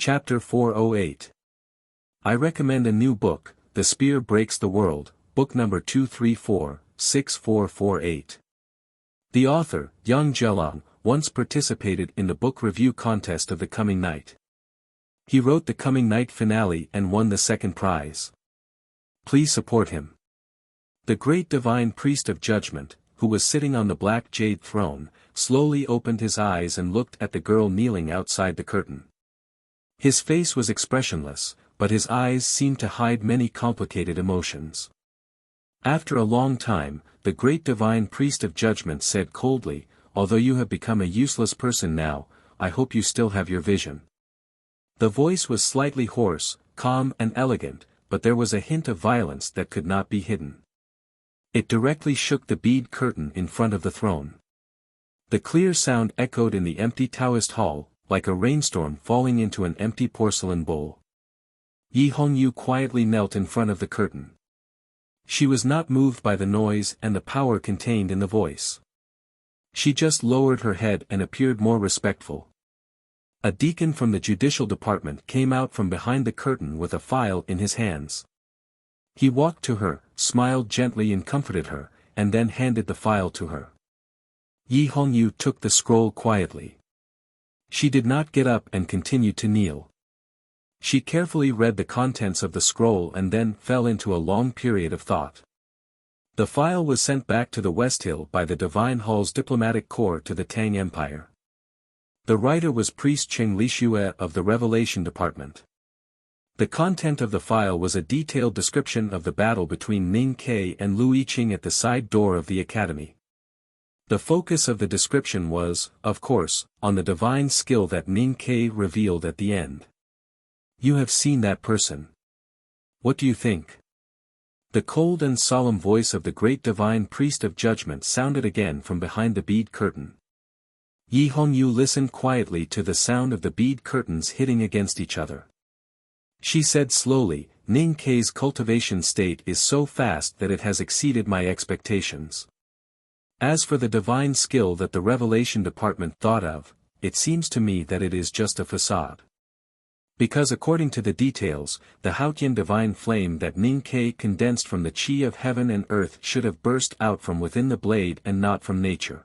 Chapter 408. I recommend a new book, The Spear Breaks the World, book number 234-6448. The author, Yang Zhelong, once participated in the book review contest of the coming night. He wrote the coming night finale and won the second prize. Please support him. The great divine priest of judgment, who was sitting on the black jade throne, slowly opened his eyes and looked at the girl kneeling outside the curtain. His face was expressionless, but his eyes seemed to hide many complicated emotions. After a long time, the great divine priest of judgment said coldly, "Although you have become a useless person now, I hope you still have your vision." The voice was slightly hoarse, calm and elegant, but there was a hint of violence that could not be hidden. It directly shook the bead curtain in front of the throne. The clear sound echoed in the empty Taoist hall, like a rainstorm falling into an empty porcelain bowl. Yi Hongyu quietly knelt in front of the curtain. She was not moved by the noise and the power contained in the voice. She just lowered her head and appeared more respectful. A deacon from the judicial department came out from behind the curtain with a file in his hands. He walked to her, smiled gently and comforted her, and then handed the file to her. Yi Hongyu took the scroll quietly. She did not get up and continued to kneel. She carefully read the contents of the scroll and then fell into a long period of thought. The file was sent back to the West Hill by the Divine Hall's diplomatic corps to the Tang Empire. The writer was Priest Cheng Lixue of the Revelation Department. The content of the file was a detailed description of the battle between Ning Ke and Lu Yiqing at the side door of the academy. The focus of the description was, of course, on the divine skill that Ning Ke revealed at the end. "You have seen that person. What do you think?" The cold and solemn voice of the great divine priest of judgment sounded again from behind the bead curtain. Yi Hongyu listened quietly to the sound of the bead curtains hitting against each other. She said slowly, "Ning Ke's cultivation state is so fast that it has exceeded my expectations. As for the divine skill that the Revelation Department thought of, it seems to me that it is just a facade. Because according to the details, the Haotian divine flame that Ning Ke condensed from the Qi of heaven and earth should have burst out from within the blade and not from nature."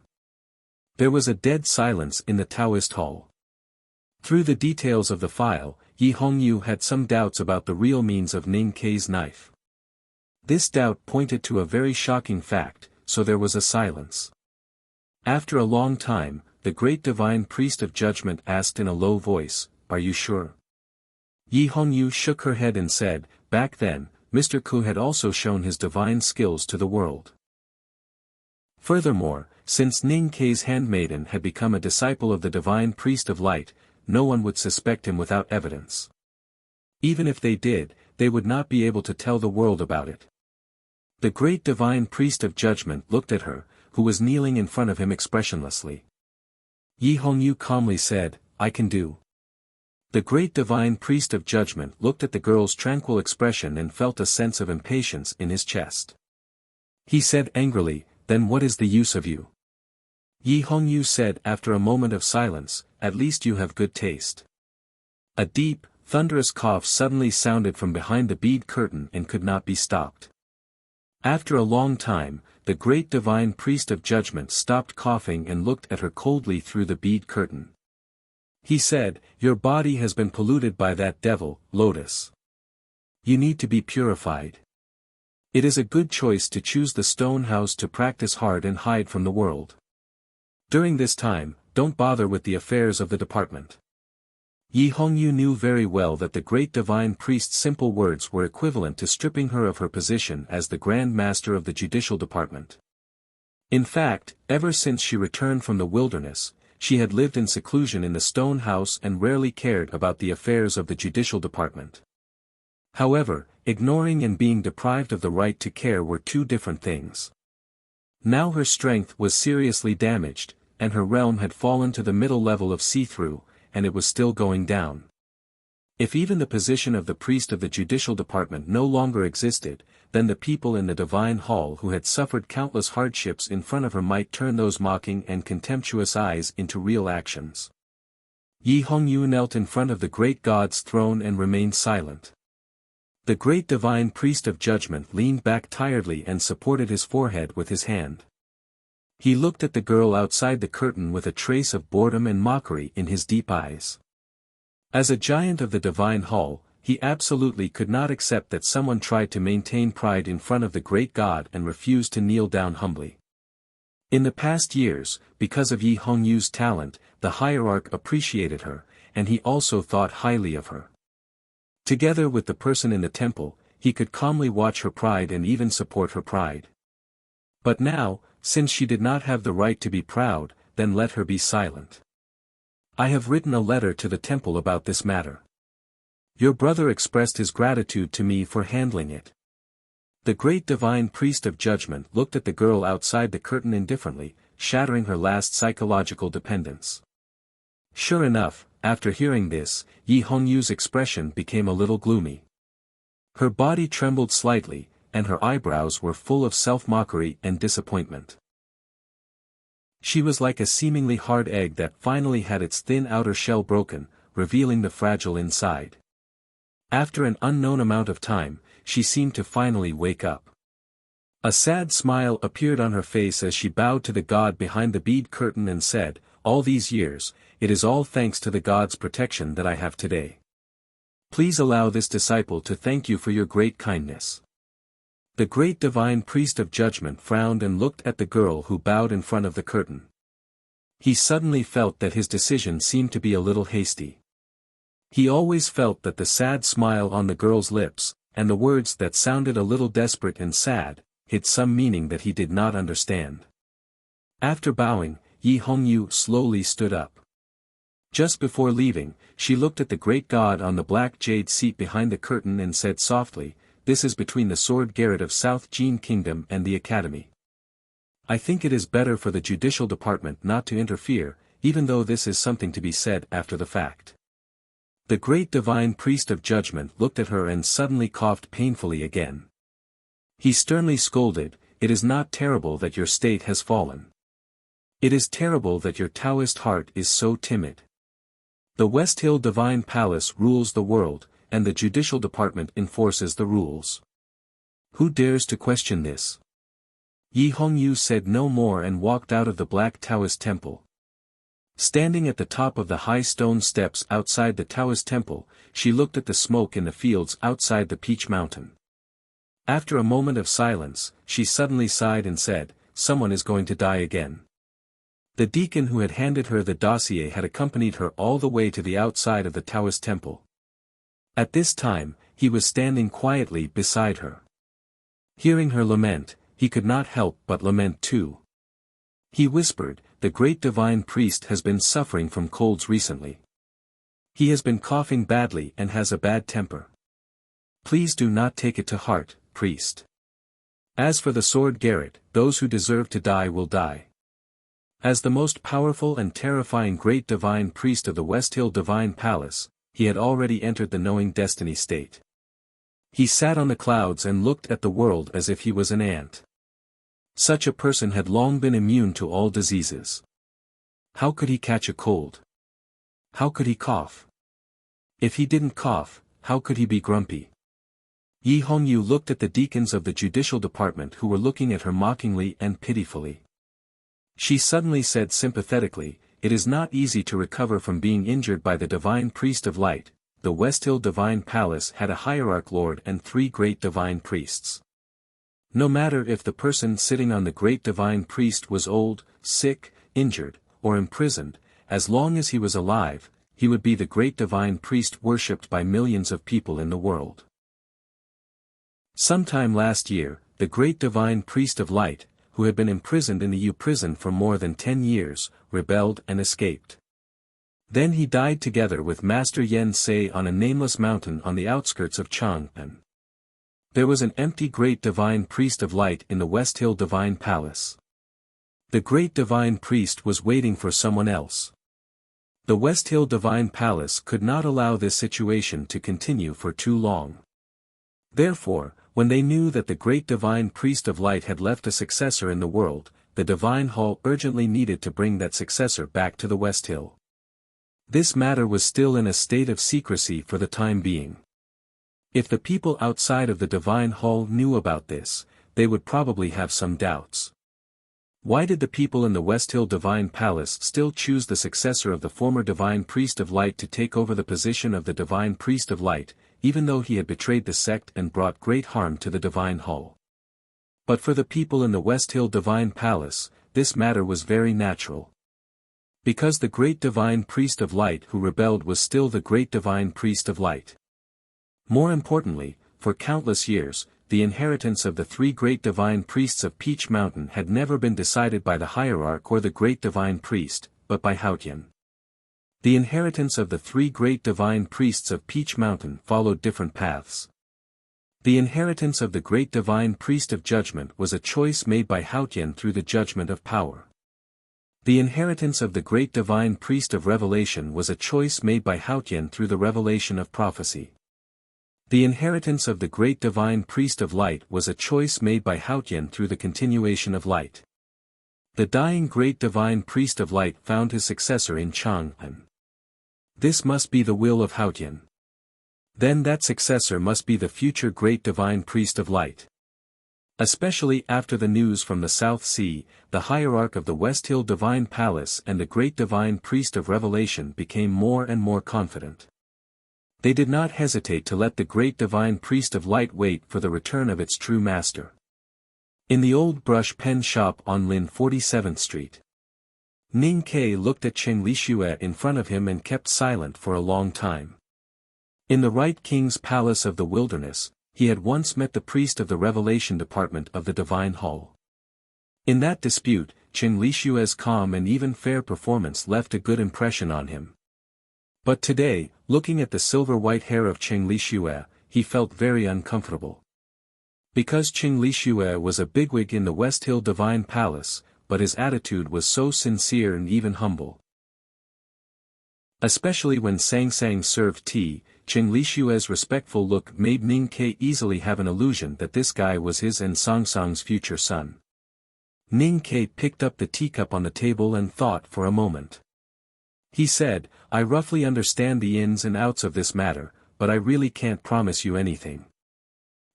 There was a dead silence in the Taoist hall. Through the details of the file, Yi Hongyu had some doubts about the real means of Ning Ke's knife. This doubt pointed to a very shocking fact, so there was a silence. After a long time, the great divine priest of judgment asked in a low voice, "Are you sure?" Yi Hongyu shook her head and said, "Back then, Mr. Ku had also shown his divine skills to the world. Furthermore, since Ning Ke's handmaiden had become a disciple of the divine priest of light, no one would suspect him without evidence. Even if they did, they would not be able to tell the world about it." The great divine priest of judgment looked at her, who was kneeling in front of him expressionlessly. Yi Hongyu calmly said, "I can do." The great divine priest of judgment looked at the girl's tranquil expression and felt a sense of impatience in his chest. He said angrily, "Then what is the use of you?" Yi Hongyu said after a moment of silence, "At least you have good taste." A deep, thunderous cough suddenly sounded from behind the bead curtain and could not be stopped. After a long time, the great divine priest of judgment stopped coughing and looked at her coldly through the bead curtain. He said, "Your body has been polluted by that devil, Lotus. You need to be purified. It is a good choice to choose the stone house to practice hard and hide from the world. During this time, don't bother with the affairs of the department." Yi Hongyu knew very well that the great divine priest's simple words were equivalent to stripping her of her position as the Grand Master of the Judicial Department. In fact, ever since she returned from the wilderness, she had lived in seclusion in the stone house and rarely cared about the affairs of the Judicial Department. However, ignoring and being deprived of the right to care were two different things. Now her strength was seriously damaged, and her realm had fallen to the middle level of see-through, and it was still going down. If even the position of the priest of the judicial department no longer existed, then the people in the divine hall who had suffered countless hardships in front of her might turn those mocking and contemptuous eyes into real actions. Yi Hongyu knelt in front of the great god's throne and remained silent. The great divine priest of judgment leaned back tiredly and supported his forehead with his hand. He looked at the girl outside the curtain with a trace of boredom and mockery in his deep eyes. As a giant of the divine hall, he absolutely could not accept that someone tried to maintain pride in front of the great god and refused to kneel down humbly. In the past years, because of Yi Hongyu's talent, the hierarch appreciated her, and he also thought highly of her. Together with the person in the temple, he could calmly watch her pride and even support her pride. But now, since she did not have the right to be proud, then let her be silent. I have written a letter to the temple about this matter. Your brother expressed his gratitude to me for handling it. The great divine priest of judgment looked at the girl outside the curtain indifferently, shattering her last psychological dependence. Sure enough, after hearing this, Yi Hongyu's expression became a little gloomy. Her body trembled slightly, and her eyebrows were full of self-mockery and disappointment. She was like a seemingly hard egg that finally had its thin outer shell broken, revealing the fragile inside. After an unknown amount of time, she seemed to finally wake up. A sad smile appeared on her face as she bowed to the god behind the bead curtain and said, "All these years, it is all thanks to the god's protection that I have today. Please allow this disciple to thank you for your great kindness." The great divine priest of judgment frowned and looked at the girl who bowed in front of the curtain. He suddenly felt that his decision seemed to be a little hasty. He always felt that the sad smile on the girl's lips, and the words that sounded a little desperate and sad, hid some meaning that he did not understand. After bowing, Yi Hongyu slowly stood up. Just before leaving, she looked at the great god on the black jade seat behind the curtain and said softly, "This is between the sword garret of South Jin Kingdom and the Academy. I think it is better for the judicial department not to interfere, even though this is something to be said after the fact." The great divine priest of judgment looked at her and suddenly coughed painfully again. He sternly scolded, "It is not terrible that your state has fallen. It is terrible that your Taoist heart is so timid. The West Hill Divine Palace rules the world, and the judicial department enforces the rules. Who dares to question this?" Yi Hongyu said no more and walked out of the Black Taoist temple. Standing at the top of the high stone steps outside the Taoist temple, she looked at the smoke in the fields outside the Peach Mountain. After a moment of silence, she suddenly sighed and said, "Someone is going to die again." The deacon who had handed her the dossier had accompanied her all the way to the outside of the Taoist temple. At this time, he was standing quietly beside her. Hearing her lament, he could not help but lament too. He whispered, "The great divine priest has been suffering from colds recently. He has been coughing badly and has a bad temper. Please do not take it to heart, priest. As for the sword garret, those who deserve to die will die." As the most powerful and terrifying great divine priest of the West Hill Divine Palace, he had already entered the knowing destiny state. He sat on the clouds and looked at the world as if he was an ant. Such a person had long been immune to all diseases. How could he catch a cold? How could he cough? If he didn't cough, how could he be grumpy? Yi Hongyu looked at the deacons of the judicial department who were looking at her mockingly and pitifully. She suddenly said sympathetically, "It is not easy to recover from being injured by the divine priest of light." The West Hill Divine Palace had a hierarch lord and 3 great divine priests. No matter if the person sitting on the great divine priest was old, sick, injured, or imprisoned, as long as he was alive, he would be the great divine priest worshipped by millions of people in the world. Sometime last year, the great divine priest of light, who had been imprisoned in the U prison for more than 10 years, rebelled and escaped. Then he died together with Master Yen Sei on a nameless mountain on the outskirts of Chang'an. There was an empty great divine priest of light in the West Hill Divine Palace. The great divine priest was waiting for someone else. The West Hill Divine Palace could not allow this situation to continue for too long. Therefore, when they knew that the great divine priest of light had left a successor in the world, the divine hall urgently needed to bring that successor back to the West Hill. This matter was still in a state of secrecy for the time being. If the people outside of the Divine Hall knew about this, they would probably have some doubts. Why did the people in the West Hill Divine Palace still choose the successor of the former Divine Priest of Light to take over the position of the Divine Priest of Light, even though he had betrayed the sect and brought great harm to the Divine Hall? But for the people in the West Hill Divine Palace, this matter was very natural. Because the great Divine Priest of Light who rebelled was still the great Divine Priest of Light. More importantly, for countless years, the inheritance of the three great Divine Priests of Peach Mountain had never been decided by the Hierarch or the great Divine Priest, but by Haotian. The inheritance of the three great Divine Priests of Peach Mountain followed different paths. The inheritance of the great Divine Priest of Judgment was a choice made by Haotian through the Judgment of Power. The inheritance of the great Divine Priest of Revelation was a choice made by Haotian through the Revelation of Prophecy. The inheritance of the great Divine Priest of Light was a choice made by Haotian through the continuation of light. The dying great Divine Priest of Light found his successor in Chang'an. This must be the will of Haotian. Then that successor must be the future great Divine Priest of Light. Especially after the news from the South Sea, the Hierarch of the West Hill Divine Palace and the great Divine Priest of Revelation became more and more confident. They did not hesitate to let the great Divine Priest of Light wait for the return of its true master. In the old brush pen shop on Lin 47th Street, Ning Ke looked at Cheng Lixue in front of him and kept silent for a long time. In the Right King's Palace of the Wilderness, he had once met the priest of the Revelation Department of the Divine Hall. In that dispute, Cheng Lixue's calm and even fair performance left a good impression on him. But today, looking at the silver-white hair of Cheng Lixue, he felt very uncomfortable. Because Cheng Lixue was a bigwig in the West Hill Divine Palace, but his attitude was so sincere and even humble. Especially when Sang Sang served tea, Cheng Lixue's respectful look made Ning Ke easily have an illusion that this guy was his and Sang Sang's future son. Ning Ke picked up the teacup on the table and thought for a moment. He said, "I roughly understand the ins and outs of this matter, but I really can't promise you anything."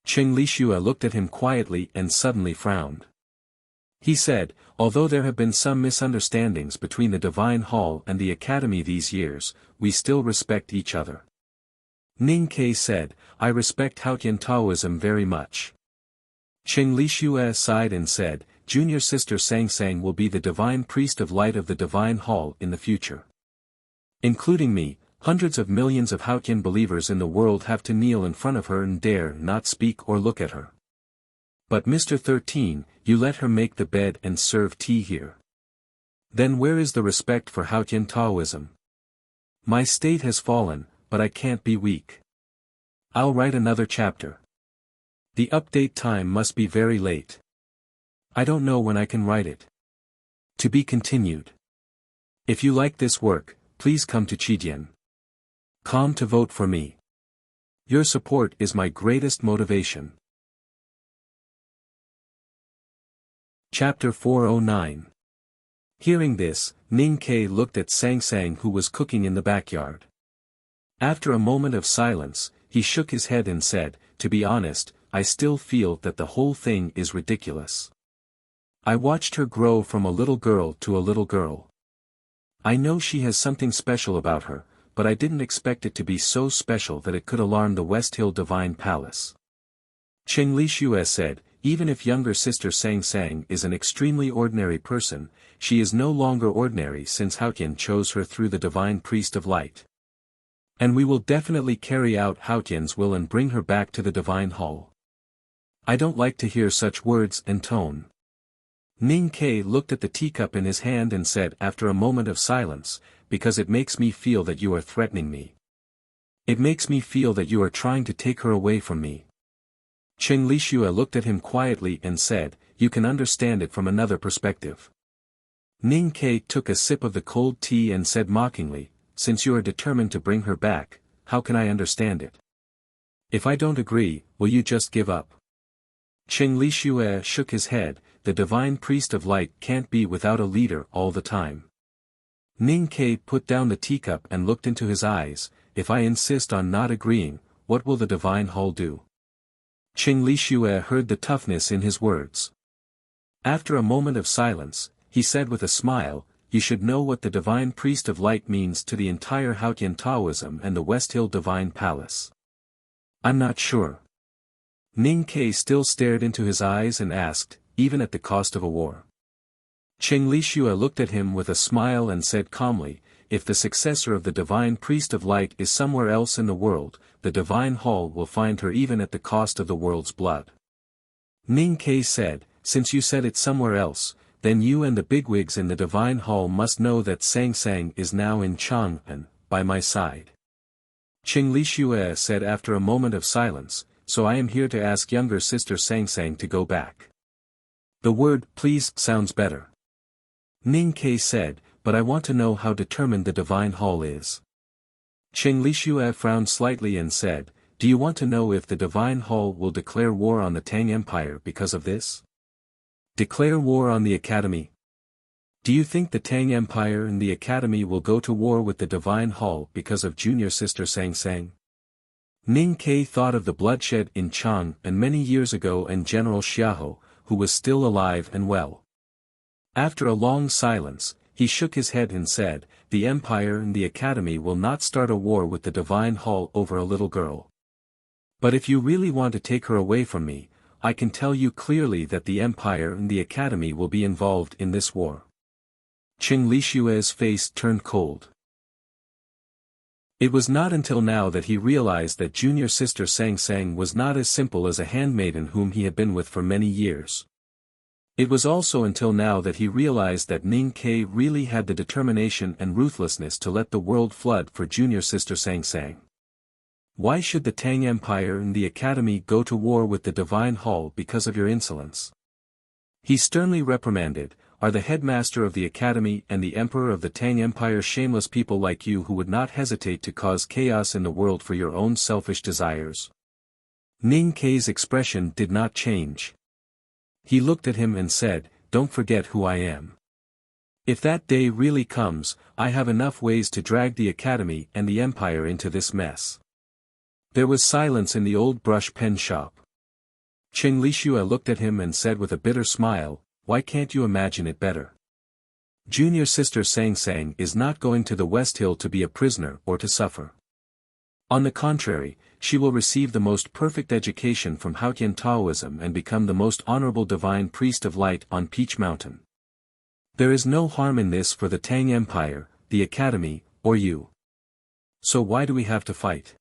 Cheng Lixue looked at him quietly and suddenly frowned. He said, "Although there have been some misunderstandings between the Divine Hall and the Academy these years, we still respect each other." Ning Ke said, "I respect Haotian Taoism very much." Cheng Lixue sighed and said, "Junior sister Sang Sang will be the Divine Priest of Light of the Divine Hall in the future. Including me, hundreds of millions of Haotian believers in the world have to kneel in front of her and dare not speak or look at her. But Mr. 13, you let her make the bed and serve tea here. Then where is the respect for Haotian Taoism? My state has fallen, but I can't be weak. I'll write another chapter. The update time must be very late. I don't know when I can write it. To be continued. If you like this work, please come to Chidian.com to vote for me. Your support is my greatest motivation. Chapter 409. Hearing this, Ning Ke looked at Sang Sang who was cooking in the backyard. After a moment of silence, he shook his head and said, "To be honest, I still feel that the whole thing is ridiculous. I watched her grow from a little girl to a little girl. I know she has something special about her, but I didn't expect it to be so special that it could alarm the West Hill Divine Palace." Cheng Lixue said, "Even if younger sister Sang Sang is an extremely ordinary person, she is no longer ordinary since Haotian chose her through the Divine Priest of Light. And we will definitely carry out Haotian's will and bring her back to the Divine Hall." "I don't like to hear such words and tone." Ning Ke looked at the teacup in his hand and said after a moment of silence, "Because it makes me feel that you are threatening me. It makes me feel that you are trying to take her away from me." Cheng Lixue looked at him quietly and said, "You can understand it from another perspective." Ning Ke took a sip of the cold tea and said mockingly, "Since you are determined to bring her back, how can I understand it? If I don't agree, will you just give up?" Cheng Lixue shook his head. "The Divine Priest of Light can't be without a leader all the time. Ning Ke put down the teacup and looked into his eyes. If I insist on not agreeing, what will the divine hall do? Qing Lixue heard the toughness in his words. After a moment of silence, he said with a smile, you should know what the divine priest of light means to the entire Haotian Taoism and the West Hill Divine Palace. I'm not sure. Ning Ke still stared into his eyes and asked, even at the cost of a war. Qing Lixue looked at him with a smile and said calmly, if the successor of the divine priest of light is somewhere else in the world, the divine hall will find her even at the cost of the world's blood. Ning Ke said, since you said it somewhere else, then you and the bigwigs in the divine hall must know that Sang Sang is now in Chang'an, by my side. Qing Lixue said after a moment of silence, so I am here to ask younger sister Sang Sang to go back. The word please sounds better. Ning Ke said, but I want to know how determined the divine hall is. Qing Lixue frowned slightly and said, do you want to know if the divine hall will declare war on the Tang Empire because of this? Declare war on the Academy? Do you think the Tang Empire and the Academy will go to war with the divine hall because of junior sister Sang Sang? Ning Ke thought of the bloodshed in Chang and many years ago and General Xiahou, who was still alive and well. After a long silence, he shook his head and said, the Empire and the Academy will not start a war with the divine hall over a little girl. But if you really want to take her away from me, I can tell you clearly that the Empire and the Academy will be involved in this war. Qing Lixue's face turned cold. It was not until now that he realized that junior sister Sang Sang was not as simple as a handmaiden whom he had been with for many years. It was also until now that he realized that Ning Ke really had the determination and ruthlessness to let the world flood for junior sister Sang Sang. Why should the Tang Empire and the Academy go to war with the Divine Hall because of your insolence? He sternly reprimanded, are the headmaster of the Academy and the Emperor of the Tang Empire shameless people like you who would not hesitate to cause chaos in the world for your own selfish desires? Ning Ke's expression did not change. He looked at him and said, don't forget who I am. If that day really comes, I have enough ways to drag the Academy and the Empire into this mess. There was silence in the old brush pen shop. Qing Lixue looked at him and said with a bitter smile, why can't you imagine it better? Junior sister Sang Sang is not going to the West Hill to be a prisoner or to suffer. On the contrary, she will receive the most perfect education from Haotian Taoism and become the most honorable divine priest of light on Peach Mountain. There is no harm in this for the Tang Empire, the Academy, or you. So why do we have to fight?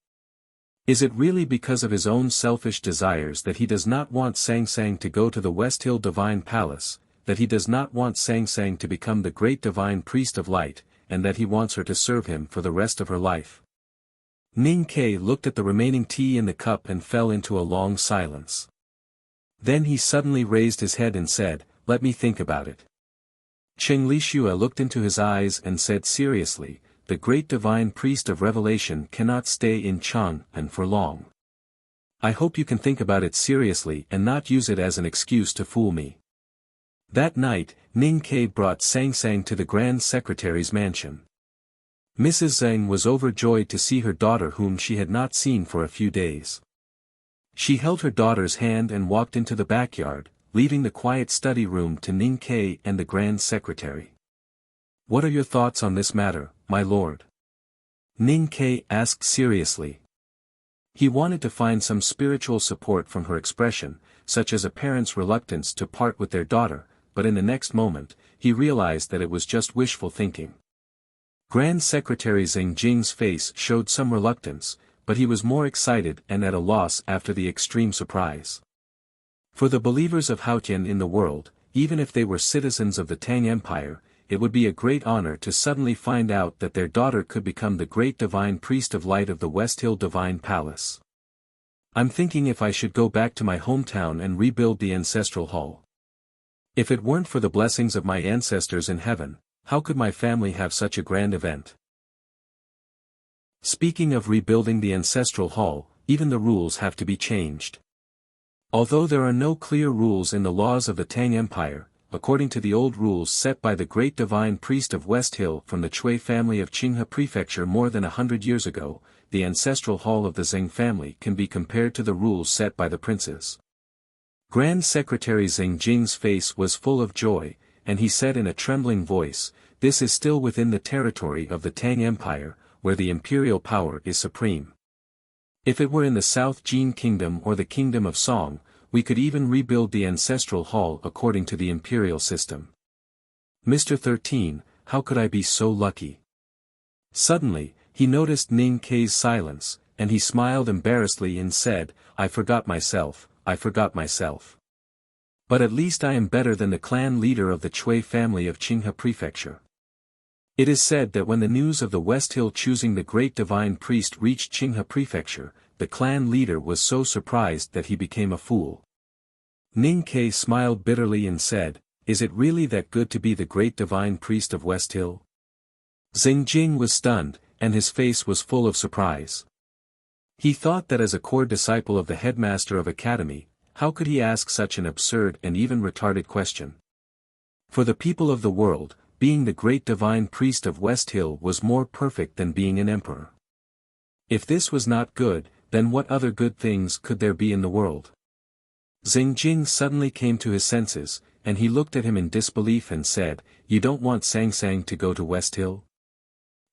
Is it really because of his own selfish desires that he does not want Sang Sang to go to the West Hill Divine Palace, that he does not want Sang Sang to become the great divine priest of light, and that he wants her to serve him for the rest of her life? Ning Ke looked at the remaining tea in the cup and fell into a long silence. Then he suddenly raised his head and said, let me think about it. Qing Lixue looked into his eyes and said seriously, the great divine priest of revelation cannot stay in Chang'an for long. I hope you can think about it seriously and not use it as an excuse to fool me. That night, Ning Ke brought Sang Sang to the Grand Secretary's mansion. Mrs. Zhang was overjoyed to see her daughter whom she had not seen for a few days. She held her daughter's hand and walked into the backyard, leaving the quiet study room to Ning Ke and the Grand Secretary. What are your thoughts on this matter, my lord? Ning Ke asked seriously. He wanted to find some spiritual support from her expression, such as a parent's reluctance to part with their daughter, but in the next moment, he realized that it was just wishful thinking. Grand Secretary Zheng Jing's face showed some reluctance, but he was more excited and at a loss after the extreme surprise. For the believers of Haotian in the world, even if they were citizens of the Tang Empire, it would be a great honor to suddenly find out that their daughter could become the great divine priest of light of the West Hill Divine Palace. I'm thinking if I should go back to my hometown and rebuild the ancestral hall. If it weren't for the blessings of my ancestors in heaven, how could my family have such a grand event? Speaking of rebuilding the ancestral hall, even the rules have to be changed. Although there are no clear rules in the laws of the Tang Empire, according to the old rules set by the great divine priest of West Hill from the Chui family of Qinghe Prefecture more than 100 years ago, the ancestral hall of the Zheng family can be compared to the rules set by the princes. Grand Secretary Zheng Jing's face was full of joy, and he said in a trembling voice, "This is still within the territory of the Tang Empire, where the imperial power is supreme. If it were in the South Jin Kingdom or the Kingdom of Song, we could even rebuild the ancestral hall according to the imperial system. Mr. 13, how could I be so lucky?" Suddenly, he noticed Ning Kei's silence, and he smiled embarrassedly and said, I forgot myself. But at least I am better than the clan leader of the Chui family of Qinghe Prefecture. It is said that when the news of the West Hill choosing the great divine priest reached Qinghe Prefecture, the clan leader was so surprised that he became a fool. Ning Kei smiled bitterly and said, "Is it really that good to be the great divine priest of West Hill?" Zheng Jing was stunned, and his face was full of surprise. He thought that as a core disciple of the headmaster of academy, how could he ask such an absurd and even retarded question? For the people of the world, being the great divine priest of West Hill was more perfect than being an emperor. If this was not good, then what other good things could there be in the world? Zheng Jing suddenly came to his senses, and he looked at him in disbelief and said, "You don't want Sang Sang to go to West Hill?"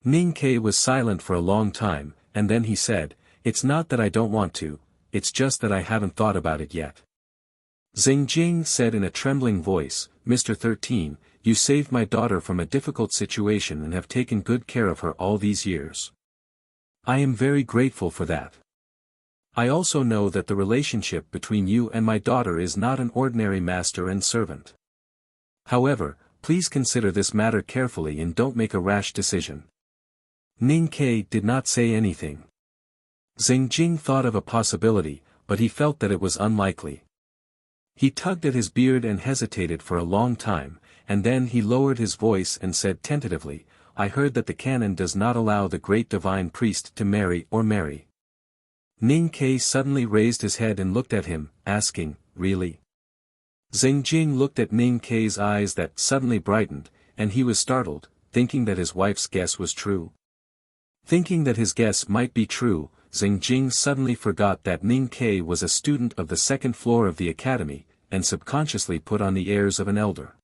Ning Kei was silent for a long time, and then he said, "It's not that I don't want to, it's just that I haven't thought about it yet." Zheng Jing said in a trembling voice, "Mr. 13, you saved my daughter from a difficult situation and have taken good care of her all these years. I am very grateful for that. I also know that the relationship between you and my daughter is not an ordinary master and servant. However, please consider this matter carefully and don't make a rash decision." Ning Kei did not say anything. Zheng Jing thought of a possibility, but he felt that it was unlikely. He tugged at his beard and hesitated for a long time, and then he lowered his voice and said tentatively, "I heard that the canon does not allow the great divine priest to marry or marry." Ning Kei suddenly raised his head and looked at him, asking, "Really?" Zheng Jing looked at Ning Kei's eyes that suddenly brightened, and he was startled, thinking that his wife's guess was true. Thinking that his guess might be true, Zheng Jing suddenly forgot that Ning Kei was a student of the second floor of the academy, and subconsciously put on the airs of an elder.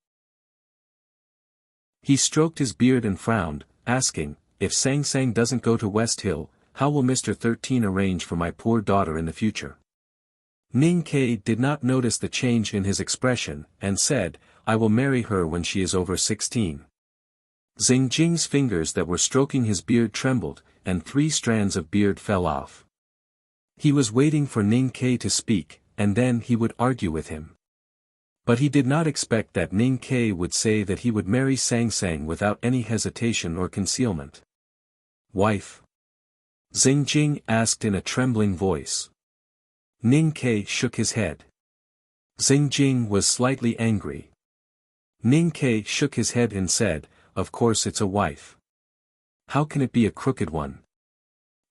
He stroked his beard and frowned, asking, "If Sang Sang doesn't go to West Hill, how will Mr. 13 arrange for my poor daughter in the future?" Ning Kei did not notice the change in his expression, and said, "I will marry her when she is over 16. Zheng Jing's fingers that were stroking his beard trembled, and 3 strands of beard fell off. He was waiting for Ning Kei to speak, and then he would argue with him. But he did not expect that Ning Kei would say that he would marry Sang Sang without any hesitation or concealment. "Wife?" Zheng Jing asked in a trembling voice. Ning Kei shook his head. Zheng Jing was slightly angry. Ning Kei shook his head and said, "Of course it's a wife. How can it be a crooked one?"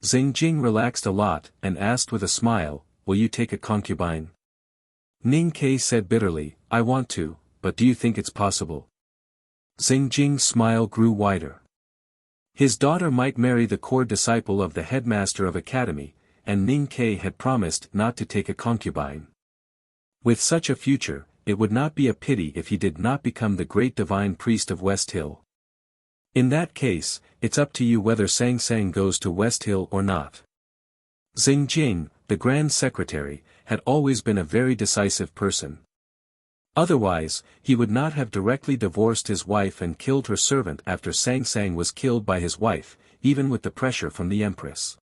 Zheng Jing relaxed a lot, and asked with a smile, "Will you take a concubine?" Ning Kei said bitterly, "I want to, but do you think it's possible?" Zheng Jing's smile grew wider. His daughter might marry the core disciple of the headmaster of academy, and Ning Kei had promised not to take a concubine. With such a future, it would not be a pity if he did not become the great divine priest of West Hill. In that case, it's up to you whether Sang Sang goes to West Hill or not. Zheng Jing, the Grand Secretary, had always been a very decisive person. Otherwise, he would not have directly divorced his wife and killed her servant after Sang Sang was killed by his wife, even with the pressure from the Empress.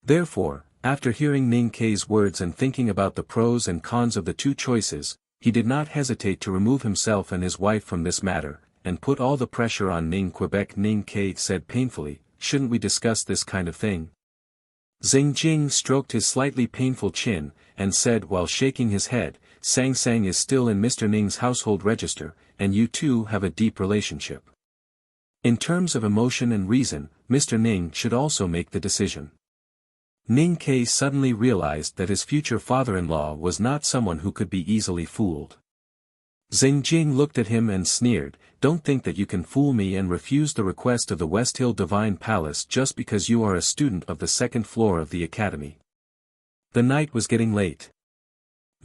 Therefore, after hearing Ning Kei's words and thinking about the pros and cons of the two choices, he did not hesitate to remove himself and his wife from this matter, and put all the pressure on Ning Quebec. Ning Kei said painfully, "Shouldn't we discuss this kind of thing?" Zheng Jing stroked his slightly painful chin, and said while shaking his head, "Sang Sang is still in Mr. Ning's household register, and you two have a deep relationship. In terms of emotion and reason, Mr. Ning should also make the decision." Ning Kei suddenly realized that his future father-in-law was not someone who could be easily fooled. Xing Jing looked at him and sneered, "Don't think that you can fool me and refuse the request of the West Hill Divine Palace just because you are a student of the second floor of the academy." The night was getting late.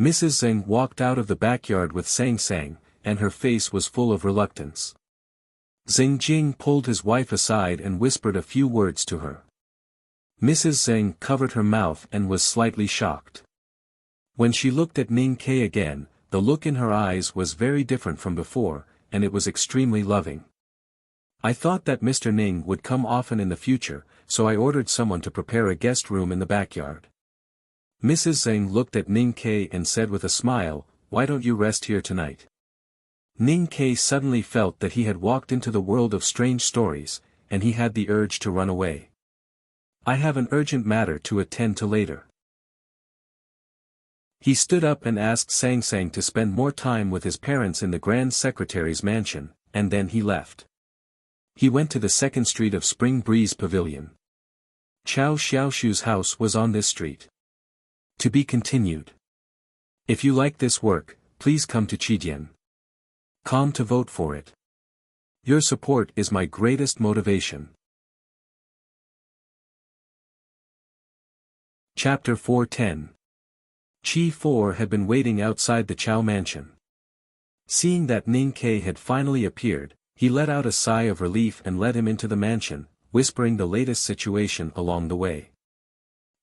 Mrs. Zheng walked out of the backyard with Sang Sang, and her face was full of reluctance. Xing Jing pulled his wife aside and whispered a few words to her. Mrs. Zheng covered her mouth and was slightly shocked. When she looked at Ning Ke again, the look in her eyes was very different from before, and it was extremely loving. "I thought that Mr. Ning would come often in the future, so I ordered someone to prepare a guest room in the backyard." Mrs. Zheng looked at Ning Ke and said with a smile, "Why don't you rest here tonight?" Ning Ke suddenly felt that he had walked into the world of strange stories, and he had the urge to run away. "I have an urgent matter to attend to later." He stood up and asked Sang Sang to spend more time with his parents in the Grand Secretary's mansion, and then he left. He went to the second street of Spring Breeze Pavilion. Chao Xiaoshu's house was on this street. To be continued. If you like this work, please come to Chidian.com to vote for it. Your support is my greatest motivation. Chapter 410. Chi 4 had been waiting outside the Chao mansion. Seeing that Ning Ke had finally appeared, he let out a sigh of relief and led him into the mansion, whispering the latest situation along the way.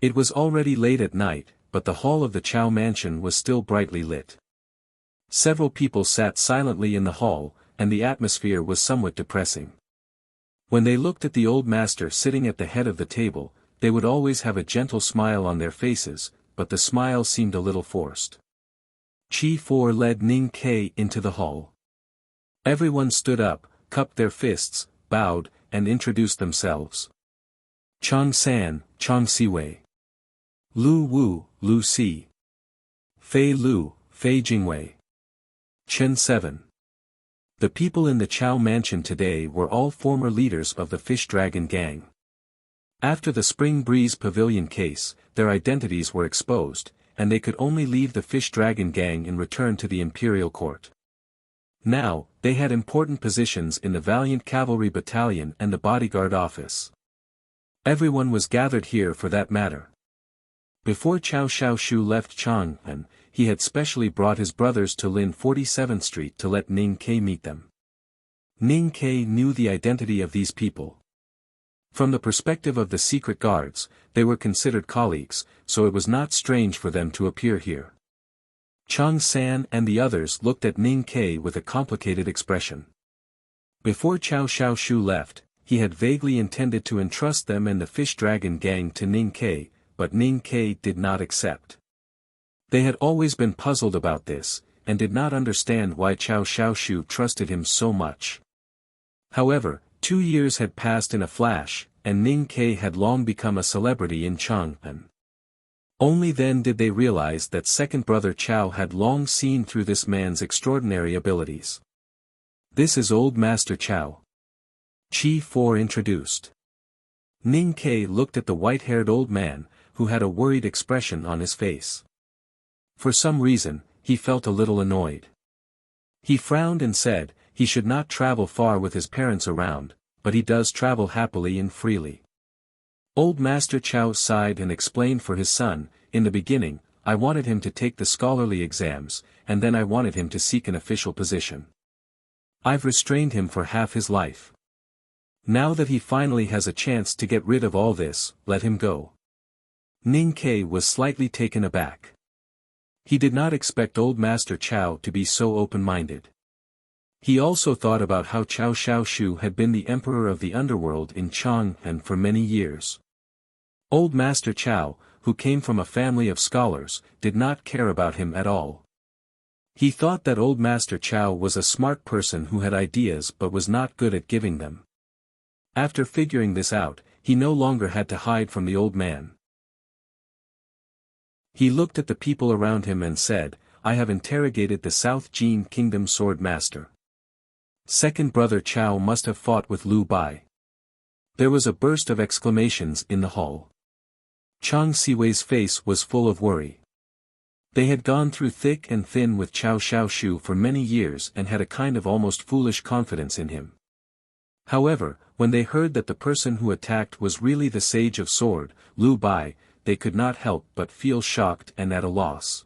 It was already late at night, but the hall of the Chao mansion was still brightly lit. Several people sat silently in the hall, and the atmosphere was somewhat depressing. When they looked at the old master sitting at the head of the table, they would always have a gentle smile on their faces, but the smile seemed a little forced. Chi 4 led Ning Ke into the hall. Everyone stood up, cupped their fists, bowed, and introduced themselves. Chang San, Chang Siwei. Lu Wu, Lu Si. Fei Lu, Fei Jingwei. Chen 7. The people in the Chao mansion today were all former leaders of the Fish Dragon Gang. After the Spring Breeze Pavilion case, their identities were exposed, and they could only leave the Fish Dragon Gang and return to the Imperial Court. Now, they had important positions in the Valiant Cavalry Battalion and the Bodyguard Office. Everyone was gathered here for that matter. Before Chao Xiaoshu left Chang'an, he had specially brought his brothers to Lin 47th Street to let Ning Ke meet them. Ning Ke knew the identity of these people. From the perspective of the secret guards, they were considered colleagues, so it was not strange for them to appear here. Chang San and the others looked at Ning Ke with a complicated expression. Before Chao Xiaoshu left, he had vaguely intended to entrust them and the Fish Dragon Gang to Ning Ke, but Ning Ke did not accept. They had always been puzzled about this, and did not understand why Chao Xiaoshu trusted him so much. However, 2 years had passed in a flash, and Ning Ke had long become a celebrity in Chang'an. Only then did they realize that second brother Chao had long seen through this man's extraordinary abilities. "This is Old Master Chao." Chi 4 introduced. Ning Ke looked at the white-haired old man, who had a worried expression on his face. For some reason, he felt a little annoyed. He frowned and said, he should not travel far with his parents around, but he does travel happily and freely. Old Master Chao sighed and explained for his son, "In the beginning, I wanted him to take the scholarly exams, and then I wanted him to seek an official position. I've restrained him for half his life. Now that he finally has a chance to get rid of all this, let him go." Ning Ke was slightly taken aback. He did not expect Old Master Chao to be so open-minded. He also thought about how Chao Xiaoshu had been the emperor of the underworld in Chang'an for many years. Old Master Chao, who came from a family of scholars, did not care about him at all. He thought that Old Master Chao was a smart person who had ideas but was not good at giving them. After figuring this out, he no longer had to hide from the old man. He looked at the people around him and said, "I have interrogated the South Jin Kingdom Sword Master. Second brother Chao must have fought with Liu Bai." There was a burst of exclamations in the hall. Chang Siwei's face was full of worry. They had gone through thick and thin with Cao Xiaoshu for many years and had a kind of almost foolish confidence in him. However, when they heard that the person who attacked was really the Sage of Sword, Liu Bai, they could not help but feel shocked and at a loss.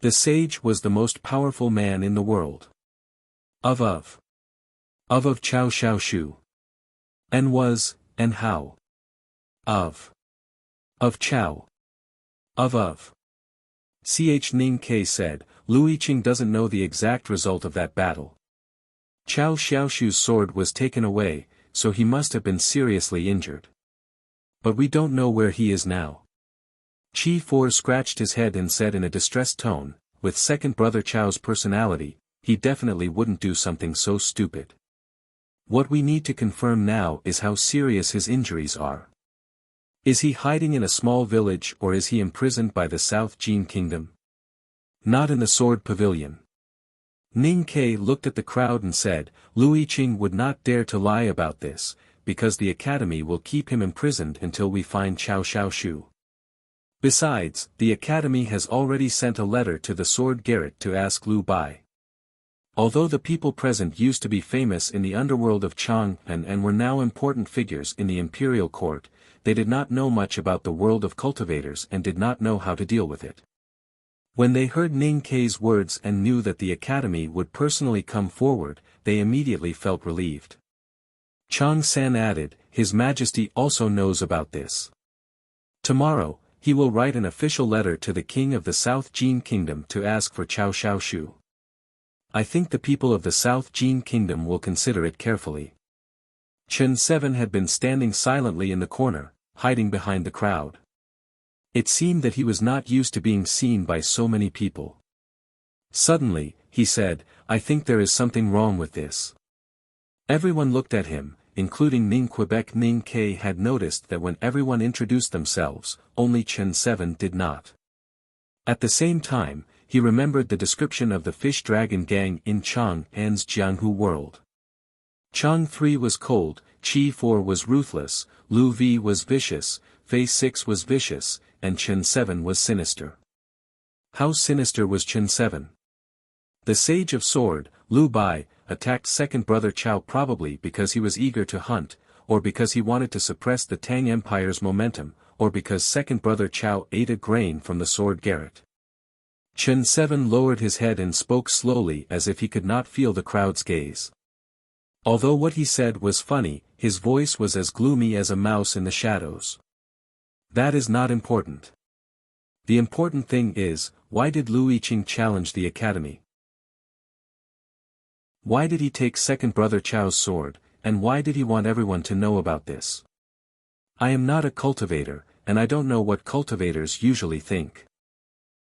The sage was the most powerful man in the world. Of Cao Xiaoshu. And was, and how? Of Cao. Of. Ning Ke said, Lu Yiqing doesn't know the exact result of that battle. Cao Xiaoshu's sword was taken away, so he must have been seriously injured. But we don't know where he is now. Qi For scratched his head and said in a distressed tone, with second brother Chao's personality, he definitely wouldn't do something so stupid. What we need to confirm now is how serious his injuries are. Is he hiding in a small village or is he imprisoned by the South Jin Kingdom? Not in the Sword Pavilion. Ning Ke looked at the crowd and said, Lu Yiqing would not dare to lie about this, because the academy will keep him imprisoned until we find Cao Xiaoshu. Besides, the academy has already sent a letter to the Sword Garret to ask Liu Bai. Although the people present used to be famous in the underworld of Chang'an and were now important figures in the imperial court, they did not know much about the world of cultivators and did not know how to deal with it. When they heard Ning Ke's words and knew that the academy would personally come forward, they immediately felt relieved. Chang San added, His Majesty also knows about this. Tomorrow, he will write an official letter to the king of the South Jin Kingdom to ask for Cao Xiaoshu. I think the people of the South Jin Kingdom will consider it carefully. Chen Seven had been standing silently in the corner, hiding behind the crowd. It seemed that he was not used to being seen by so many people. Suddenly, he said, I think there is something wrong with this. Everyone looked at him, including Ning Quebec. Ning Ke had noticed that when everyone introduced themselves, only Chen Seven did not. At the same time, he remembered the description of the fish dragon gang in Chang'an's Jianghu world. Chang 3 was cold, Qi 4 was ruthless, Lu V was vicious, Fei 6 was vicious, and Chen 7 was sinister. How sinister was Chen 7? The Sage of Sword, Liu Bai, attacked second brother Cao probably because he was eager to hunt, or because he wanted to suppress the Tang Empire's momentum, or because second brother Cao ate a grain from the Sword Garret. Chen 7 lowered his head and spoke slowly as if he could not feel the crowd's gaze. Although what he said was funny, his voice was as gloomy as a mouse in the shadows. That is not important. The important thing is, why did Lu Yiqing challenge the academy? Why did he take second brother Chao's sword, and why did he want everyone to know about this? I am not a cultivator, and I don't know what cultivators usually think.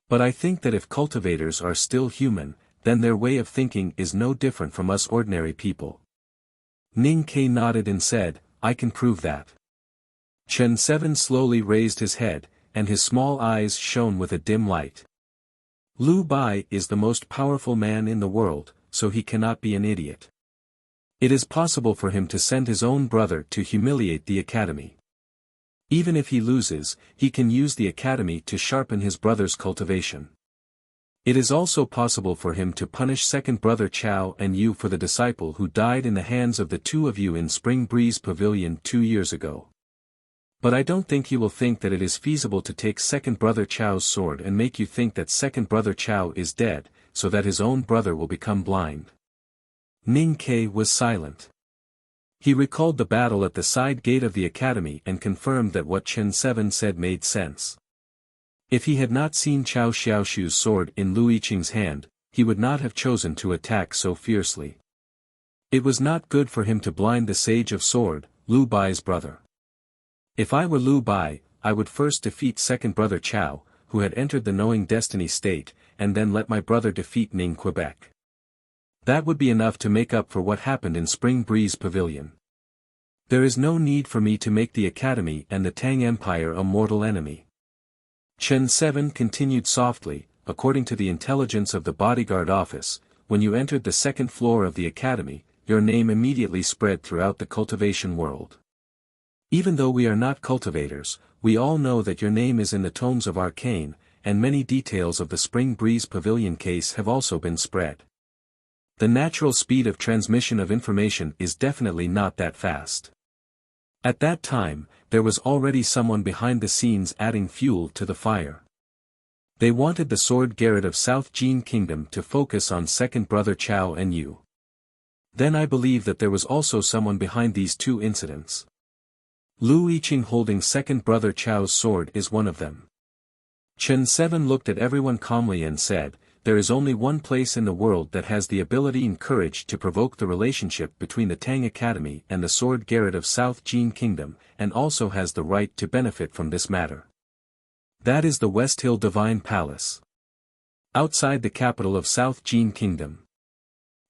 But I think that if cultivators are still human, then their way of thinking is no different from us ordinary people. Ning Ke nodded and said, I can prove that. Chen 7 slowly raised his head, and his small eyes shone with a dim light. Liu Bai is the most powerful man in the world, so he cannot be an idiot. It is possible for him to send his own brother to humiliate the academy. Even if he loses, he can use the academy to sharpen his brother's cultivation. It is also possible for him to punish second brother Cao and you for the disciple who died in the hands of the two of you in Spring Breeze Pavilion 2 years ago. But I don't think he will think that it is feasible to take second brother Chao's sword and make you think that second brother Cao is dead, so that his own brother will become blind. Ning Ke was silent. He recalled the battle at the side gate of the academy and confirmed that what Chen 7 said made sense. If he had not seen Cao Xiaoshu's sword in Lu Yiqing's hand, he would not have chosen to attack so fiercely. It was not good for him to blind the Sage of Sword, Liu Bai's brother. If I were Liu Bai, I would first defeat second brother Cao, who had entered the knowing destiny state, and then let my brother defeat Ning Quebec. That would be enough to make up for what happened in Spring Breeze Pavilion. There is no need for me to make the academy and the Tang Empire a mortal enemy. Chen 7 continued softly, according to the intelligence of the bodyguard office, when you entered the second floor of the academy, your name immediately spread throughout the cultivation world. Even though we are not cultivators, we all know that your name is in the tomes of arcane, and many details of the Spring Breeze Pavilion case have also been spread. The natural speed of transmission of information is definitely not that fast. At that time, there was already someone behind the scenes adding fuel to the fire. They wanted the Sword Garret of South Jin Kingdom to focus on second brother Chao and Yu. Then I believe that there was also someone behind these two incidents. Lu Yiqing holding second brother Chao's sword is one of them. Chen Seven looked at everyone calmly and said, there is only one place in the world that has the ability and courage to provoke the relationship between the Tang Academy and the Sword Garret of South Jin Kingdom, and also has the right to benefit from this matter. That is the West Hill Divine Palace. Outside the capital of South Jin Kingdom,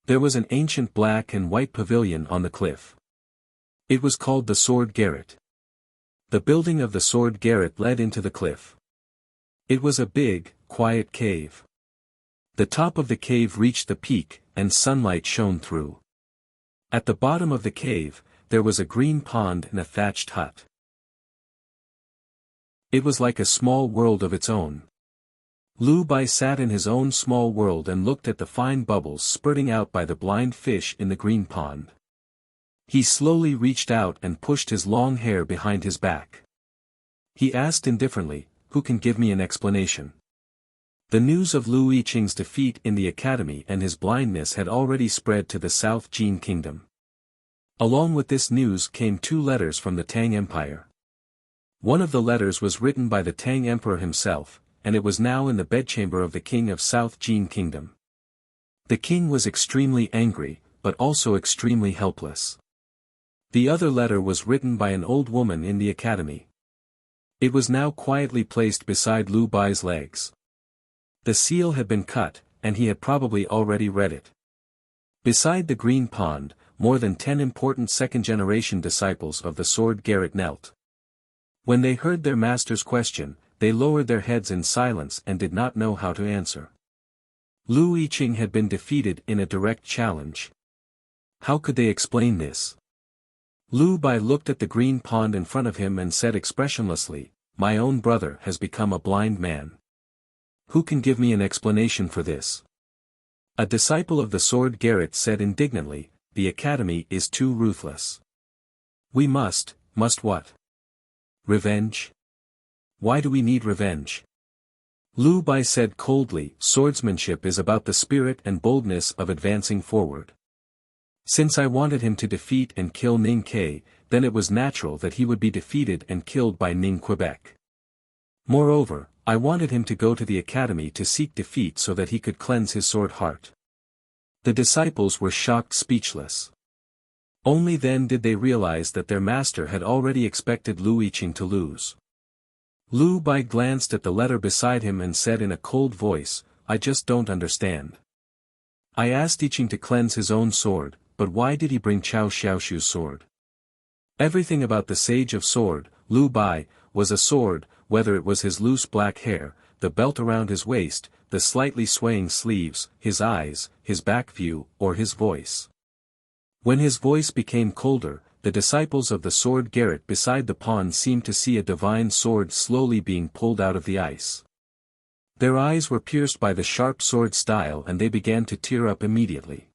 there was an ancient black and white pavilion on the cliff. It was called the Sword Garret. The building of the Sword Garret led into the cliff. It was a big, quiet cave. The top of the cave reached the peak, and sunlight shone through. At the bottom of the cave, there was a green pond and a thatched hut. It was like a small world of its own. Lu Bai sat in his own small world and looked at the fine bubbles spurting out by the blind fish in the green pond. He slowly reached out and pushed his long hair behind his back. He asked indifferently, "Who can give me an explanation?" The news of Lu Yiqing's defeat in the academy and his blindness had already spread to the South Jin Kingdom. Along with this news came 2 letters from the Tang Empire. One of the letters was written by the Tang Emperor himself, and it was now in the bedchamber of the king of South Jin Kingdom. The king was extremely angry, but also extremely helpless. The other letter was written by an old woman in the academy. It was now quietly placed beside Lu Bai's legs. The seal had been cut, and he had probably already read it. Beside the green pond, more than 10 important second-generation disciples of the Sword Garret knelt. When they heard their master's question, they lowered their heads in silence and did not know how to answer. Lu Yiqing had been defeated in a direct challenge. How could they explain this? Lu Bai looked at the green pond in front of him and said expressionlessly, "My own brother has become a blind man. Who can give me an explanation for this?" A disciple of the Sword Garret said indignantly, "The academy is too ruthless. We must what? Revenge? Why do we need revenge?" Lu Bai said coldly, "Swordsmanship is about the spirit and boldness of advancing forward. Since I wanted him to defeat and kill Ning Ke, then it was natural that he would be defeated and killed by Ning Quebec. Moreover, I wanted him to go to the academy to seek defeat so that he could cleanse his sword heart." The disciples were shocked speechless. Only then did they realize that their master had already expected Lu Yiqing to lose. Lu Bai glanced at the letter beside him and said in a cold voice, "I just don't understand. I asked Yiqing to cleanse his own sword, but why did he bring Chao Xiaoshu's sword? Everything about the Sage of Sword, Lu Bai, was a sword, whether it was his loose black hair, the belt around his waist, the slightly swaying sleeves, his eyes, his back view, or his voice." When his voice became colder, the disciples of the Sword Garret beside the pond seemed to see a divine sword slowly being pulled out of the ice. Their eyes were pierced by the sharp sword style and they began to tear up immediately.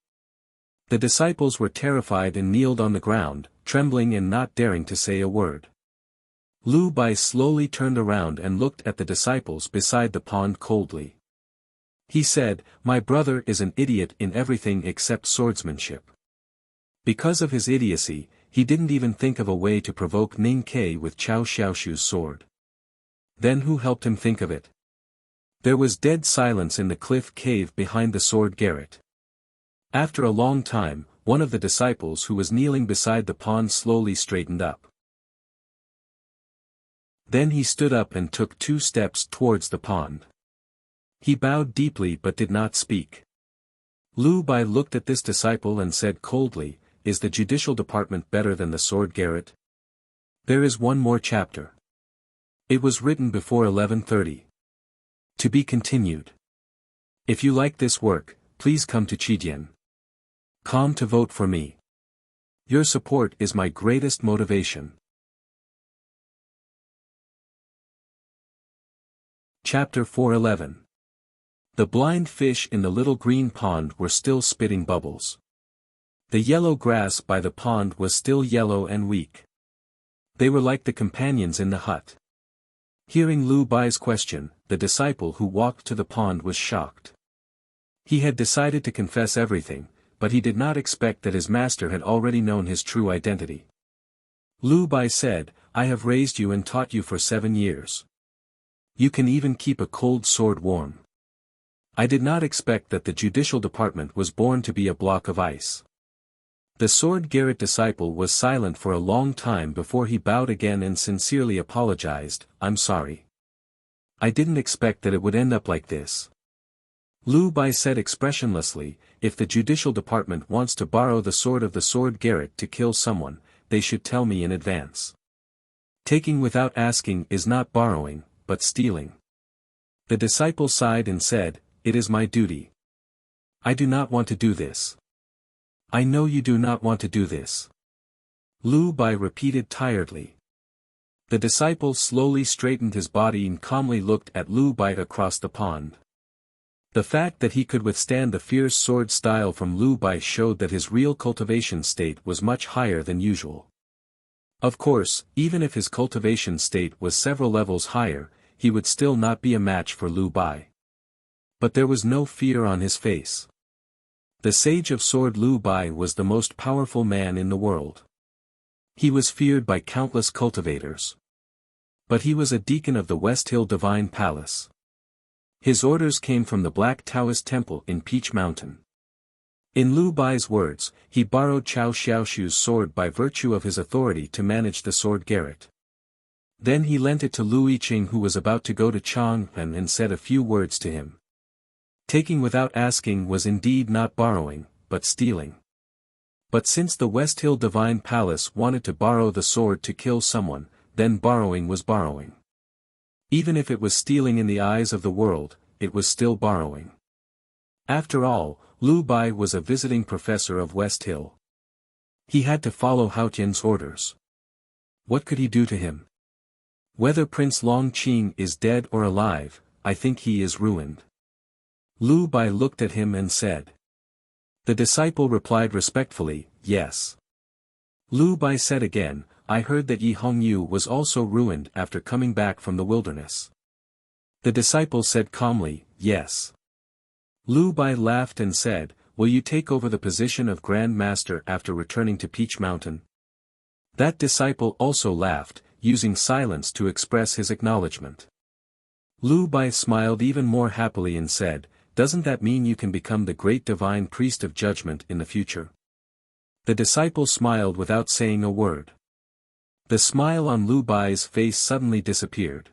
The disciples were terrified and kneeled on the ground, trembling and not daring to say a word. Lu Bai slowly turned around and looked at the disciples beside the pond coldly. He said, "My brother is an idiot in everything except swordsmanship." Because of his idiocy, he didn't even think of a way to provoke Ning Ke with Chao Xiaoshu's sword. Then who helped him think of it? There was dead silence in the cliff cave behind the Sword Garret. After a long time, one of the disciples who was kneeling beside the pond slowly straightened up. Then he stood up and took 2 steps towards the pond. He bowed deeply but did not speak. Lu Bai looked at this disciple and said coldly, "Is the judicial department better than the Sword Garret?" There is one more chapter. It was written before 1130. To be continued. If you like this work, please come to Chidian.com to vote for me. Your support is my greatest motivation. Chapter 411. The blind fish in the little green pond were still spitting bubbles. The yellow grass by the pond was still yellow and weak. They were like the companions in the hut. Hearing Lu Bai's question, the disciple who walked to the pond was shocked. He had decided to confess everything, but he did not expect that his master had already known his true identity. Lu Bai said, "I have raised you and taught you for 7 years. You can even keep a cold sword warm. I did not expect that the judicial department was born to be a block of ice." The sword garret disciple was silent for a long time before he bowed again and sincerely apologized, "I'm sorry. I didn't expect that it would end up like this." Lu Bai said expressionlessly, "If the judicial department wants to borrow the sword of the sword garret to kill someone, they should tell me in advance. Taking without asking is not borrowing, but stealing." The disciple sighed and said, "It is my duty. I do not want to do this." "I know you do not want to do this," Lu Bai repeated tiredly. The disciple slowly straightened his body and calmly looked at Lu Bai across the pond. The fact that he could withstand the fierce sword style from Lu Bai showed that his real cultivation state was much higher than usual. Of course, even if his cultivation state was several levels higher, he would still not be a match for Lu Bai. But there was no fear on his face. The sage of sword Lu Bai was the most powerful man in the world. He was feared by countless cultivators. But he was a deacon of the West Hill Divine Palace. His orders came from the Black Taoist Temple in Peach Mountain. In Lu Bai's words, he borrowed Chao Xiaoshu's sword by virtue of his authority to manage the sword garret. Then he lent it to Lu Yiqing, who was about to go to Chang'an, and said a few words to him. Taking without asking was indeed not borrowing, but stealing. But since the West Hill Divine Palace wanted to borrow the sword to kill someone, then borrowing was borrowing. Even if it was stealing in the eyes of the world, it was still borrowing. After all, Lu Bai was a visiting professor of West Hill. He had to follow Hao Tian's orders. What could he do to him? Whether Prince Long Qing is dead or alive, I think he is ruined. Lu Bai looked at him and said. The disciple replied respectfully, "Yes." Lu Bai said again, "I heard that Yi Hongyu was also ruined after coming back from the wilderness." The disciple said calmly, "Yes." Lu Bai laughed and said, "Will you take over the position of Grand Master after returning to Peach Mountain?" That disciple also laughed, using silence to express his acknowledgement. Lu Bai smiled even more happily and said, "Doesn't that mean you can become the great divine priest of judgment in the future?" The disciple smiled without saying a word. The smile on Lu Bai's face suddenly disappeared.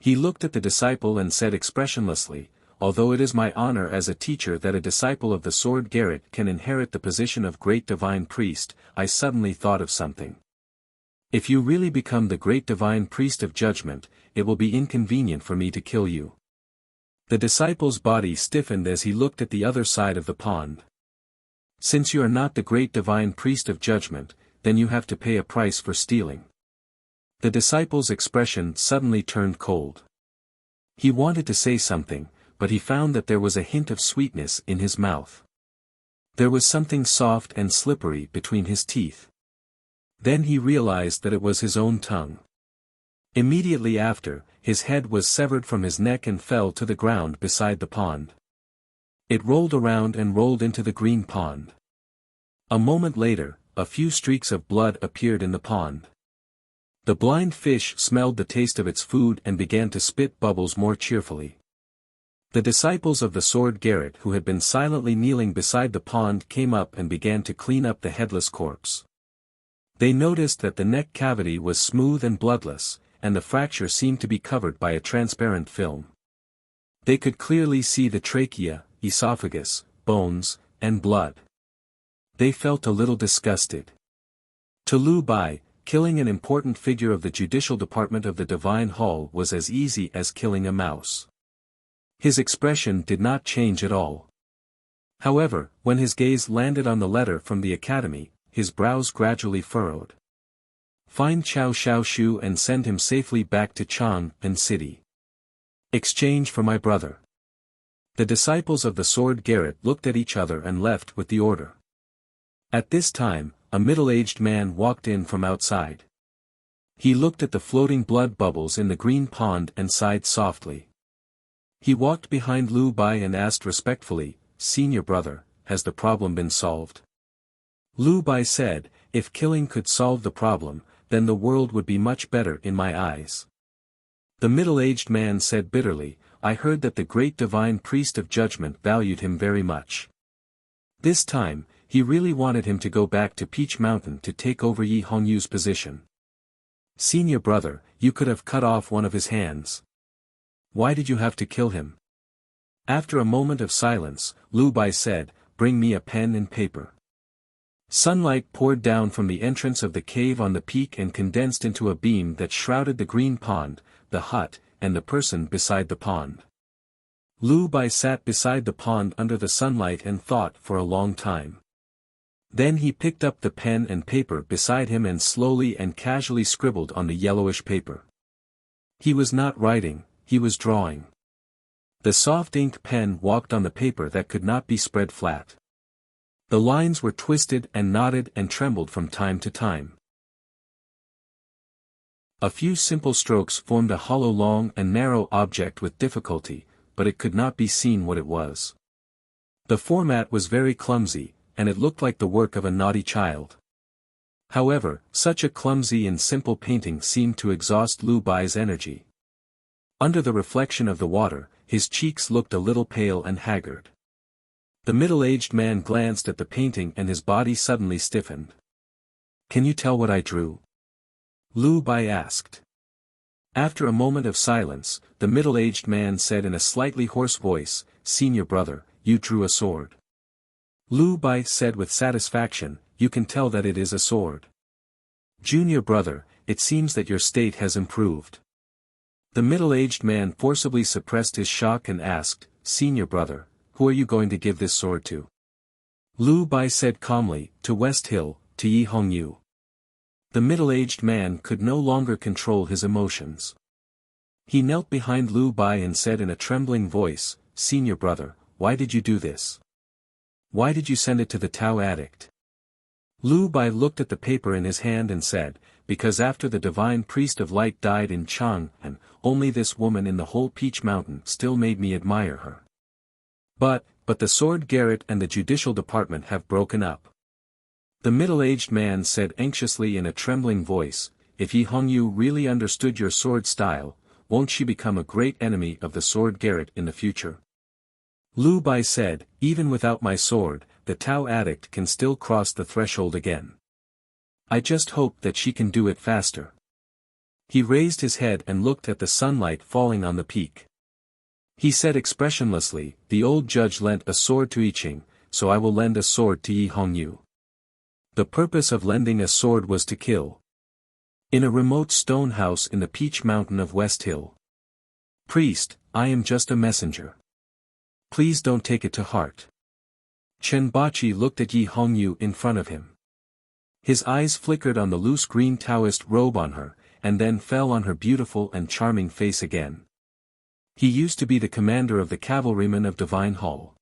He looked at the disciple and said expressionlessly, "Although it is my honor as a teacher that a disciple of the sword garret can inherit the position of great divine priest, I suddenly thought of something. If you really become the great divine priest of judgment, it will be inconvenient for me to kill you." The disciple's body stiffened as he looked at the other side of the pond. "Since you are not the great divine priest of judgment, then you have to pay a price for stealing." The disciple's expression suddenly turned cold. He wanted to say something, but he found that there was a hint of sweetness in his mouth. There was something soft and slippery between his teeth. Then he realized that it was his own tongue. Immediately after, his head was severed from his neck and fell to the ground beside the pond. It rolled around and rolled into the green pond. A moment later, a few streaks of blood appeared in the pond. The blind fish smelled the taste of its food and began to spit bubbles more cheerfully. The disciples of the sword garret who had been silently kneeling beside the pond came up and began to clean up the headless corpse. They noticed that the neck cavity was smooth and bloodless, and the fracture seemed to be covered by a transparent film. They could clearly see the trachea, esophagus, bones, and blood. They felt a little disgusted. To Lu Bai, killing an important figure of the judicial department of the Divine Hall was as easy as killing a mouse. His expression did not change at all. However, when his gaze landed on the letter from the academy, his brows gradually furrowed. Find Chao Xiaoshu and send him safely back to Chang'an City. Exchange for my brother. The disciples of the sword Garrett looked at each other and left with the order. At this time, a middle-aged man walked in from outside. He looked at the floating blood bubbles in the green pond and sighed softly. He walked behind Lu Bai and asked respectfully, "Senior brother, has the problem been solved?" Lu Bai said, "If killing could solve the problem, then the world would be much better in my eyes." The middle-aged man said bitterly, "I heard that the great divine priest of judgment valued him very much. This time, he really wanted him to go back to Peach Mountain to take over Yi Hongyu's position. Senior brother, you could have cut off one of his hands. Why did you have to kill him?" After a moment of silence, Lu Bai said, "Bring me a pen and paper." Sunlight poured down from the entrance of the cave on the peak and condensed into a beam that shrouded the green pond, the hut, and the person beside the pond. Lu Bai sat beside the pond under the sunlight and thought for a long time. Then he picked up the pen and paper beside him and slowly and casually scribbled on the yellowish paper. He was not writing, he was drawing. The soft ink pen walked on the paper that could not be spread flat. The lines were twisted and knotted and trembled from time to time. A few simple strokes formed a hollow long and narrow object with difficulty, but it could not be seen what it was. The format was very clumsy, and it looked like the work of a naughty child. However, such a clumsy and simple painting seemed to exhaust Lu Bai's energy. Under the reflection of the water, his cheeks looked a little pale and haggard. The middle-aged man glanced at the painting and his body suddenly stiffened. "Can you tell what I drew?" Lu Bai asked. After a moment of silence, the middle-aged man said in a slightly hoarse voice, "Senior brother, you drew a sword." Lu Bai said with satisfaction, "You can tell that it is a sword." "Junior brother, it seems that your state has improved." The middle-aged man forcibly suppressed his shock and asked, "Senior brother, who are you going to give this sword to?" Lu Bai said calmly, "To West Hill, to Yi Hongyu." The middle-aged man could no longer control his emotions. He knelt behind Lu Bai and said in a trembling voice, "Senior brother, why did you do this? Why did you send it to the Tao addict?" Lu Bai looked at the paper in his hand and said, "Because after the divine priest of light died in Chang'an, only this woman in the whole Peach Mountain still made me admire her. But the sword Garrett and the judicial department have broken up." The middle-aged man said anxiously in a trembling voice, "If Yi Hongyu really understood your sword style, won't she become a great enemy of the sword Garrett in the future?" Lu Bai said, "Even without my sword, the Tao addict can still cross the threshold again. I just hope that she can do it faster." He raised his head and looked at the sunlight falling on the peak. He said expressionlessly, "The old judge lent a sword to Yiqing, so I will lend a sword to Yi Hongyu." The purpose of lending a sword was to kill. In a remote stone house in the Peach Mountain of West Hill. "Priest, I am just a messenger. Please don't take it to heart." Chen Bachi looked at Yi Hongyu in front of him. His eyes flickered on the loose green Taoist robe on her, and then fell on her beautiful and charming face again. He used to be the commander of the cavalrymen of Divine Hall.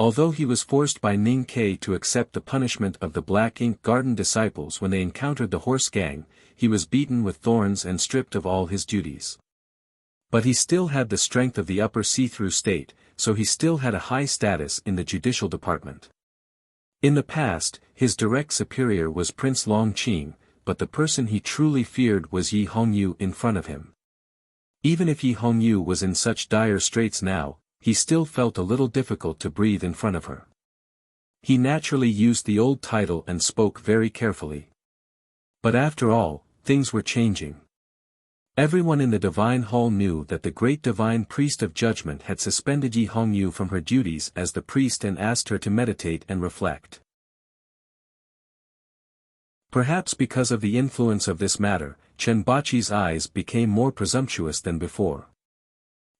Although he was forced by Ning Ke to accept the punishment of the Black Ink Garden disciples when they encountered the horse gang, he was beaten with thorns and stripped of all his duties. But he still had the strength of the upper see-through state, so he still had a high status in the judicial department. In the past, his direct superior was Prince Longqing, but the person he truly feared was Yi Hongyu in front of him. Even if Yi Hongyu was in such dire straits now, he still felt a little difficult to breathe in front of her. He naturally used the old title and spoke very carefully. But after all, things were changing. Everyone in the Divine Hall knew that the great divine priest of judgment had suspended Yi Hongyu from her duties as the priest and asked her to meditate and reflect. Perhaps because of the influence of this matter, Chen Bachi's eyes became more presumptuous than before.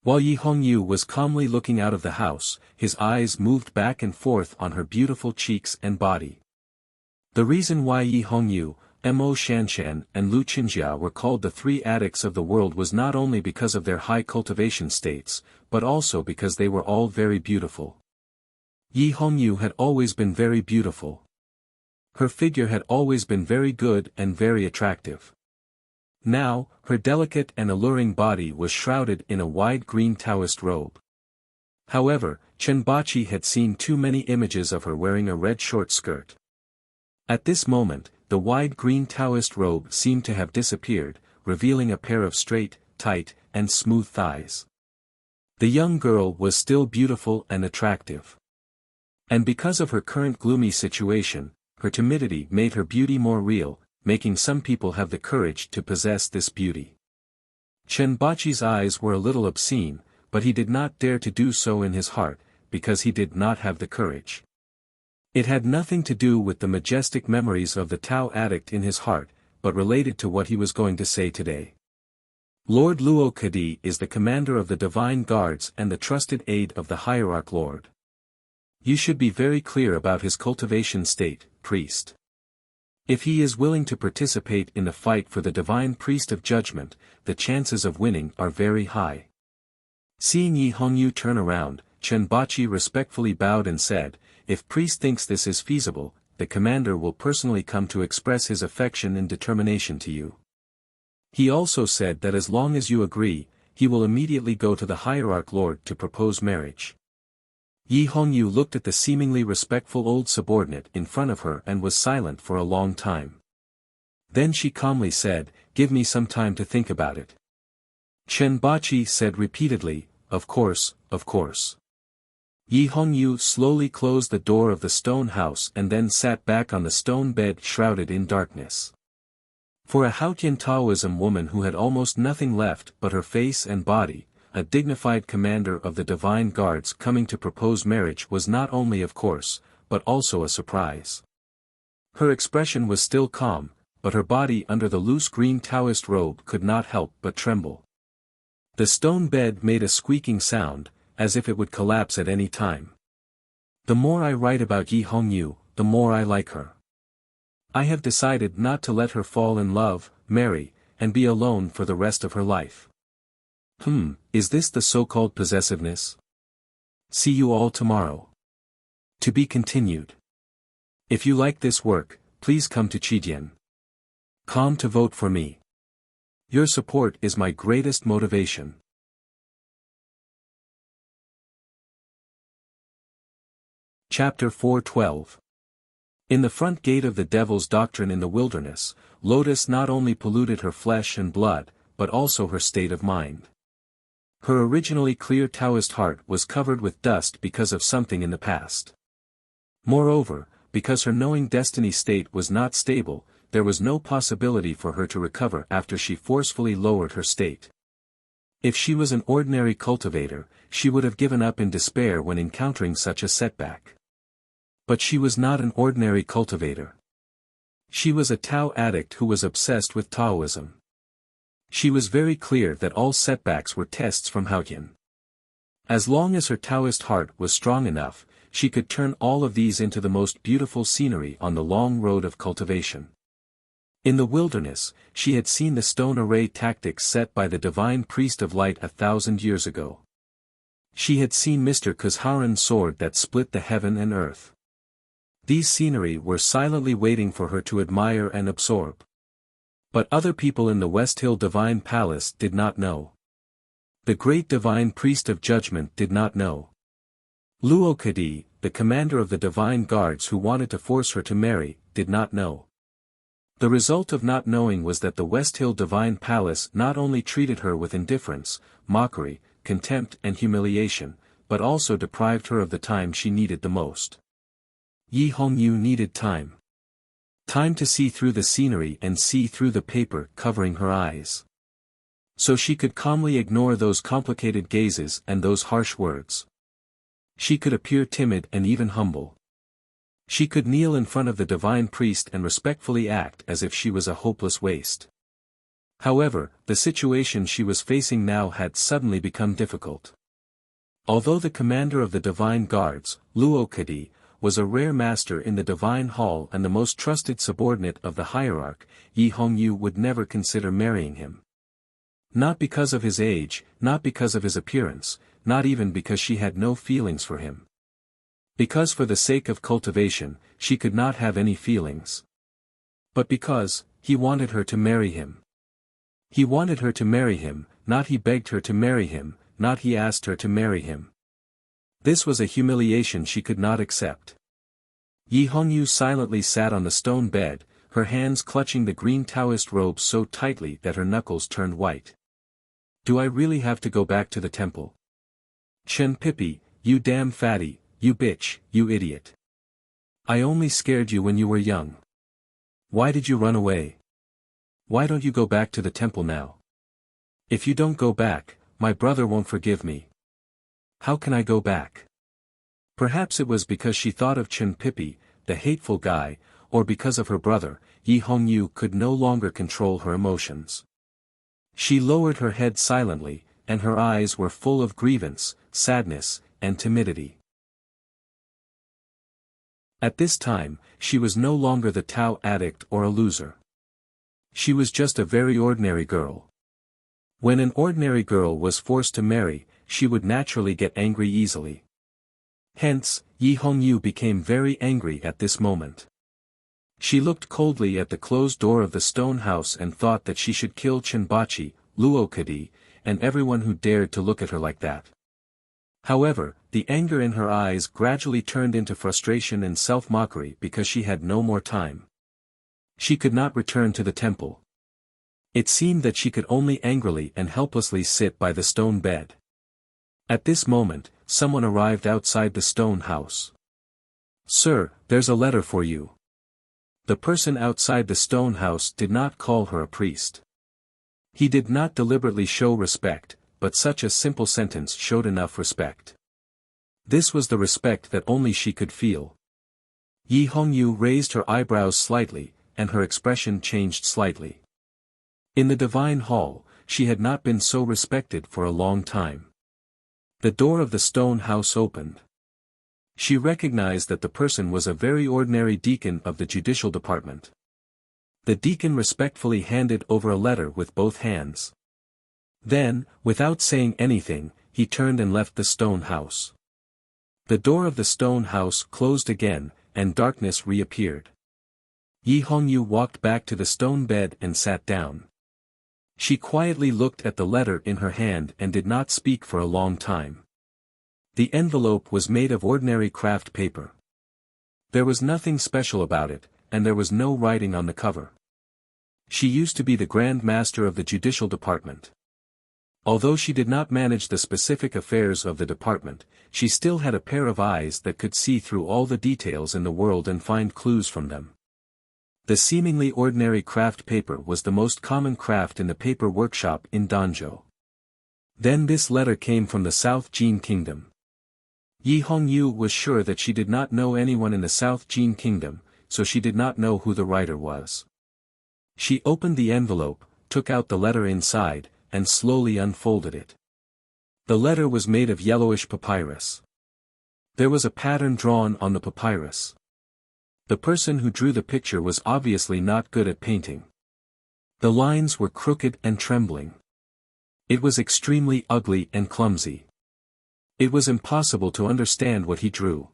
While Yi Hongyu was calmly looking out of the house, his eyes moved back and forth on her beautiful cheeks and body. The reason why Yi Hongyu, Mo Shanshan and Lu Qinjia were called the three addicts of the world was not only because of their high cultivation states, but also because they were all very beautiful. Yi Hongyu had always been very beautiful. Her figure had always been very good and very attractive. Now, her delicate and alluring body was shrouded in a wide green Taoist robe. However, Chen Bachi had seen too many images of her wearing a red short skirt. At this moment, the wide green Taoist robe seemed to have disappeared, revealing a pair of straight, tight, and smooth thighs. The young girl was still beautiful and attractive. And because of her current gloomy situation, her timidity made her beauty more real, making some people have the courage to possess this beauty. Chen Bachi's eyes were a little obscene, but he did not dare to do so in his heart, because he did not have the courage. It had nothing to do with the majestic memories of the Tao addict in his heart, but related to what he was going to say today. Lord Luo Kadi is the commander of the Divine Guards and the trusted aide of the Hierarch Lord. You should be very clear about his cultivation state, priest. If he is willing to participate in the fight for the Divine Priest of Judgment, the chances of winning are very high. Seeing Yi Hongyu turn around, Chen Bachi respectfully bowed and said, if priest thinks this is feasible, the commander will personally come to express his affection and determination to you. He also said that as long as you agree, he will immediately go to the Hierarch Lord to propose marriage. Yi Hongyu looked at the seemingly respectful old subordinate in front of her and was silent for a long time. Then she calmly said, give me some time to think about it. Chen Bachi said repeatedly, of course, of course. Yi Hongyu slowly closed the door of the stone house and then sat back on the stone bed shrouded in darkness. For a Haotian Taoism woman who had almost nothing left but her face and body, a dignified commander of the Divine Guards coming to propose marriage was not only of course, but also a surprise. Her expression was still calm, but her body under the loose green Taoist robe could not help but tremble. The stone bed made a squeaking sound, as if it would collapse at any time. The more I write about Yi Hongyu, the more I like her. I have decided not to let her fall in love, marry, and be alone for the rest of her life. Is this the so-called possessiveness? See you all tomorrow. To be continued. If you like this work, please come to Chidian.com to vote for me. Your support is my greatest motivation. Chapter 4:12. In the front gate of the Devil's Doctrine in the Wilderness, Lotus not only polluted her flesh and blood, but also her state of mind. Her originally clear Taoist heart was covered with dust because of something in the past. Moreover, because her knowing destiny state was not stable, there was no possibility for her to recover after she forcefully lowered her state. If she was an ordinary cultivator, she would have given up in despair when encountering such a setback. But she was not an ordinary cultivator. She was a Tao addict who was obsessed with Taoism. She was very clear that all setbacks were tests from Haotian. As long as her Taoist heart was strong enough, she could turn all of these into the most beautiful scenery on the long road of cultivation. In the wilderness, she had seen the stone array tactics set by the Divine Priest of Light 1,000 years ago. She had seen Mr. Kuzharan's sword that split the heaven and earth. These scenery were silently waiting for her to admire and absorb. But other people in the West Hill Divine Palace did not know. The great Divine Priest of Judgment did not know. Luo Kadi, the commander of the Divine Guards who wanted to force her to marry, did not know. The result of not knowing was that the West Hill Divine Palace not only treated her with indifference, mockery, contempt and humiliation, but also deprived her of the time she needed the most. Yi Hongyu needed time. Time to see through the scenery and see through the paper covering her eyes. So she could calmly ignore those complicated gazes and those harsh words. She could appear timid and even humble. She could kneel in front of the Divine Priest and respectfully act as if she was a hopeless waste. However, the situation she was facing now had suddenly become difficult. Although the commander of the Divine Guards, Luo Kadi, was a rare master in the divine hall and the most trusted subordinate of the hierarch, Yi Hongyu would never consider marrying him. Not because of his age, not because of his appearance, not even because she had no feelings for him. Because for the sake of cultivation, she could not have any feelings. But because, he wanted her to marry him. He wanted her to marry him, not he begged her to marry him, not he asked her to marry him. This was a humiliation she could not accept. Yi Hongyu silently sat on the stone bed, her hands clutching the green Taoist robe so tightly that her knuckles turned white. Do I really have to go back to the temple? Chen Pippi, you damn fatty, you bitch, you idiot. I only scared you when you were young. Why did you run away? Why don't you go back to the temple now? If you don't go back, my brother won't forgive me. How can I go back? Perhaps it was because she thought of Chen Pippi, the hateful guy, or because of her brother, Yi Hongyu could no longer control her emotions. She lowered her head silently, and her eyes were full of grievance, sadness, and timidity. At this time, she was no longer the Tao addict or a loser. She was just a very ordinary girl. When an ordinary girl was forced to marry, she would naturally get angry easily. Hence, Yi Hongyu became very angry at this moment. She looked coldly at the closed door of the stone house and thought that she should kill Chenbachi, Luokadi, and everyone who dared to look at her like that. However, the anger in her eyes gradually turned into frustration and self-mockery because she had no more time. She could not return to the temple. It seemed that she could only angrily and helplessly sit by the stone bed. At this moment, someone arrived outside the stone house. "Sir, there's a letter for you." The person outside the stone house did not call her a priest. He did not deliberately show respect, but such a simple sentence showed enough respect. This was the respect that only she could feel. Yi Hongyu raised her eyebrows slightly, and her expression changed slightly. In the divine hall, she had not been so respected for a long time. The door of the stone house opened. She recognized that the person was a very ordinary deacon of the judicial department. The deacon respectfully handed over a letter with both hands. Then, without saying anything, he turned and left the stone house. The door of the stone house closed again, and darkness reappeared. Yi Hongyu walked back to the stone bed and sat down. She quietly looked at the letter in her hand and did not speak for a long time. The envelope was made of ordinary craft paper. There was nothing special about it, and there was no writing on the cover. She used to be the Grand Master of the Judicial Department. Although she did not manage the specific affairs of the department, she still had a pair of eyes that could see through all the details in the world and find clues from them. The seemingly ordinary craft paper was the most common craft in the paper workshop in Danzhou. Then this letter came from the South Jin Kingdom. Yi Hongyu was sure that she did not know anyone in the South Jin Kingdom, so she did not know who the writer was. She opened the envelope, took out the letter inside, and slowly unfolded it. The letter was made of yellowish papyrus. There was a pattern drawn on the papyrus. The person who drew the picture was obviously not good at painting. The lines were crooked and trembling. It was extremely ugly and clumsy. It was impossible to understand what he drew.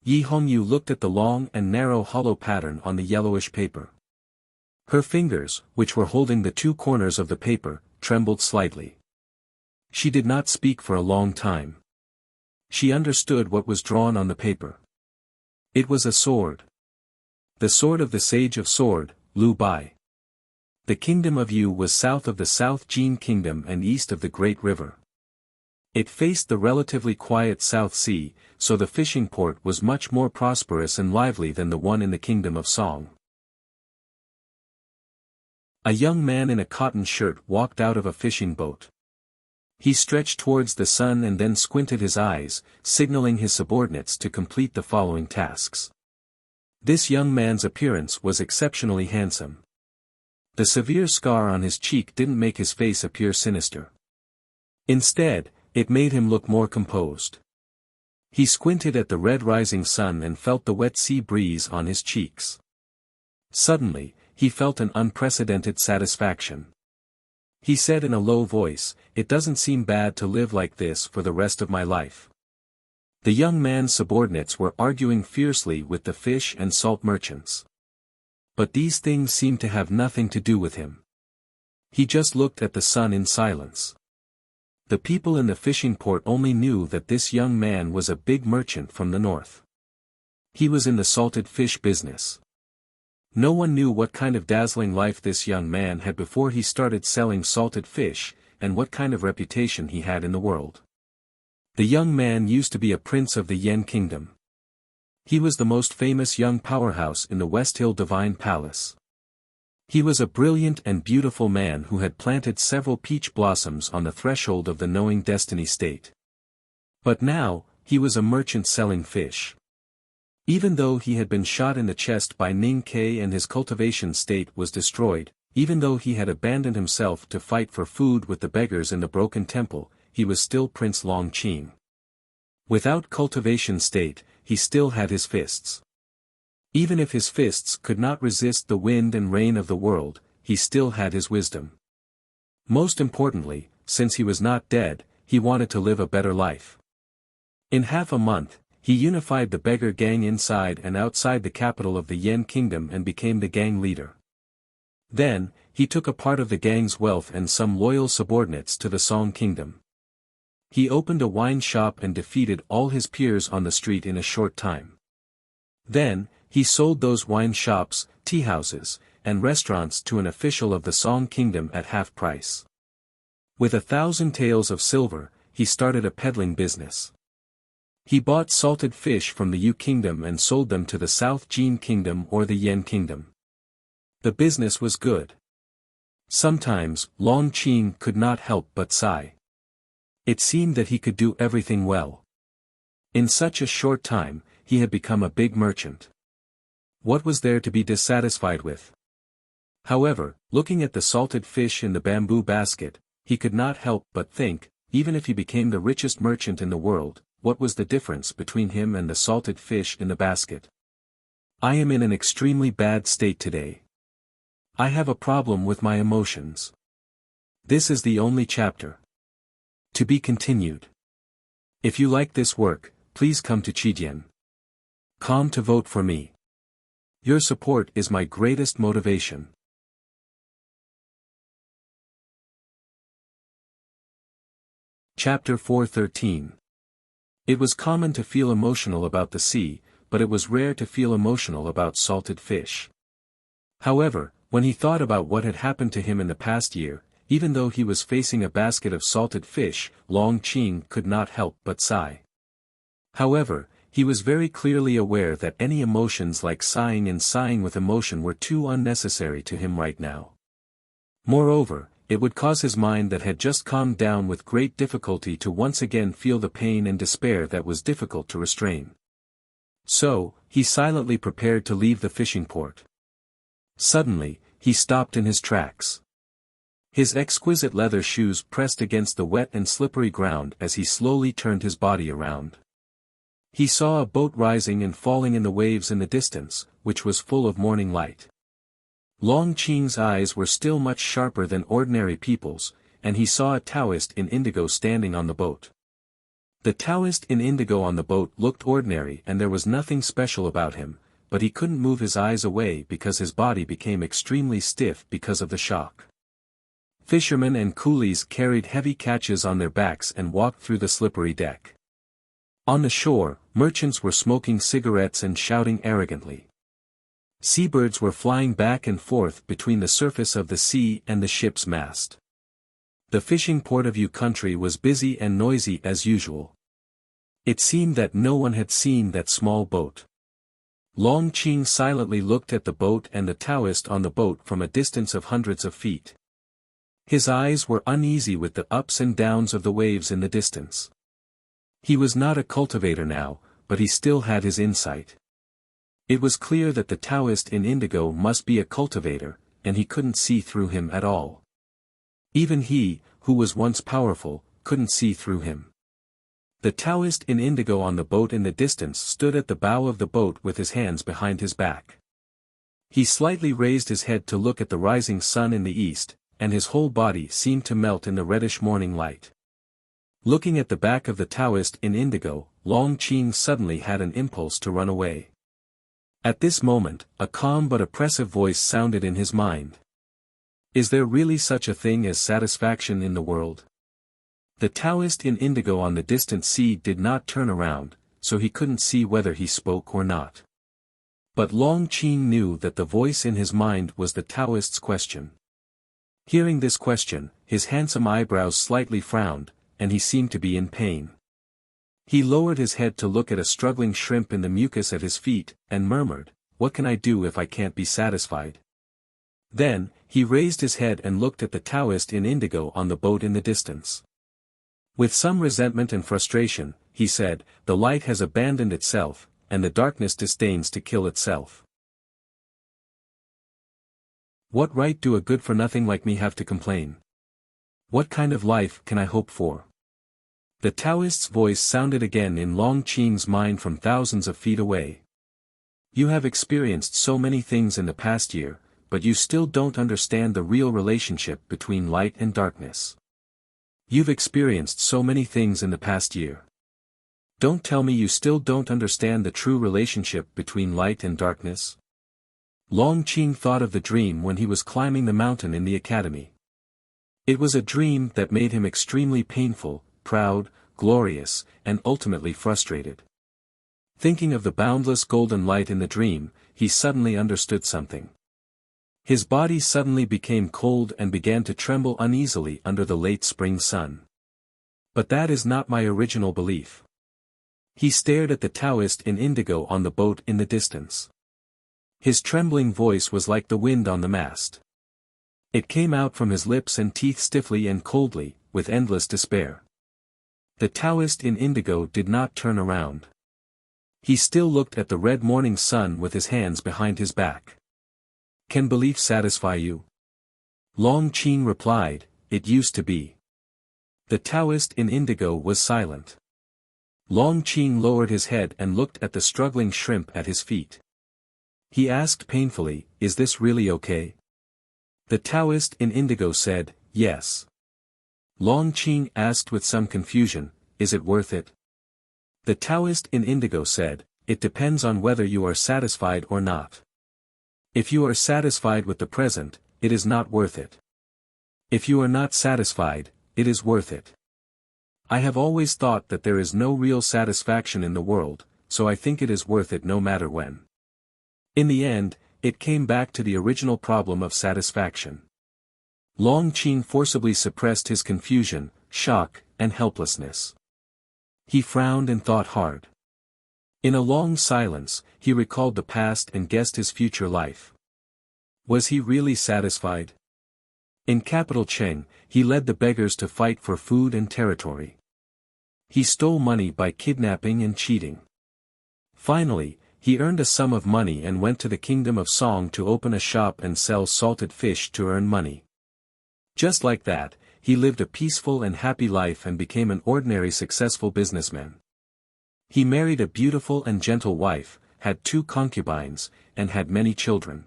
Yi Hongyu looked at the long and narrow hollow pattern on the yellowish paper. Her fingers, which were holding the two corners of the paper, trembled slightly. She did not speak for a long time. She understood what was drawn on the paper. It was a sword. The sword of the Sage of Sword, Liu Bai. The kingdom of Yu was south of the South Jin Kingdom and east of the Great River. It faced the relatively quiet South Sea, so the fishing port was much more prosperous and lively than the one in the Kingdom of Song. A young man in a cotton shirt walked out of a fishing boat. He stretched towards the sun and then squinted his eyes, signaling his subordinates to complete the following tasks. This young man's appearance was exceptionally handsome. The severe scar on his cheek didn't make his face appear sinister. Instead, it made him look more composed. He squinted at the red rising sun and felt the wet sea breeze on his cheeks. Suddenly, he felt an unprecedented satisfaction. He said in a low voice, "It doesn't seem bad to live like this for the rest of my life." The young man's subordinates were arguing fiercely with the fish and salt merchants. But these things seemed to have nothing to do with him. He just looked at the sun in silence. The people in the fishing port only knew that this young man was a big merchant from the north. He was in the salted fish business. No one knew what kind of dazzling life this young man had before he started selling salted fish, and what kind of reputation he had in the world. The young man used to be a prince of the Yen kingdom. He was the most famous young powerhouse in the West Hill Divine Palace. He was a brilliant and beautiful man who had planted several peach blossoms on the threshold of the Knowing Destiny state. But now, he was a merchant selling fish. Even though he had been shot in the chest by Ning Ke and his cultivation state was destroyed, even though he had abandoned himself to fight for food with the beggars in the broken temple, he was still Prince Long Qing. Without cultivation state, he still had his fists. Even if his fists could not resist the wind and rain of the world, he still had his wisdom. Most importantly, since he was not dead, he wanted to live a better life. In half a month, he unified the beggar gang inside and outside the capital of the Yen kingdom and became the gang leader. Then, he took a part of the gang's wealth and some loyal subordinates to the Song kingdom. He opened a wine shop and defeated all his peers on the street in a short time. Then, he sold those wine shops, teahouses, and restaurants to an official of the Song kingdom at half price. With 1,000 taels of silver, he started a peddling business. He bought salted fish from the Yu kingdom and sold them to the South Jin kingdom or the Yen kingdom. The business was good. Sometimes, Long Qing could not help but sigh. It seemed that he could do everything well. In such a short time, he had become a big merchant. What was there to be dissatisfied with? However, looking at the salted fish in the bamboo basket, he could not help but think, even if he became the richest merchant in the world, what was the difference between him and the salted fish in the basket? I am in an extremely bad state today. I have a problem with my emotions. This is the only chapter. To be continued. If you like this work, please come to Chidian.com to vote for me. Your support is my greatest motivation. Chapter 413. It was common to feel emotional about the sea, but it was rare to feel emotional about salted fish. However, when he thought about what had happened to him in the past year, even though he was facing a basket of salted fish, Long Qing could not help but sigh. However, he was very clearly aware that any emotions like sighing and sighing with emotion were too unnecessary to him right now. Moreover, it would cause his mind that had just calmed down with great difficulty to once again feel the pain and despair that was difficult to restrain. So, he silently prepared to leave the fishing port. Suddenly, he stopped in his tracks. His exquisite leather shoes pressed against the wet and slippery ground as he slowly turned his body around. He saw a boat rising and falling in the waves in the distance, which was full of morning light. Long Qing's eyes were still much sharper than ordinary people's, and he saw a Taoist in indigo standing on the boat. The Taoist in indigo on the boat looked ordinary and there was nothing special about him, but he couldn't move his eyes away because his body became extremely stiff because of the shock. Fishermen and coolies carried heavy catches on their backs and walked through the slippery deck. On the shore, merchants were smoking cigarettes and shouting arrogantly. Seabirds were flying back and forth between the surface of the sea and the ship's mast. The fishing port of Yu country was busy and noisy as usual. It seemed that no one had seen that small boat. Long Qing silently looked at the boat and the Taoist on the boat from a distance of hundreds of feet. His eyes were uneasy with the ups and downs of the waves in the distance. He was not a cultivator now, but he still had his insight. It was clear that the Taoist in indigo must be a cultivator, and he couldn't see through him at all. Even he, who was once powerful, couldn't see through him. The Taoist in indigo on the boat in the distance stood at the bow of the boat with his hands behind his back. He slightly raised his head to look at the rising sun in the east, and his whole body seemed to melt in the reddish morning light. Looking at the back of the Taoist in indigo, Long Qing suddenly had an impulse to run away. At this moment, a calm but oppressive voice sounded in his mind. Is there really such a thing as satisfaction in the world? The Taoist in indigo on the distant sea did not turn around, so he couldn't see whether he spoke or not. But Long Qing knew that the voice in his mind was the Taoist's question. Hearing this question, his handsome eyebrows slightly frowned, and he seemed to be in pain. He lowered his head to look at a struggling shrimp in the mucus at his feet, and murmured, "What can I do if I can't be satisfied?" Then, he raised his head and looked at the Taoist in indigo on the boat in the distance. With some resentment and frustration, he said, "The light has abandoned itself, and the darkness disdains to kill itself. What right do a good-for-nothing like me have to complain? What kind of life can I hope for?" The Taoist's voice sounded again in Long Qing's mind from thousands of feet away. "You have experienced so many things in the past year, but you still don't understand the real relationship between light and darkness. You've experienced so many things in the past year. Don't tell me you still don't understand the true relationship between light and darkness." Long Qing thought of the dream when he was climbing the mountain in the academy. It was a dream that made him extremely painful, proud, glorious, and ultimately frustrated. Thinking of the boundless golden light in the dream, he suddenly understood something. His body suddenly became cold and began to tremble uneasily under the late spring sun. But that is not my original belief. He stared at the Taoist in indigo on the boat in the distance. His trembling voice was like the wind on the mast. It came out from his lips and teeth stiffly and coldly, with endless despair. The Taoist in indigo did not turn around. He still looked at the red morning sun with his hands behind his back. "Can belief satisfy you?" Long Qing replied, "It used to be." The Taoist in indigo was silent. Long Qing lowered his head and looked at the struggling shrimp at his feet. He asked painfully, "Is this really okay?" The Taoist in indigo said, "Yes." Long Qing asked with some confusion, "Is it worth it?" The Taoist in indigo said, "It depends on whether you are satisfied or not. If you are satisfied with the present, it is not worth it. If you are not satisfied, it is worth it. I have always thought that there is no real satisfaction in the world, so I think it is worth it no matter when." In the end, it came back to the original problem of satisfaction. Long Qing forcibly suppressed his confusion, shock, and helplessness. He frowned and thought hard. In a long silence, he recalled the past and guessed his future life. Was he really satisfied? In capital Cheng, he led the beggars to fight for food and territory. He stole money by kidnapping and cheating. Finally, he earned a sum of money and went to the kingdom of Song to open a shop and sell salted fish to earn money. Just like that, he lived a peaceful and happy life and became an ordinary successful businessman. He married a beautiful and gentle wife, had 2 concubines, and had many children.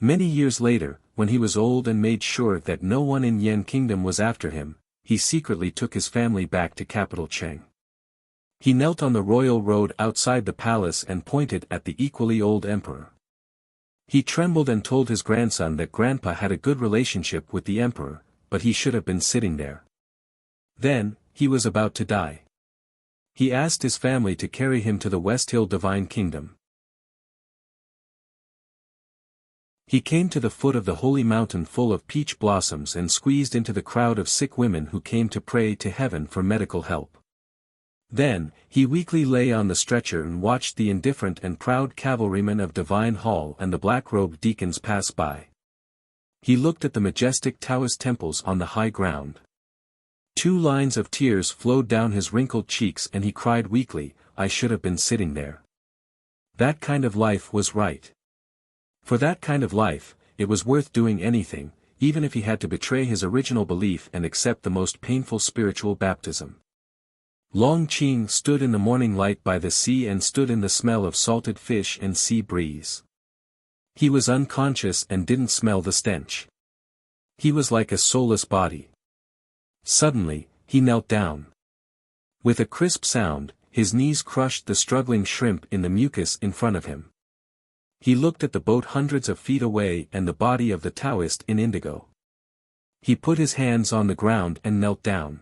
Many years later, when he was old and made sure that no one in Yan Kingdom was after him, he secretly took his family back to capital Cheng. He knelt on the royal road outside the palace and pointed at the equally old emperor. He trembled and told his grandson that Grandpa had a good relationship with the emperor, but he should have been sitting there. Then, he was about to die. He asked his family to carry him to the West Hill Divine Kingdom. He came to the foot of the holy mountain full of peach blossoms and squeezed into the crowd of sick women who came to pray to heaven for medical help. Then, he weakly lay on the stretcher and watched the indifferent and proud cavalrymen of Divine Hall and the black-robed deacons pass by. He looked at the majestic Taoist temples on the high ground. 2 lines of tears flowed down his wrinkled cheeks and he cried weakly, "I should have been sitting there." That kind of life was right. For that kind of life, it was worth doing anything, even if he had to betray his original belief and accept the most painful spiritual baptism. Long Qing stood in the morning light by the sea and stood in the smell of salted fish and sea breeze. He was unconscious and didn't smell the stench. He was like a soulless body. Suddenly, he knelt down. With a crisp sound, his knees crushed the struggling shrimp in the mucus in front of him. He looked at the boat hundreds of feet away and the body of the Taoist in indigo. He put his hands on the ground and knelt down.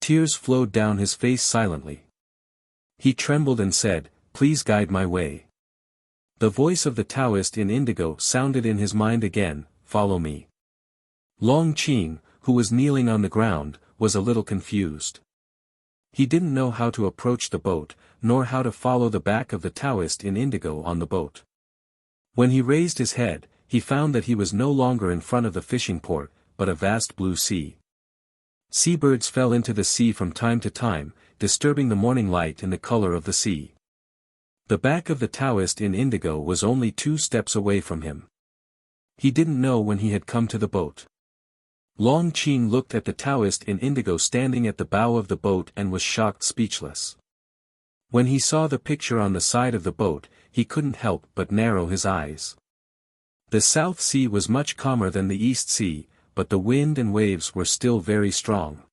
Tears flowed down his face silently. He trembled and said, "Please guide my way." The voice of the Taoist in indigo sounded in his mind again, "Follow me." Long Qing, who was kneeling on the ground, was a little confused. He didn't know how to approach the boat, nor how to follow the back of the Taoist in indigo on the boat. When he raised his head, he found that he was no longer in front of the fishing port, but a vast blue sea. Seabirds fell into the sea from time to time, disturbing the morning light and the color of the sea. The back of the Taoist in indigo was only 2 steps away from him. He didn't know when he had come to the boat. Long Qing looked at the Taoist in indigo standing at the bow of the boat and was shocked speechless. When he saw the picture on the side of the boat, he couldn't help but narrow his eyes. The South Sea was much calmer than the East Sea, but the wind and waves were still very strong.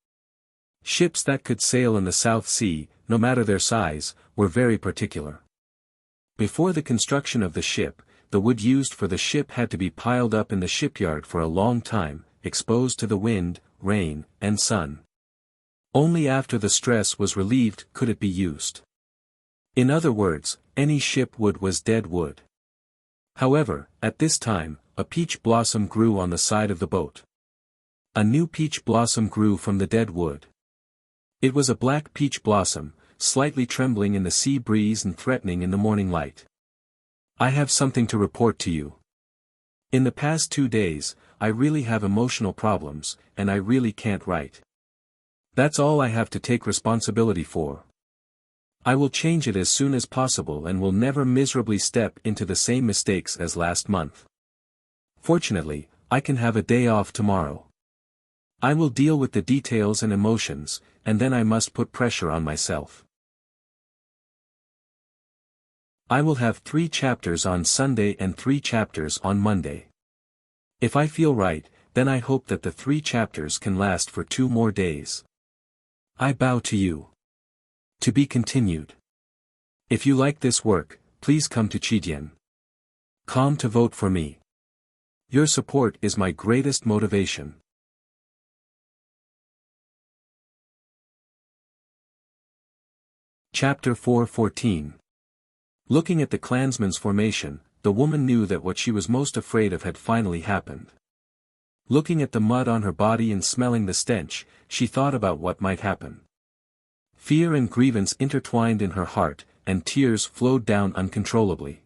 Ships that could sail in the South Sea, no matter their size, were very particular. Before the construction of the ship, the wood used for the ship had to be piled up in the shipyard for a long time, exposed to the wind, rain, and sun. Only after the stress was relieved could it be used. In other words, any ship wood was dead wood. However, at this time, a peach blossom grew on the side of the boat. A new peach blossom grew from the dead wood. It was a black peach blossom, slightly trembling in the sea breeze and threatening in the morning light. "I have something to report to you. In the past 2 days, I really have emotional problems, and I really can't write. That's all I have to take responsibility for. I will change it as soon as possible and will never miserably step into the same mistakes as last month. Fortunately, I can have a day off tomorrow. I will deal with the details and emotions, and then I must put pressure on myself. I will have 3 chapters on Sunday and 3 chapters on Monday. If I feel right, then I hope that the 3 chapters can last for 2 more days. I bow to you. To be continued. If you like this work, please come to Chidian.com to vote for me. Your support is my greatest motivation. Chapter 4:14. Looking at the clansman's formation, the woman knew that what she was most afraid of had finally happened. Looking at the mud on her body and smelling the stench, she thought about what might happen. Fear and grievance intertwined in her heart, and tears flowed down uncontrollably.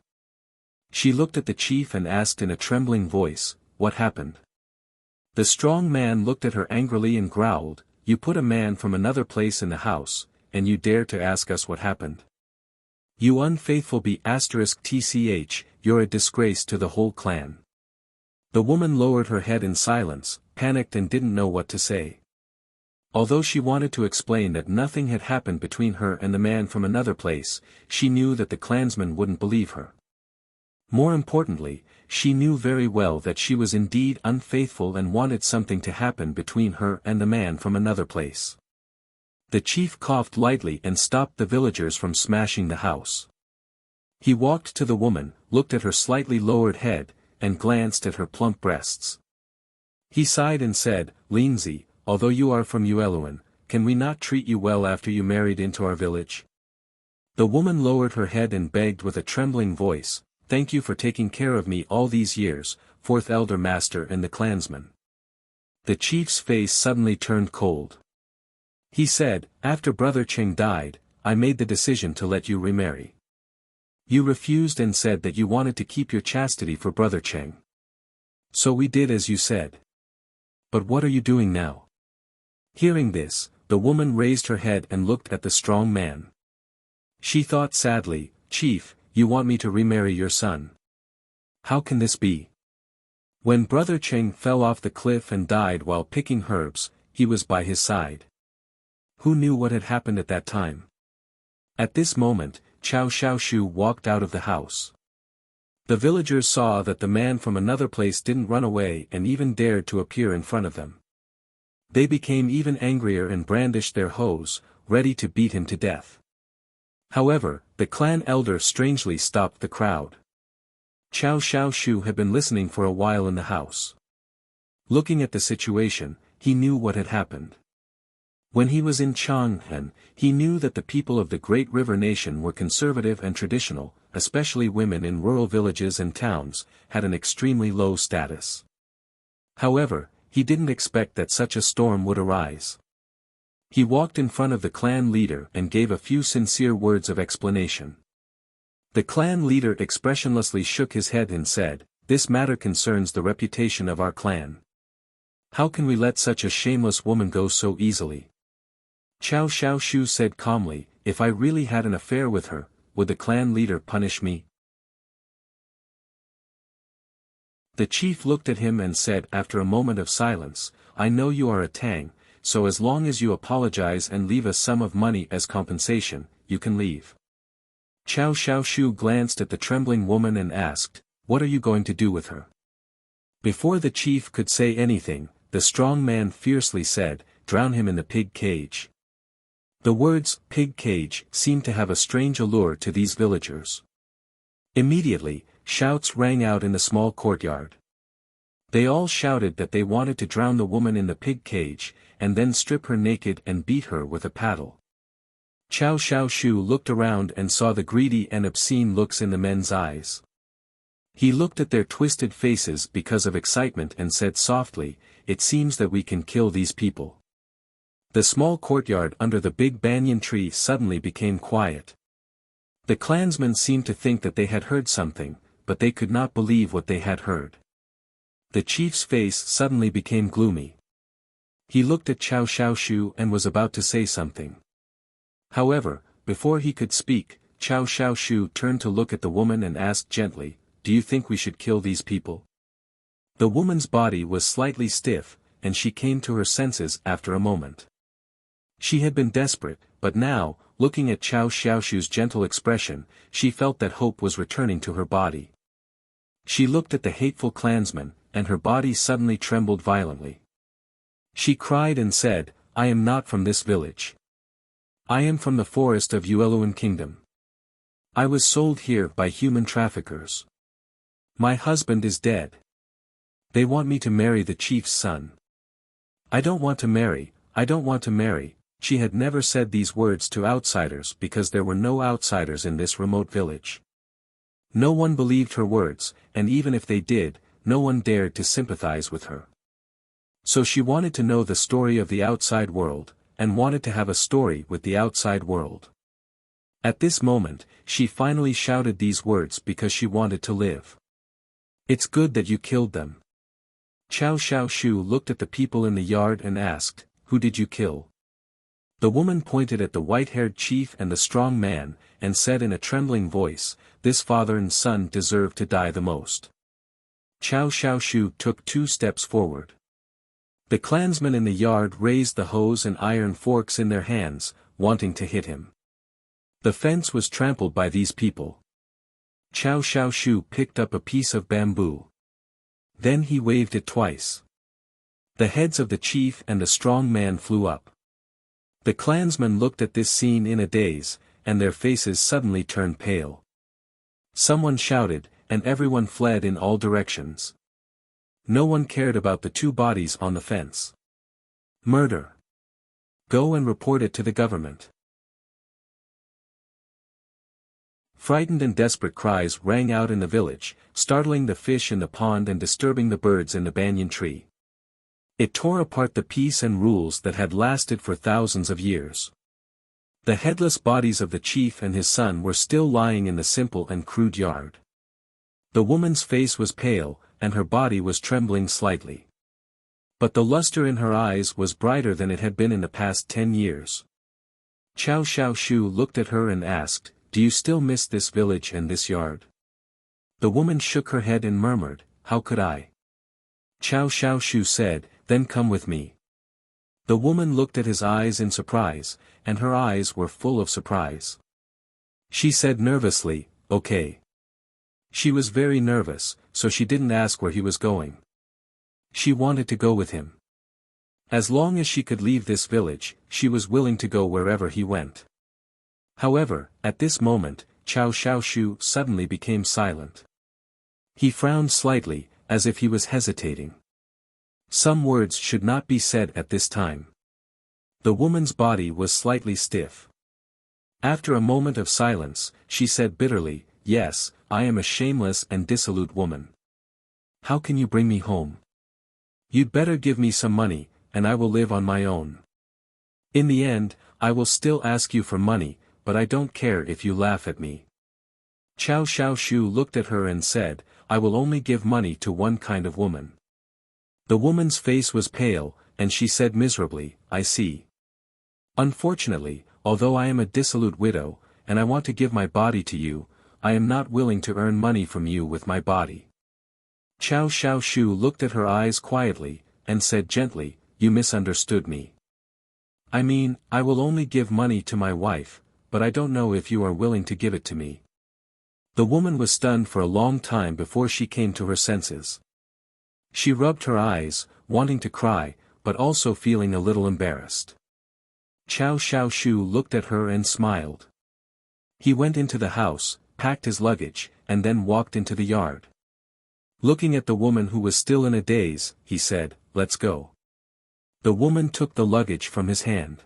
She looked at the chief and asked in a trembling voice, "What happened?" The strong man looked at her angrily and growled, "You put a man from another place in the house, and you dare to ask us what happened? You unfaithful B*tch, you're a disgrace to the whole clan." The woman lowered her head in silence, panicked and didn't know what to say. Although she wanted to explain that nothing had happened between her and the man from another place, she knew that the clansman wouldn't believe her. More importantly, she knew very well that she was indeed unfaithful and wanted something to happen between her and the man from another place. The chief coughed lightly and stopped the villagers from smashing the house. He walked to the woman, looked at her slightly lowered head, and glanced at her plump breasts. He sighed and said, "Lindsay, although you are from Ueluan, can we not treat you well after you married into our village?" The woman lowered her head and begged with a trembling voice, "Thank you for taking care of me all these years, 4th elder master and the clansman." The chief's face suddenly turned cold. He said, "After Brother Cheng died, I made the decision to let you remarry. You refused and said that you wanted to keep your chastity for Brother Cheng. So we did as you said. But what are you doing now?" Hearing this, the woman raised her head and looked at the strong man. She thought sadly, "Chief, you want me to remarry your son? How can this be? When Brother Cheng fell off the cliff and died while picking herbs, he was by his side. Who knew what had happened at that time? At this moment, Chao Xiaoshu walked out of the house. The villagers saw that the man from another place didn't run away and even dared to appear in front of them. They became even angrier and brandished their hoes, ready to beat him to death. However, the clan elder strangely stopped the crowd. Chao Xiaoshu had been listening for a while in the house. Looking at the situation, he knew what had happened. When he was in Chang'an, he knew that the people of the Great River Nation were conservative and traditional, especially women in rural villages and towns, had an extremely low status. However, he didn't expect that such a storm would arise. He walked in front of the clan leader and gave a few sincere words of explanation. The clan leader expressionlessly shook his head and said, "This matter concerns the reputation of our clan. How can we let such a shameless woman go so easily?" Chao Xiaoshu said calmly, "If I really had an affair with her, would the clan leader punish me?" The chief looked at him and said after a moment of silence, "I know you are a Tang, so as long as you apologize and leave a sum of money as compensation, you can leave." Chao Xiaoshu glanced at the trembling woman and asked, "What are you going to do with her?" Before the chief could say anything, the strong man fiercely said, "Drown him in the pig cage." The words, pig cage, seemed to have a strange allure to these villagers. Immediately, shouts rang out in the small courtyard. They all shouted that they wanted to drown the woman in the pig cage, and then strip her naked and beat her with a paddle. Chao Xiaoshu looked around and saw the greedy and obscene looks in the men's eyes. He looked at their twisted faces because of excitement and said softly, "It seems that we can kill these people." The small courtyard under the big banyan tree suddenly became quiet. The clansmen seemed to think that they had heard something, but they could not believe what they had heard. The chief's face suddenly became gloomy. He looked at Chao Xiaoshu and was about to say something. However, before he could speak, Chao Xiaoshu turned to look at the woman and asked gently, "Do you think we should kill these people?" The woman's body was slightly stiff, and she came to her senses after a moment. She had been desperate, but now, looking at Chao Xiaoshu's gentle expression, she felt that hope was returning to her body. She looked at the hateful clansman, and her body suddenly trembled violently. She cried and said, "I am not from this village. I am from the forest of Yueluan Kingdom. I was sold here by human traffickers. My husband is dead. They want me to marry the chief's son. I don't want to marry, I don't want to marry." She had never said these words to outsiders because there were no outsiders in this remote village. No one believed her words, and even if they did, no one dared to sympathize with her. So she wanted to know the story of the outside world, and wanted to have a story with the outside world. At this moment, she finally shouted these words because she wanted to live. "It's good that you killed them." Chao Xiaoshu looked at the people in the yard and asked, "Who did you kill?" The woman pointed at the white-haired chief and the strong man, and said in a trembling voice, "This father and son deserve to die the most." Chao Xiaoshu took 2 steps forward. The clansmen in the yard raised the hoes and iron forks in their hands, wanting to hit him. The fence was trampled by these people. Chao Xiaoshu picked up a piece of bamboo. Then he waved it twice. The heads of the chief and the strong man flew up. The clansmen looked at this scene in a daze, and their faces suddenly turned pale. Someone shouted, and everyone fled in all directions. No one cared about the 2 bodies on the fence. Murder. Go and report it to the government. Frightened and desperate cries rang out in the village, startling the fish in the pond and disturbing the birds in the banyan tree. It tore apart the peace and rules that had lasted for thousands of years. The headless bodies of the chief and his son were still lying in the simple and crude yard. The woman's face was pale, and her body was trembling slightly. But the luster in her eyes was brighter than it had been in the past 10 years. Chao Xiaoshu looked at her and asked, "Do you still miss this village and this yard?" The woman shook her head and murmured, "How could I?" Chao Xiaoshu said, "Then come with me. The woman looked at his eyes in surprise, and her eyes were full of surprise. She said nervously, "Okay." She was very nervous, so she didn't ask where he was going. She wanted to go with him. As long as she could leave this village, she was willing to go wherever he went. However, at this moment, Chao Xiaoshu suddenly became silent. He frowned slightly, as if he was hesitating. Some words should not be said at this time. The woman's body was slightly stiff. After a moment of silence, she said bitterly, "Yes, I am a shameless and dissolute woman. How can you bring me home? You'd better give me some money, and I will live on my own. In the end, I will still ask you for money, but I don't care if you laugh at me." Chao Xiaoshu looked at her and said, "I will only give money to one kind of woman." The woman's face was pale, and she said miserably, "I see. Unfortunately, although I am a dissolute widow, and I want to give my body to you, I am not willing to earn money from you with my body." Chao Xiaoshu looked at her eyes quietly, and said gently, "You misunderstood me. I mean, I will only give money to my wife, but I don't know if you are willing to give it to me." The woman was stunned for a long time before she came to her senses. She rubbed her eyes, wanting to cry, but also feeling a little embarrassed. Chao Xiaoshu looked at her and smiled. He went into the house, packed his luggage, and then walked into the yard. Looking at the woman who was still in a daze, he said, "Let's go." The woman took the luggage from his hand.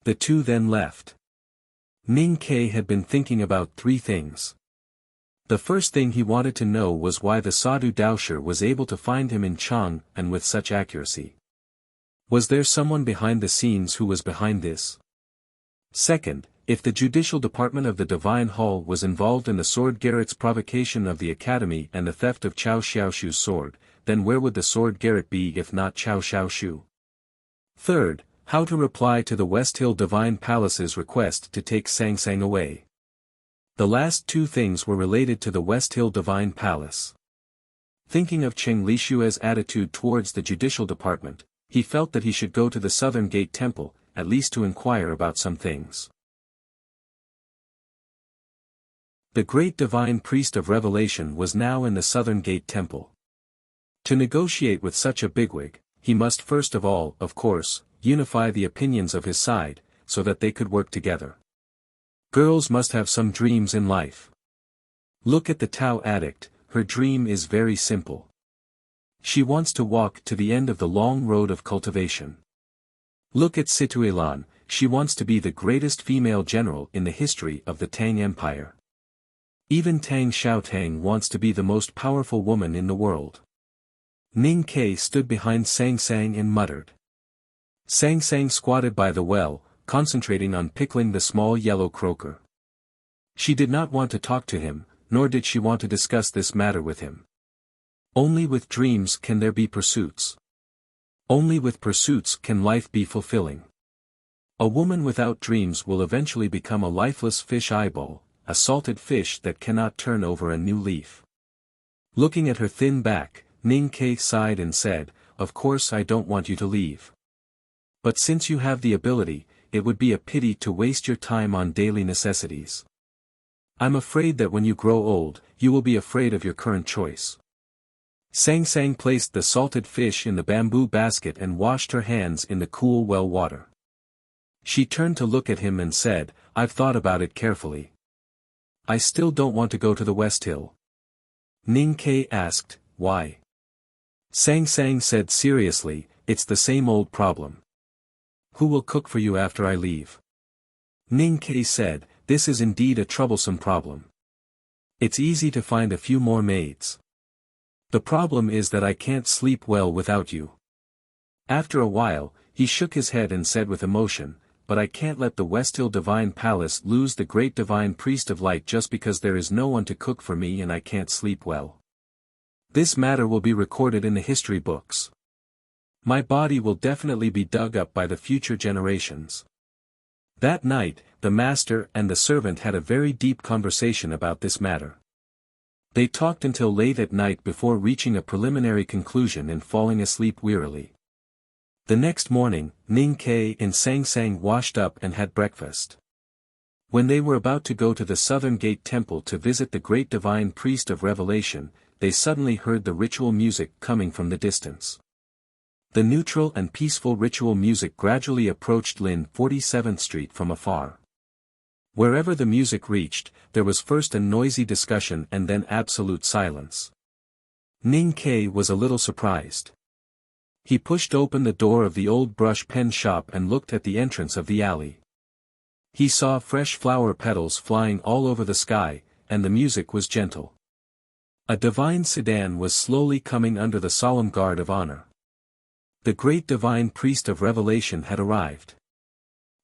The two then left. Ning Ke had been thinking about three things. The first thing he wanted to know was why the Sadhu Daosher was able to find him in Chang and with such accuracy. Was there someone behind the scenes who was behind this? Second, if the judicial department of the Divine Hall was involved in the sword garrot's provocation of the academy and the theft of Chao Xiaoshu's sword, then where would the sword garrot be if not Chao Xiaoshu? Third, how to reply to the West Hill Divine Palace's request to take Sang Sang away. The last two things were related to the West Hill Divine Palace. Thinking of Cheng Lishua's attitude towards the judicial department, he felt that he should go to the Southern Gate Temple, at least to inquire about some things. The great divine priest of revelation was now in the Southern Gate Temple. To negotiate with such a bigwig, he must first of all, of course, unify the opinions of his side, so that they could work together. Girls must have some dreams in life. Look at the Tao addict, her dream is very simple. She wants to walk to the end of the long road of cultivation. Look at Situelan, she wants to be the greatest female general in the history of the Tang Empire. Even Tang Xiaotang wants to be the most powerful woman in the world. Ning Ke stood behind Sang Sang and muttered. Sang Sang squatted by the well, concentrating on pickling the small yellow croaker. She did not want to talk to him, nor did she want to discuss this matter with him. Only with dreams can there be pursuits. Only with pursuits can life be fulfilling. A woman without dreams will eventually become a lifeless fish eyeball, a salted fish that cannot turn over a new leaf. Looking at her thin back, Ning Ke sighed and said, "Of course I don't want you to leave. But since you have the ability, it would be a pity to waste your time on daily necessities. I'm afraid that when you grow old, you will be afraid of your current choice." Sang Sang placed the salted fish in the bamboo basket and washed her hands in the cool well water. She turned to look at him and said, "I've thought about it carefully. I still don't want to go to the West Hill." Ning Ke asked, "Why?" Sang Sang said seriously, "It's the same old problem. Who will cook for you after I leave?" Ning Ke said, "This is indeed a troublesome problem. It's easy to find a few more maids. The problem is that I can't sleep well without you." After a while, he shook his head and said with emotion, "But I can't let the West Hill Divine Palace lose the great divine priest of light just because there is no one to cook for me and I can't sleep well. This matter will be recorded in the history books. My body will definitely be dug up by the future generations." That night, the master and the servant had a very deep conversation about this matter. They talked until late at night before reaching a preliminary conclusion and falling asleep wearily. The next morning, Ning Kai and Sang Sang washed up and had breakfast. When they were about to go to the Southern Gate Temple to visit the great divine priest of Revelation, they suddenly heard the ritual music coming from the distance. The neutral and peaceful ritual music gradually approached Lin 47th Street from afar. Wherever the music reached, there was first a noisy discussion and then absolute silence. Ning Kai was a little surprised. He pushed open the door of the old brush pen shop and looked at the entrance of the alley. He saw fresh flower petals flying all over the sky, and the music was gentle. A divine sedan was slowly coming under the solemn guard of honor. The great divine priest of Revelation had arrived.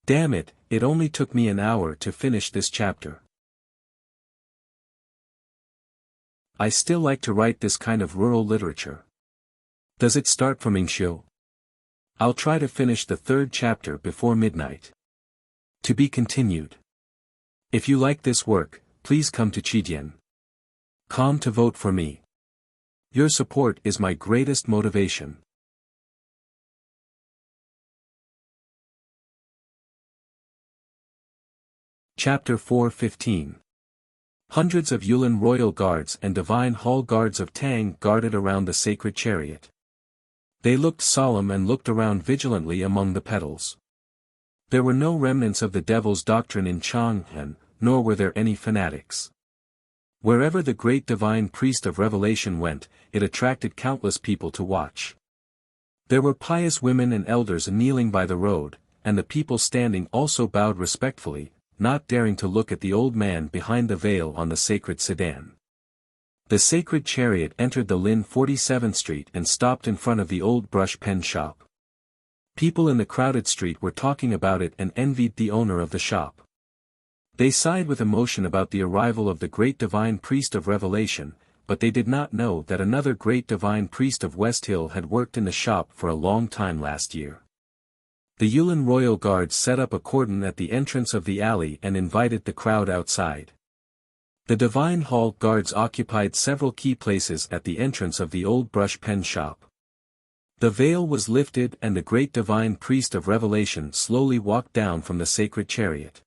Damn it, it only took me an hour to finish this chapter. I still like to write this kind of rural literature. Does it start from Yingxiu? I'll try to finish the 3rd chapter before midnight. To be continued. If you like this work, please come to Chidian.com to vote for me. Your support is my greatest motivation. Chapter 4:15. Hundreds of Yulin royal guards and divine hall guards of Tang guarded around the sacred chariot. They looked solemn and looked around vigilantly among the petals. There were no remnants of the devil's doctrine in Chang'an, nor were there any fanatics. Wherever the great divine priest of Revelation went, it attracted countless people to watch. There were pious women and elders kneeling by the road, and the people standing also bowed respectfully, not daring to look at the old man behind the veil on the sacred sedan. The sacred chariot entered the Lin 47th Street and stopped in front of the old brush pen shop. People in the crowded street were talking about it and envied the owner of the shop. They sighed with emotion about the arrival of the great divine priest of Revelation, but they did not know that another great divine priest of West Hill had worked in the shop for a long time last year. The Yulin royal guards set up a cordon at the entrance of the alley and invited the crowd outside. The divine hall guards occupied several key places at the entrance of the old brush pen shop. The veil was lifted and the great divine priest of Revelation slowly walked down from the sacred chariot.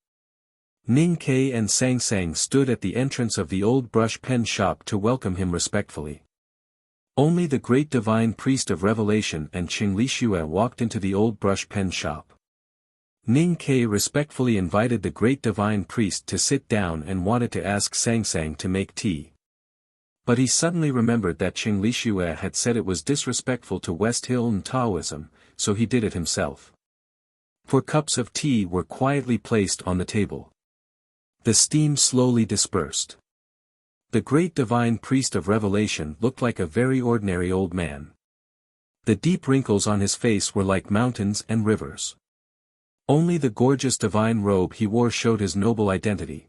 Ning Kai and Sang Sang stood at the entrance of the old brush pen shop to welcome him respectfully. Only the great divine priest of Revelation and Qing Lixue walked into the old brush pen shop. Ning Kai respectfully invited the great divine priest to sit down and wanted to ask Sang Sang to make tea. But he suddenly remembered that Qing Lixue had said it was disrespectful to West Hill and Taoism, so he did it himself. 4 cups of tea were quietly placed on the table. The steam slowly dispersed. The great divine priest of Revelation looked like a very ordinary old man. The deep wrinkles on his face were like mountains and rivers. Only the gorgeous divine robe he wore showed his noble identity.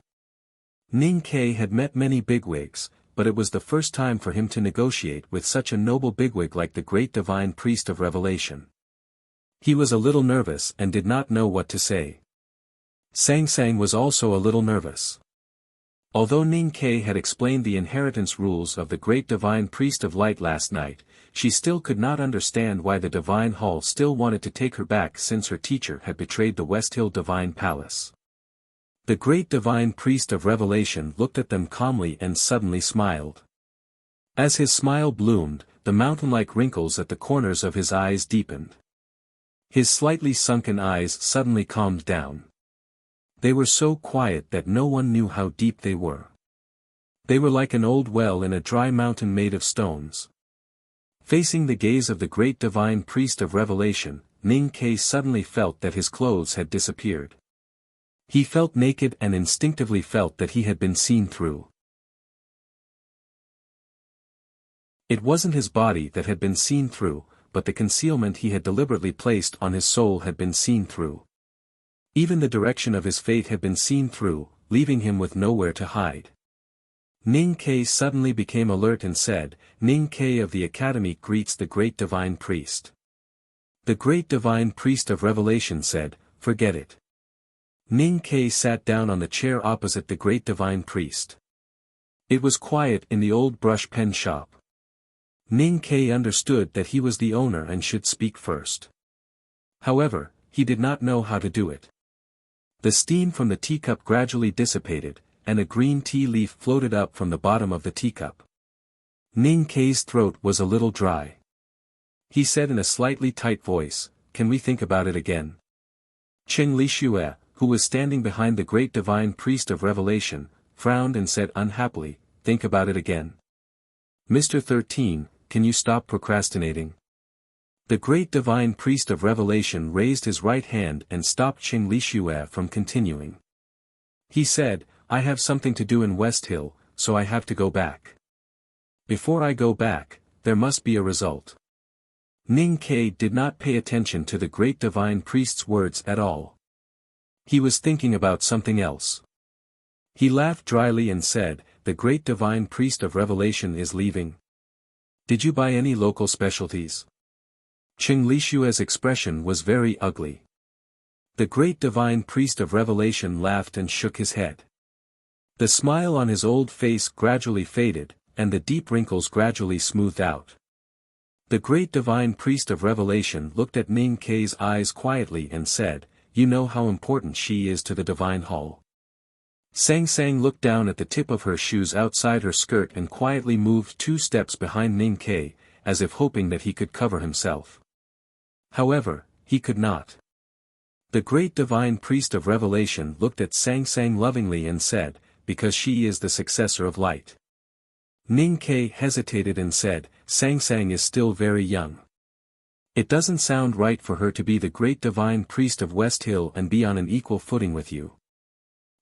Ning Kai had met many bigwigs, but it was the first time for him to negotiate with such a noble bigwig like the great divine priest of Revelation. He was a little nervous and did not know what to say. Sang Sang was also a little nervous. Although Ning Kai had explained the inheritance rules of the great divine priest of light last night, she still could not understand why the divine hall still wanted to take her back since her teacher had betrayed the West Hill divine palace. The great divine priest of Revelation looked at them calmly and suddenly smiled. As his smile bloomed, the mountain-like wrinkles at the corners of his eyes deepened. His slightly sunken eyes suddenly calmed down. They were so quiet that no one knew how deep they were. They were like an old well in a dry mountain made of stones. Facing the gaze of the great divine priest of Revelation, Ning Kai suddenly felt that his clothes had disappeared. He felt naked and instinctively felt that he had been seen through. It wasn't his body that had been seen through, but the concealment he had deliberately placed on his soul had been seen through. Even the direction of his fate had been seen through, leaving him with nowhere to hide. Ning Kai suddenly became alert and said, "Ning Kai of the Academy greets the great divine priest." The great divine priest of Revelation said, "Forget it." Ning Kai sat down on the chair opposite the great divine priest. It was quiet in the old brush pen shop. Ning Kai understood that he was the owner and should speak first. However, he did not know how to do it. The steam from the teacup gradually dissipated, and a green tea leaf floated up from the bottom of the teacup. Ning Kei's throat was a little dry. He said in a slightly tight voice, "Can we think about it again?" Qing Lixue, who was standing behind the great divine priest of revelation, frowned and said unhappily, "Think about it again. Mr. 13, can you stop procrastinating?" The great divine priest of revelation raised his right hand and stopped Qing Lixue from continuing. He said, "I have something to do in West Hill, so I have to go back. Before I go back, there must be a result." Ning Kei did not pay attention to the great divine priest's words at all. He was thinking about something else. He laughed dryly and said, "The great divine priest of revelation is leaving. Did you buy any local specialties?" Qing Lishue's expression was very ugly. The great divine priest of revelation laughed and shook his head. The smile on his old face gradually faded, and the deep wrinkles gradually smoothed out. The great divine priest of revelation looked at Ning Kei's eyes quietly and said, "You know how important she is to the divine hall." Sang Sang looked down at the tip of her shoes outside her skirt and quietly moved 2 steps behind Ning Kei, as if hoping that he could cover himself. However, he could not. The great divine priest of revelation looked at Sang Sang lovingly and said, "Because she is the successor of light." Ning Kei hesitated and said, "Sang Sang is still very young. It doesn't sound right for her to be the great divine priest of West Hill and be on an equal footing with you."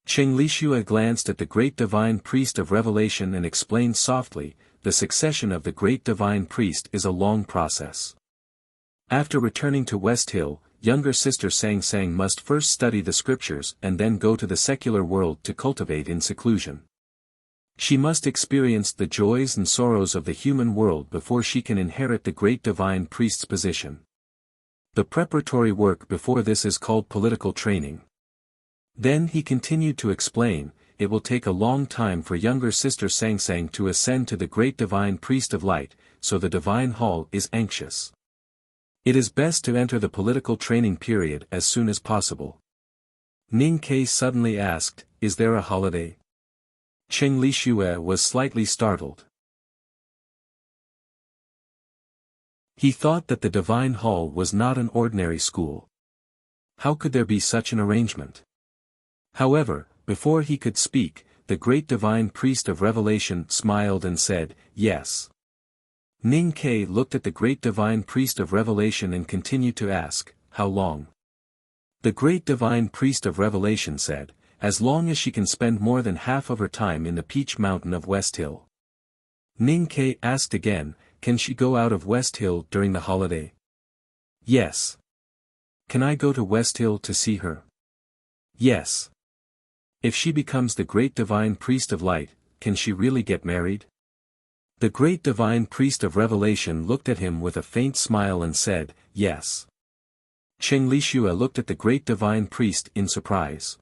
Qing Lixue glanced at the great divine priest of revelation and explained softly, "The succession of the great divine priest is a long process. After returning to West Hill, younger sister Sang Sang must first study the scriptures and then go to the secular world to cultivate in seclusion. She must experience the joys and sorrows of the human world before she can inherit the great divine priest's position. The preparatory work before this is called political training." Then he continued to explain, "It will take a long time for younger sister Sang Sang to ascend to the great divine priest of light, so the divine hall is anxious. It is best to enter the political training period as soon as possible." Ning Kei suddenly asked, "Is there a holiday?" Qing Lixue was slightly startled. He thought that the divine hall was not an ordinary school. How could there be such an arrangement? However, before he could speak, the great divine priest of revelation smiled and said, "Yes." Ning Kei looked at the great divine priest of revelation and continued to ask, "How long?" The great divine priest of revelation said, "As long as she can spend more than half of her time in the Peach Mountain of West Hill." Ning Kei asked again, "Can she go out of West Hill during the holiday?" "Yes." "Can I go to West Hill to see her?" "Yes." "If she becomes the great divine priest of light, can she really get married?" The great divine priest of revelation looked at him with a faint smile and said, "Yes." Qing Lixue looked at the great divine priest in surprise.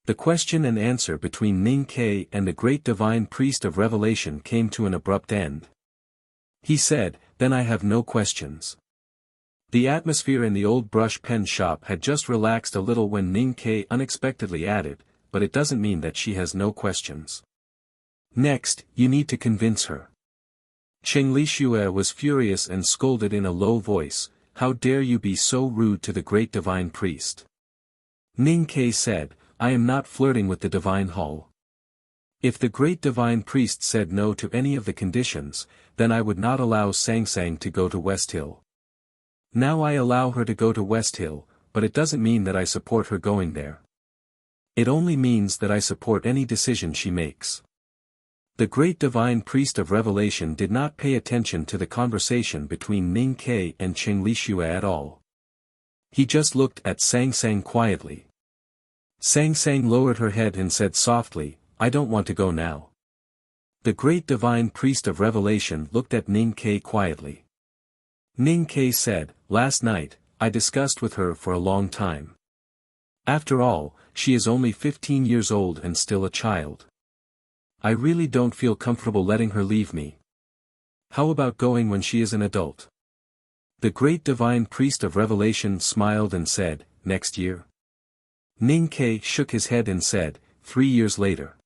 The question and answer between Ning Kei and the great divine priest of revelation came to an abrupt end. He said, "Then I have no questions." The atmosphere in the old brush pen shop had just relaxed a little when Ning Kei unexpectedly added, "But it doesn't mean that she has no questions. Next, you need to convince her." Qing Lixue was furious and scolded in a low voice, "How dare you be so rude to the great divine priest?" Ning Kei said, "I am not flirting with the divine hall. If the great divine priest said no to any of the conditions, then I would not allow Sang Sang to go to West Hill. Now I allow her to go to West Hill, but it doesn't mean that I support her going there. It only means that I support any decision she makes." The great divine priest of revelation did not pay attention to the conversation between Ning Kei and Qing Lixue at all. He just looked at Sang Sang quietly. Sang Sang lowered her head and said softly, "I don't want to go now." The great divine priest of revelation looked at Ning Kei quietly. Ning Kei said, "Last night, I discussed with her for a long time. After all, she is only 15 years old and still a child. I really don't feel comfortable letting her leave me. How about going when she is an adult?" The great divine priest of revelation smiled and said, "Next year?" Ning Ke shook his head and said, 3 years later.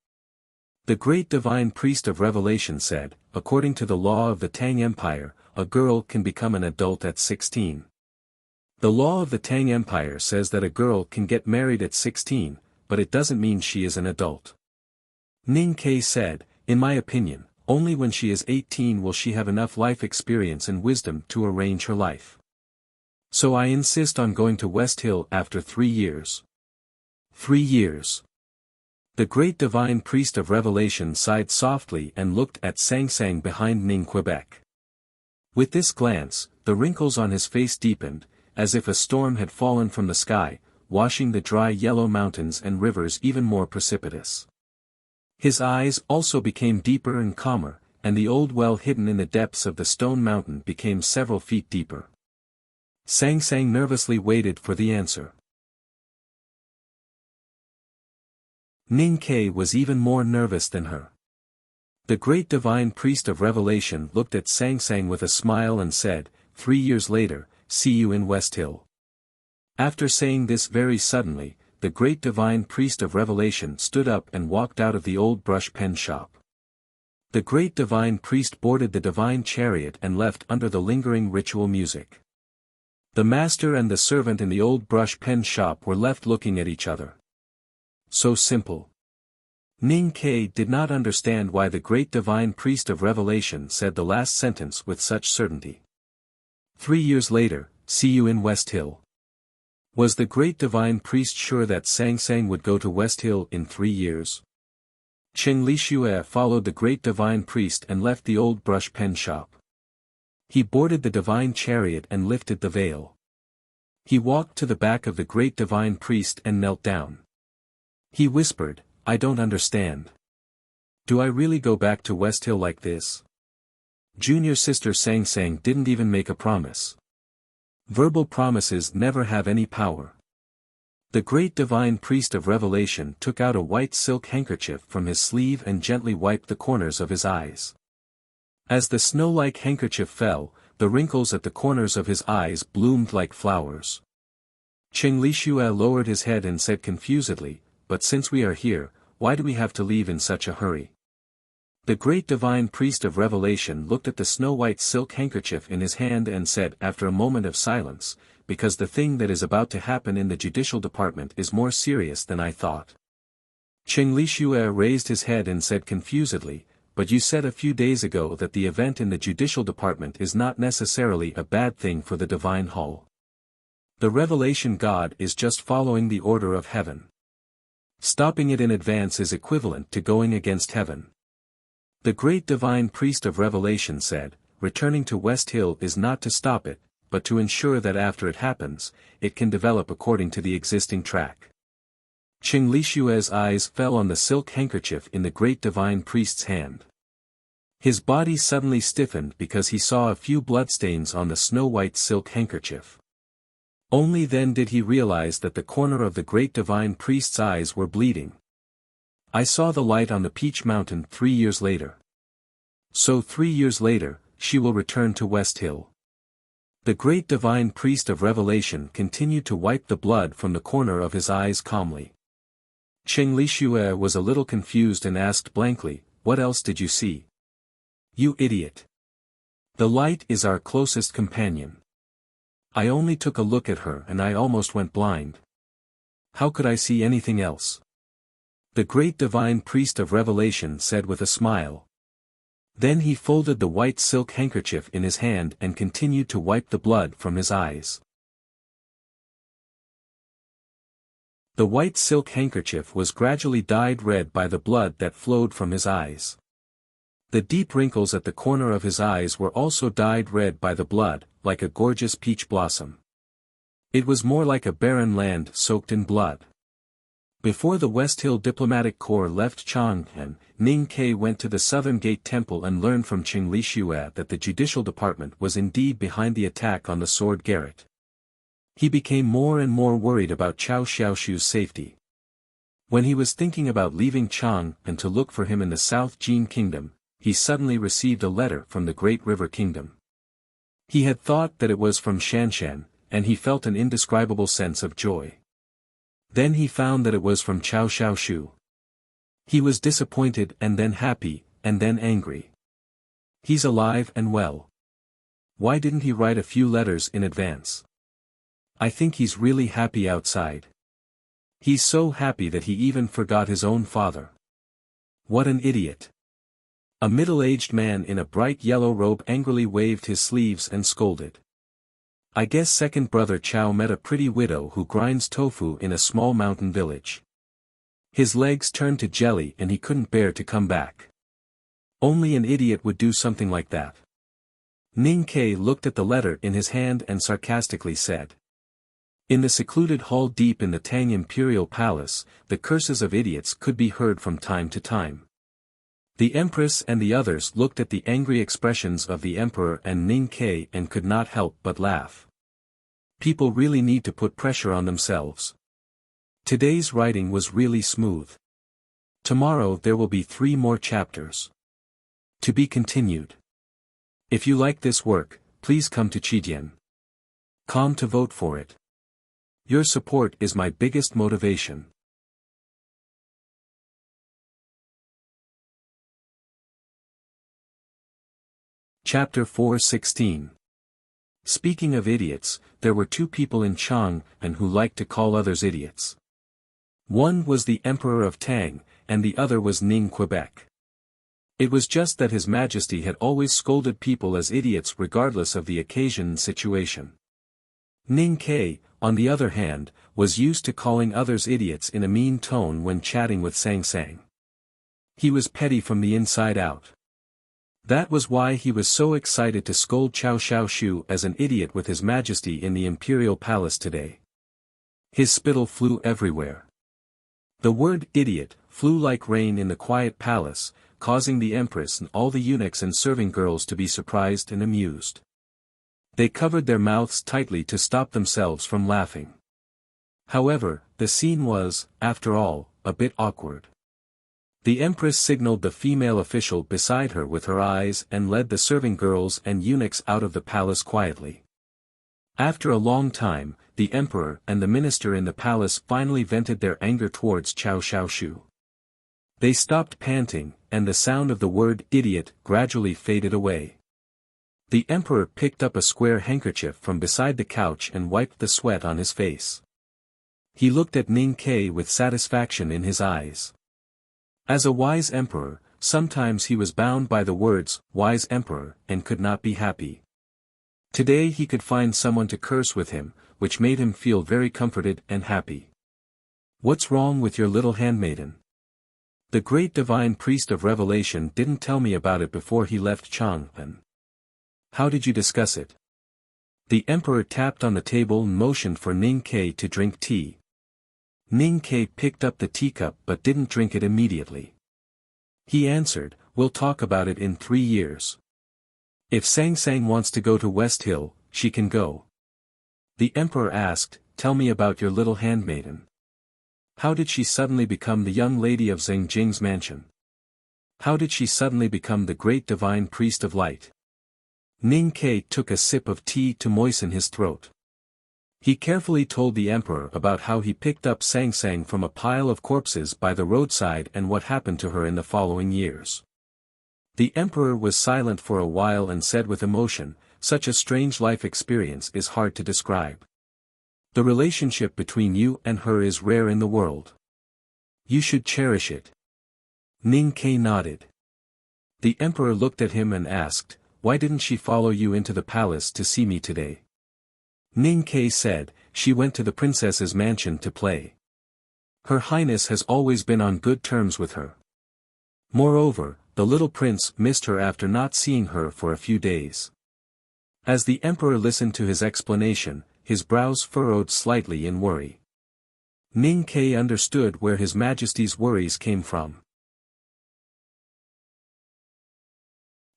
The great divine priest of revelation said, "According to the law of the Tang Empire, a girl can become an adult at 16. The law of the Tang Empire says that a girl can get married at 16, but it doesn't mean she is an adult." Ning Ke said, "In my opinion, only when she is 18 will she have enough life experience and wisdom to arrange her life. So I insist on going to West Hill after 3 years." 3 years. The great divine priest of revelation sighed softly and looked at Sang Sang behind Ning Quebec. With this glance, the wrinkles on his face deepened, as if a storm had fallen from the sky, washing the dry yellow mountains and rivers even more precipitous. His eyes also became deeper and calmer, and the old well hidden in the depths of the stone mountain became several feet deeper. Sang Sang nervously waited for the answer. Ning Ke was even more nervous than her. The great divine priest of revelation looked at Sang Sang with a smile and said, 3 years later, see you in West Hill. After saying this very suddenly, the great divine priest of revelation stood up and walked out of the old brush pen shop. The great divine priest boarded the divine chariot and left under the lingering ritual music. The master and the servant in the old brush pen shop were left looking at each other. So simple. Ning Ke did not understand why the great divine priest of revelation said the last sentence with such certainty. 3 years later, see you in West Hill. Was the great divine priest sure that Sang Sang would go to West Hill in 3 years? Cheng Lishue followed the great divine priest and left the old brush pen shop. He boarded the divine chariot and lifted the veil. He walked to the back of the great divine priest and knelt down. He whispered, I don't understand. Do I really go back to West Hill like this? Junior sister Sang Sang didn't even make a promise. Verbal promises never have any power. The great divine priest of revelation took out a white silk handkerchief from his sleeve and gently wiped the corners of his eyes. As the snow-like handkerchief fell, the wrinkles at the corners of his eyes bloomed like flowers. Cheng Lishue lowered his head and said confusedly, but since we are here, why do we have to leave in such a hurry? The great divine priest of revelation looked at the snow-white silk handkerchief in his hand and said after a moment of silence, because the thing that is about to happen in the judicial department is more serious than I thought. Cheng Lishue raised his head and said confusedly, but you said a few days ago that the event in the judicial department is not necessarily a bad thing for the divine hall. The revelation God is just following the order of heaven. Stopping it in advance is equivalent to going against heaven. The great divine priest of revelation said, returning to West Hill is not to stop it, but to ensure that after it happens, it can develop according to the existing track. Cheng Lishue's eyes fell on the silk handkerchief in the great divine priest's hand. His body suddenly stiffened because he saw a few bloodstains on the snow-white silk handkerchief. Only then did he realize that the corner of the great divine priest's eyes were bleeding. I saw the light on the Peach Mountain 3 years later. So 3 years later, she will return to West Hill. The great divine priest of revelation continued to wipe the blood from the corner of his eyes calmly. Cheng Lishue was a little confused and asked blankly, what else did you see? You idiot. The light is our closest companion. I only took a look at her and I almost went blind. How could I see anything else? The great divine priest of revelation said with a smile. Then he folded the white silk handkerchief in his hand and continued to wipe the blood from his eyes. The white silk handkerchief was gradually dyed red by the blood that flowed from his eyes. The deep wrinkles at the corner of his eyes were also dyed red by the blood, like a gorgeous peach blossom. It was more like a barren land soaked in blood. Before the West Hill Diplomatic Corps left Chang'an, Ning Ke went to the Southern Gate Temple and learned from Cheng Lishue that the judicial department was indeed behind the attack on the Sword Garret. He became more and more worried about Chao Xiaoshu's safety. When he was thinking about leaving Chang'an to look for him in the South Jin Kingdom, he suddenly received a letter from the Great River Kingdom. He had thought that it was from Shanshan, and he felt an indescribable sense of joy. Then he found that it was from Cao Xiaoshu. He was disappointed and then happy, and then angry. He's alive and well. Why didn't he write a few letters in advance? I think he's really happy outside. He's so happy that he even forgot his own father. What an idiot. A middle-aged man in a bright yellow robe angrily waved his sleeves and scolded. I guess second brother Chow met a pretty widow who grinds tofu in a small mountain village. His legs turned to jelly and he couldn't bear to come back. Only an idiot would do something like that. Ning Kei looked at the letter in his hand and sarcastically said. In the secluded hall deep in the Tang Imperial Palace, the curses of idiots could be heard from time to time. The Empress and the others looked at the angry expressions of the Emperor and Ning Kei and could not help but laugh. People really need to put pressure on themselves. Today's writing was really smooth. Tomorrow there will be 3 more chapters. To be continued. If you like this work, please come to Chidian.com to vote for it. Your support is my biggest motivation. Chapter 4:16. Speaking of idiots, there were 2 people in Chang and who liked to call others idiots. One was the Emperor of Tang, and the other was Ning Quebec. It was just that His Majesty had always scolded people as idiots regardless of the occasion and situation. Ning Kei, on the other hand, was used to calling others idiots in a mean tone when chatting with Sang Sang. He was petty from the inside out. That was why he was so excited to scold Cao Xiaoshu as an idiot with His Majesty in the Imperial Palace today. His spittle flew everywhere. The word idiot flew like rain in the quiet palace, causing the Empress and all the eunuchs and serving girls to be surprised and amused. They covered their mouths tightly to stop themselves from laughing. However, the scene was, after all, a bit awkward. The Empress signaled the female official beside her with her eyes and led the serving girls and eunuchs out of the palace quietly. After a long time, the Emperor and the minister in the palace finally vented their anger towards Cao Xiaoshu. They stopped panting, and the sound of the word idiot gradually faded away. The Emperor picked up a square handkerchief from beside the couch and wiped the sweat on his face. He looked at Ning Kei with satisfaction in his eyes. As a wise emperor, sometimes he was bound by the words, wise emperor, and could not be happy. Today he could find someone to curse with him, which made him feel very comforted and happy. What's wrong with your little handmaiden? The great divine priest of revelation didn't tell me about it before he left Chang'an. How did you discuss it? The emperor tapped on the table and motioned for Ning Kei to drink tea. Ning Kei picked up the teacup but didn't drink it immediately. He answered, we'll talk about it in 3 years. If Sang Sang wants to go to West Hill, she can go. The emperor asked, tell me about your little handmaiden. How did she suddenly become the young lady of Zheng Jing's mansion? How did she suddenly become the great divine priest of light? Ning Kei took a sip of tea to moisten his throat. He carefully told the emperor about how he picked up Sang Sang from a pile of corpses by the roadside and what happened to her in the following years. The emperor was silent for a while and said with emotion, such a strange life experience is hard to describe. The relationship between you and her is rare in the world. You should cherish it. Ning Kei nodded. The emperor looked at him and asked, why didn't she follow you into the palace to see me today? Ning Kei said, she went to the princess's mansion to play. Her Highness has always been on good terms with her. Moreover, the little prince missed her after not seeing her for a few days. As the emperor listened to his explanation, his brows furrowed slightly in worry. Ning Kei understood where His Majesty's worries came from.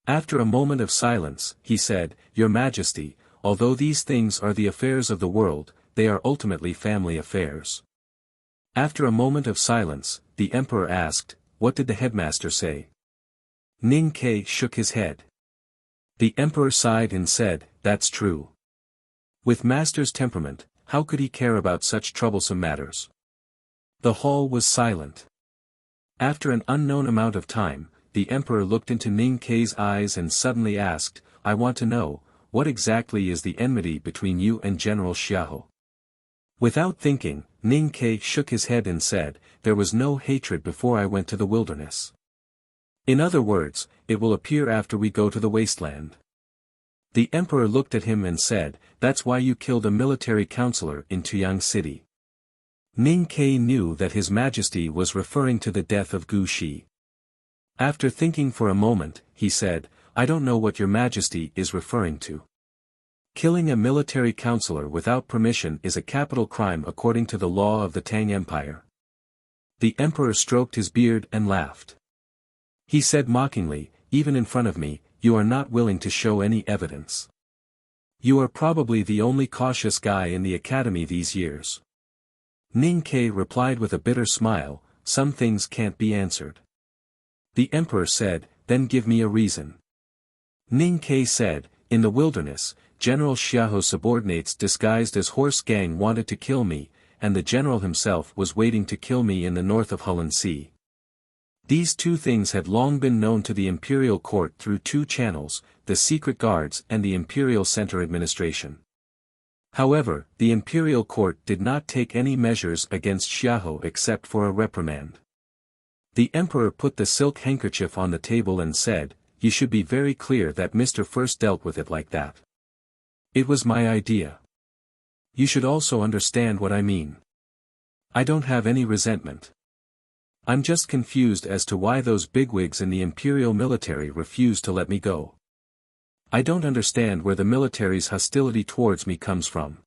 After a moment of silence, he said, Your Majesty, although these things are the affairs of the world, they are ultimately family affairs. After a moment of silence, the emperor asked, what did the headmaster say? Ning Kei shook his head. The emperor sighed and said, "That's true." With master's temperament, how could he care about such troublesome matters? The hall was silent. After an unknown amount of time, the emperor looked into Ning Kei's eyes and suddenly asked, "I want to know, what exactly is the enmity between you and General Xiahou?" Without thinking, Ning Kei shook his head and said, "There was no hatred before I went to the wilderness. In other words, it will appear after we go to the wasteland." The emperor looked at him and said, "That's why you killed a military counselor in Tuyang City." Ning Kei knew that His Majesty was referring to the death of Gu Shi. After thinking for a moment, he said, "I don't know what Your Majesty is referring to." Killing a military counselor without permission is a capital crime according to the law of the Tang Empire. The emperor stroked his beard and laughed. He said mockingly, "Even in front of me, you are not willing to show any evidence. You are probably the only cautious guy in the academy these years." Ning Kei replied with a bitter smile, "Some things can't be answered." The emperor said, "Then give me a reason." Ning Kei said, "In the wilderness, General Xiahou's subordinates disguised as horse gang wanted to kill me, and the general himself was waiting to kill me in the north of Hulan Sea. These two things had long been known to the imperial court through two channels, the secret guards and the imperial center administration. However, the imperial court did not take any measures against Xiahou except for a reprimand." The emperor put the silk handkerchief on the table and said, "You should be very clear that Mr. First dealt with it like that. It was my idea. You should also understand what I mean. I don't have any resentment. I'm just confused as to why those bigwigs in the imperial military refused to let me go. I don't understand where the military's hostility towards me comes from."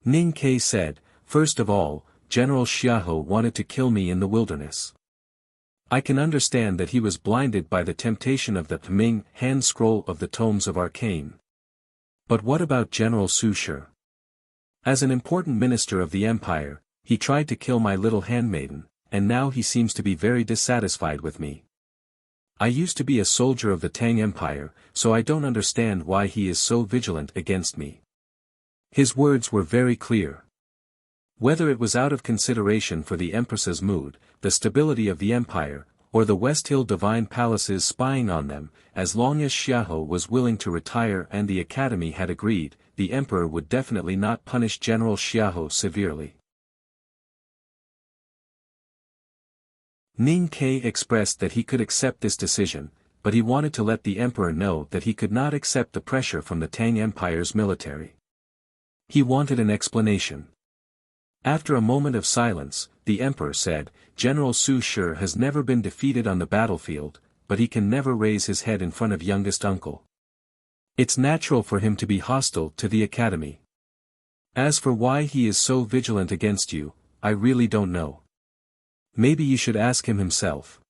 Ning Kei said, "First of all, General Xiahou wanted to kill me in the wilderness. I can understand that he was blinded by the temptation of the Ming hand scroll of the tomes of arcane. But what about General Su Shi? As an important minister of the empire, he tried to kill my little handmaiden, and now he seems to be very dissatisfied with me. I used to be a soldier of the Tang Empire, so I don't understand why he is so vigilant against me." His words were very clear. Whether it was out of consideration for the Empress's mood, the stability of the empire, or the West Hill divine palaces spying on them, as long as Xiahou was willing to retire and the academy had agreed, the emperor would definitely not punish General Xiahou severely. Ning Kei expressed that he could accept this decision, but he wanted to let the emperor know that he could not accept the pressure from the Tang Empire's military. He wanted an explanation. After a moment of silence, the emperor said, "General Su Shi has never been defeated on the battlefield, but he can never raise his head in front of youngest uncle. It's natural for him to be hostile to the academy. As for why he is so vigilant against you, I really don't know. Maybe you should ask him himself."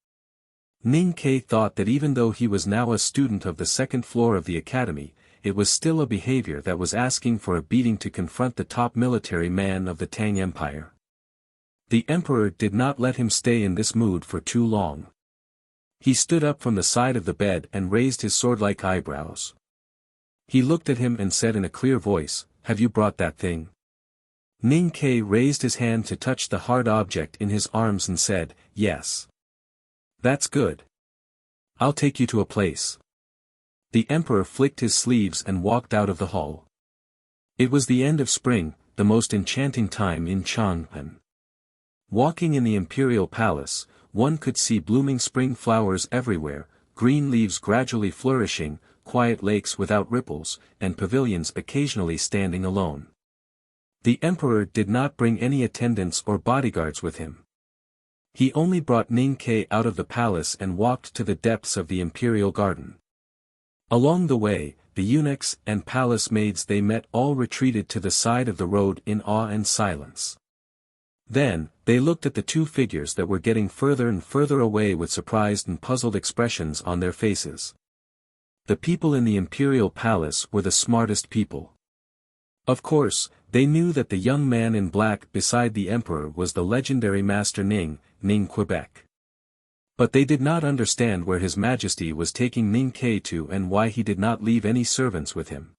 Ning Kei thought that even though he was now a student of the second floor of the academy, it was still a behavior that was asking for a beating to confront the top military man of the Tang Empire. The emperor did not let him stay in this mood for too long. He stood up from the side of the bed and raised his sword-like eyebrows. He looked at him and said in a clear voice, "Have you brought that thing?" Ning Kei raised his hand to touch the hard object in his arms and said, "Yes. That's good. I'll take you to a place." The emperor flicked his sleeves and walked out of the hall. It was the end of spring, the most enchanting time in Chang'an. Walking in the imperial palace, one could see blooming spring flowers everywhere, green leaves gradually flourishing, quiet lakes without ripples, and pavilions occasionally standing alone. The emperor did not bring any attendants or bodyguards with him. He only brought Ning Kei out of the palace and walked to the depths of the imperial garden. Along the way, the eunuchs and palace maids they met all retreated to the side of the road in awe and silence. Then, they looked at the two figures that were getting further and further away with surprised and puzzled expressions on their faces. The people in the imperial palace were the smartest people. Of course, they knew that the young man in black beside the emperor was the legendary Master Ning, Quebec. But they did not understand where His Majesty was taking Ning Kai to and why he did not leave any servants with him.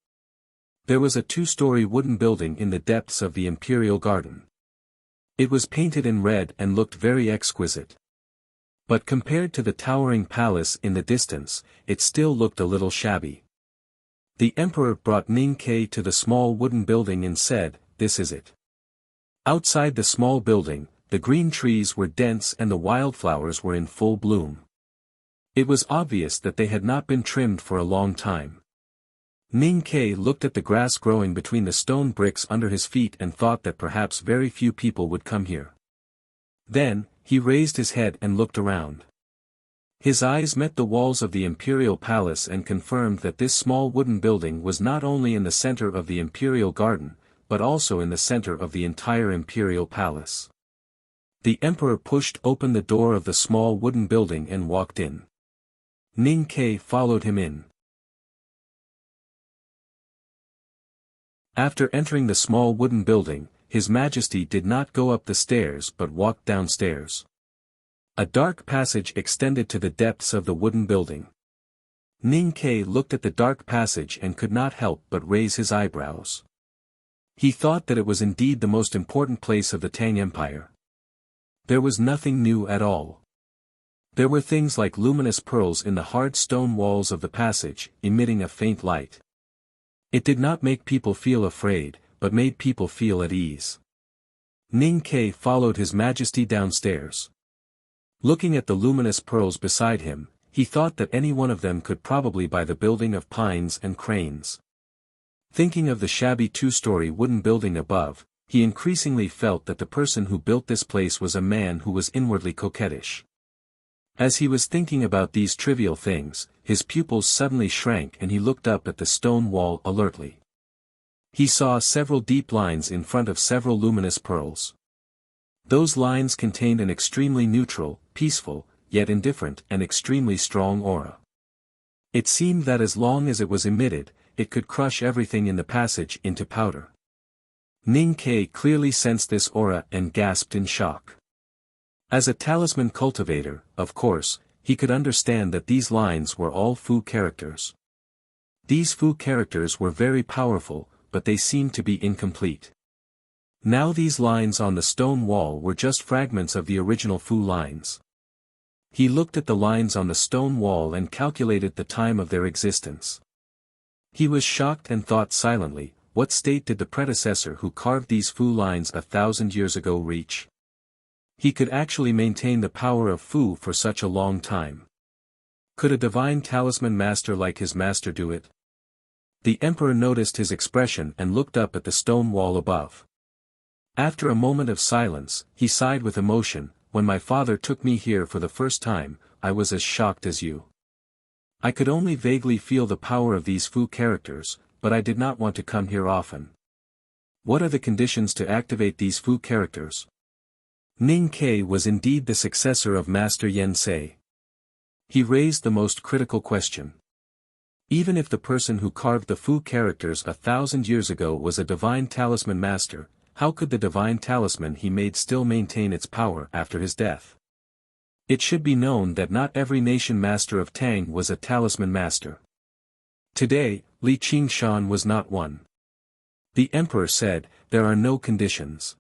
There was a 2-story wooden building in the depths of the imperial garden. It was painted in red and looked very exquisite. But compared to the towering palace in the distance, it still looked a little shabby. The emperor brought Ning Kai to the small wooden building and said, "This is it." Outside the small building, the green trees were dense and the wildflowers were in full bloom. It was obvious that they had not been trimmed for a long time. Ning Kai looked at the grass growing between the stone bricks under his feet and thought that perhaps very few people would come here. Then, he raised his head and looked around. His eyes met the walls of the imperial palace and confirmed that this small wooden building was not only in the center of the imperial garden, but also in the center of the entire imperial palace. The emperor pushed open the door of the small wooden building and walked in. Ning Kai followed him in. After entering the small wooden building, His Majesty did not go up the stairs but walked downstairs. A dark passage extended to the depths of the wooden building. Ning Kai looked at the dark passage and could not help but raise his eyebrows. He thought that it was indeed the most important place of the Tang Empire. There was nothing new at all. There were things like luminous pearls in the hard stone walls of the passage, emitting a faint light. It did not make people feel afraid, but made people feel at ease. Ning Kai followed His Majesty downstairs. Looking at the luminous pearls beside him, he thought that any one of them could probably buy the building of pines and cranes. Thinking of the shabby 2-story wooden building above, he increasingly felt that the person who built this place was a man who was inwardly coquettish. As he was thinking about these trivial things, his pupils suddenly shrank and he looked up at the stone wall alertly. He saw several deep lines in front of several luminous pearls. Those lines contained an extremely neutral, peaceful, yet indifferent and extremely strong aura. It seemed that as long as it was emitted, it could crush everything in the passage into powder. Ning Kai clearly sensed this aura and gasped in shock. As a talisman cultivator, of course, he could understand that these lines were all Fu characters. These Fu characters were very powerful, but they seemed to be incomplete. Now these lines on the stone wall were just fragments of the original Fu lines. He looked at the lines on the stone wall and calculated the time of their existence. He was shocked and thought silently, what state did the predecessor who carved these Fu lines 1,000 years ago reach? He could actually maintain the power of Fu for such a long time. Could a divine talisman master like his master do it? The emperor noticed his expression and looked up at the stone wall above. After a moment of silence, he sighed with emotion, "When my father took me here for the first time, I was as shocked as you. I could only vaguely feel the power of these Fu characters, but I did not want to come here often. What are the conditions to activate these Fu characters?" Ning Kai was indeed the successor of Master Yen Sei. He raised the most critical question. Even if the person who carved the Fu characters 1,000 years ago was a divine talisman master, how could the divine talisman he made still maintain its power after his death? It should be known that not every nation master of Tang was a talisman master. Today, Li Qingshan was not one. The emperor said, "There are no conditions.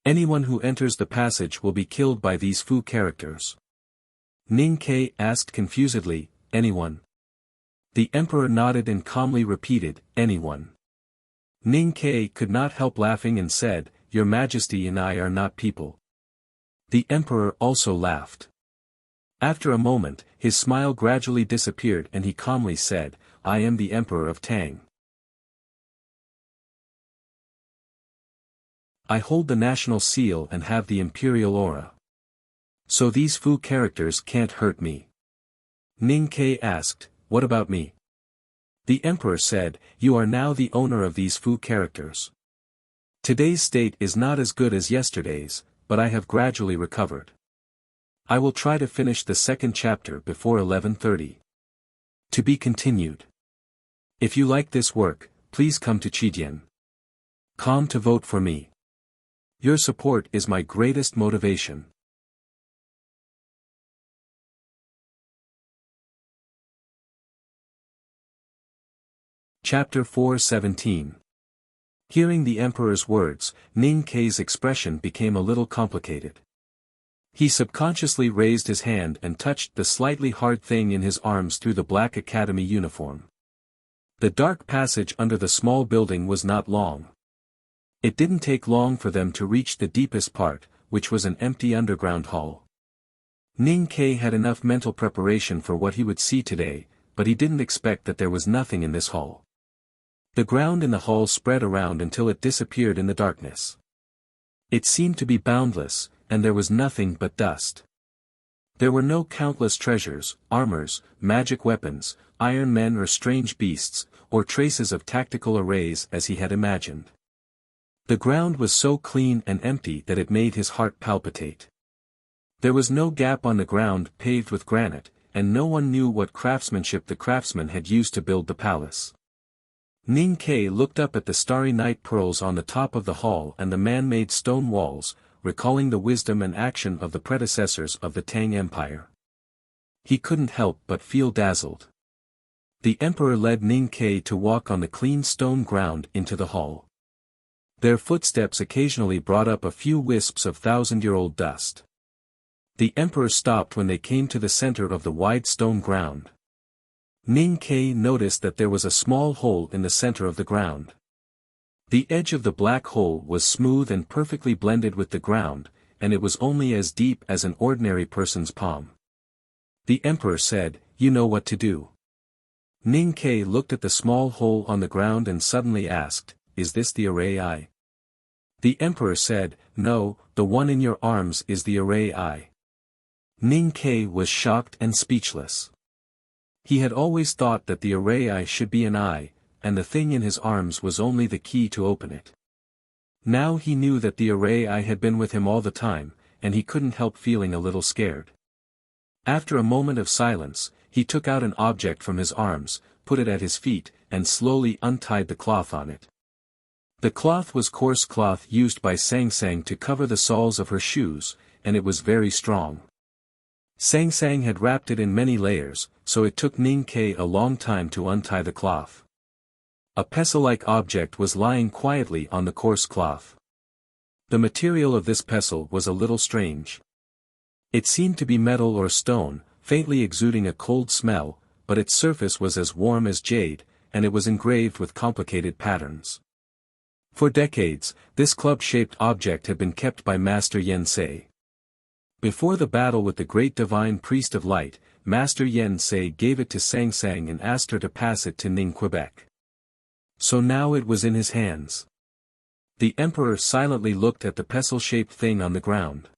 Anyone who enters the passage will be killed by these Fu characters." Ning Kai asked confusedly, "Anyone?" The emperor nodded and calmly repeated, "Anyone." Ning Kai could not help laughing and said, "Your Majesty and I are not people." The emperor also laughed. After a moment, his smile gradually disappeared and he calmly said, "I am the Emperor of Tang. I hold the national seal and have the imperial aura. So these Fu characters can't hurt me." Ning Kai asked, "What about me?" The emperor said, "You are now the owner of these Fu characters. Today's state is not as good as yesterday's, but I have gradually recovered. I will try to finish the second chapter before 11:30. To be continued. If you like this work, please come to Chidian.com to vote for me. Your support is my greatest motivation. Chapter 4:17. Hearing the emperor's words, Ning Kei's expression became a little complicated. He subconsciously raised his hand and touched the slightly hard thing in his arms through the black academy uniform. The dark passage under the small building was not long. It didn't take long for them to reach the deepest part, which was an empty underground hall. Ning Kei had enough mental preparation for what he would see today, but he didn't expect that there was nothing in this hall. The ground in the hall spread around until it disappeared in the darkness. It seemed to be boundless, and there was nothing but dust. There were no countless treasures, armors, magic weapons, iron men or strange beasts, or traces of tactical arrays as he had imagined. The ground was so clean and empty that it made his heart palpitate. There was no gap on the ground paved with granite, and no one knew what craftsmanship the craftsman had used to build the palace. Ning Kei looked up at the starry night pearls on the top of the hall and the man-made stone walls, recalling the wisdom and action of the predecessors of the Tang Empire. He couldn't help but feel dazzled. The emperor led Ning Kei to walk on the clean stone ground into the hall. Their footsteps occasionally brought up a few wisps of thousand-year-old dust. The emperor stopped when they came to the center of the wide stone ground. Ning Kei noticed that there was a small hole in the center of the ground. The edge of the black hole was smooth and perfectly blended with the ground, and it was only as deep as an ordinary person's palm. The emperor said, "You know what to do." Ning Kei looked at the small hole on the ground and suddenly asked, "Is this the array eye?" The emperor said, "No, the one in your arms is the array eye." Ning Kei was shocked and speechless. He had always thought that the array eye should be an eye, and the thing in his arms was only the key to open it. Now he knew that the array eye had been with him all the time, and he couldn't help feeling a little scared. After a moment of silence, he took out an object from his arms, put it at his feet, and slowly untied the cloth on it. The cloth was coarse cloth used by Sang Sang to cover the soles of her shoes, and it was very strong. Sang Sang had wrapped it in many layers, so it took Ning Kei a long time to untie the cloth. A pestle-like object was lying quietly on the coarse cloth. The material of this pestle was a little strange. It seemed to be metal or stone, faintly exuding a cold smell, but its surface was as warm as jade, and it was engraved with complicated patterns. For decades, this club-shaped object had been kept by Master Yen Sei. Before the battle with the great divine priest of light, Master Yen Sei gave it to Sang Sang and asked her to pass it to Ning Quebec. So now it was in his hands. The emperor silently looked at the pestle-shaped thing on the ground.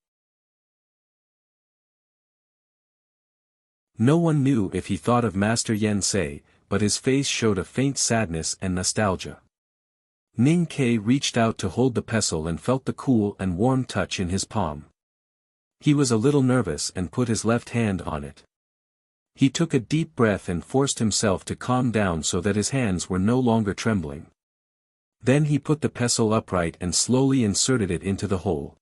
No one knew if he thought of Master Yen Sei, but his face showed a faint sadness and nostalgia. Ning Kei reached out to hold the pestle and felt the cool and warm touch in his palm. He was a little nervous and put his left hand on it. He took a deep breath and forced himself to calm down so that his hands were no longer trembling. Then he put the pestle upright and slowly inserted it into the hole.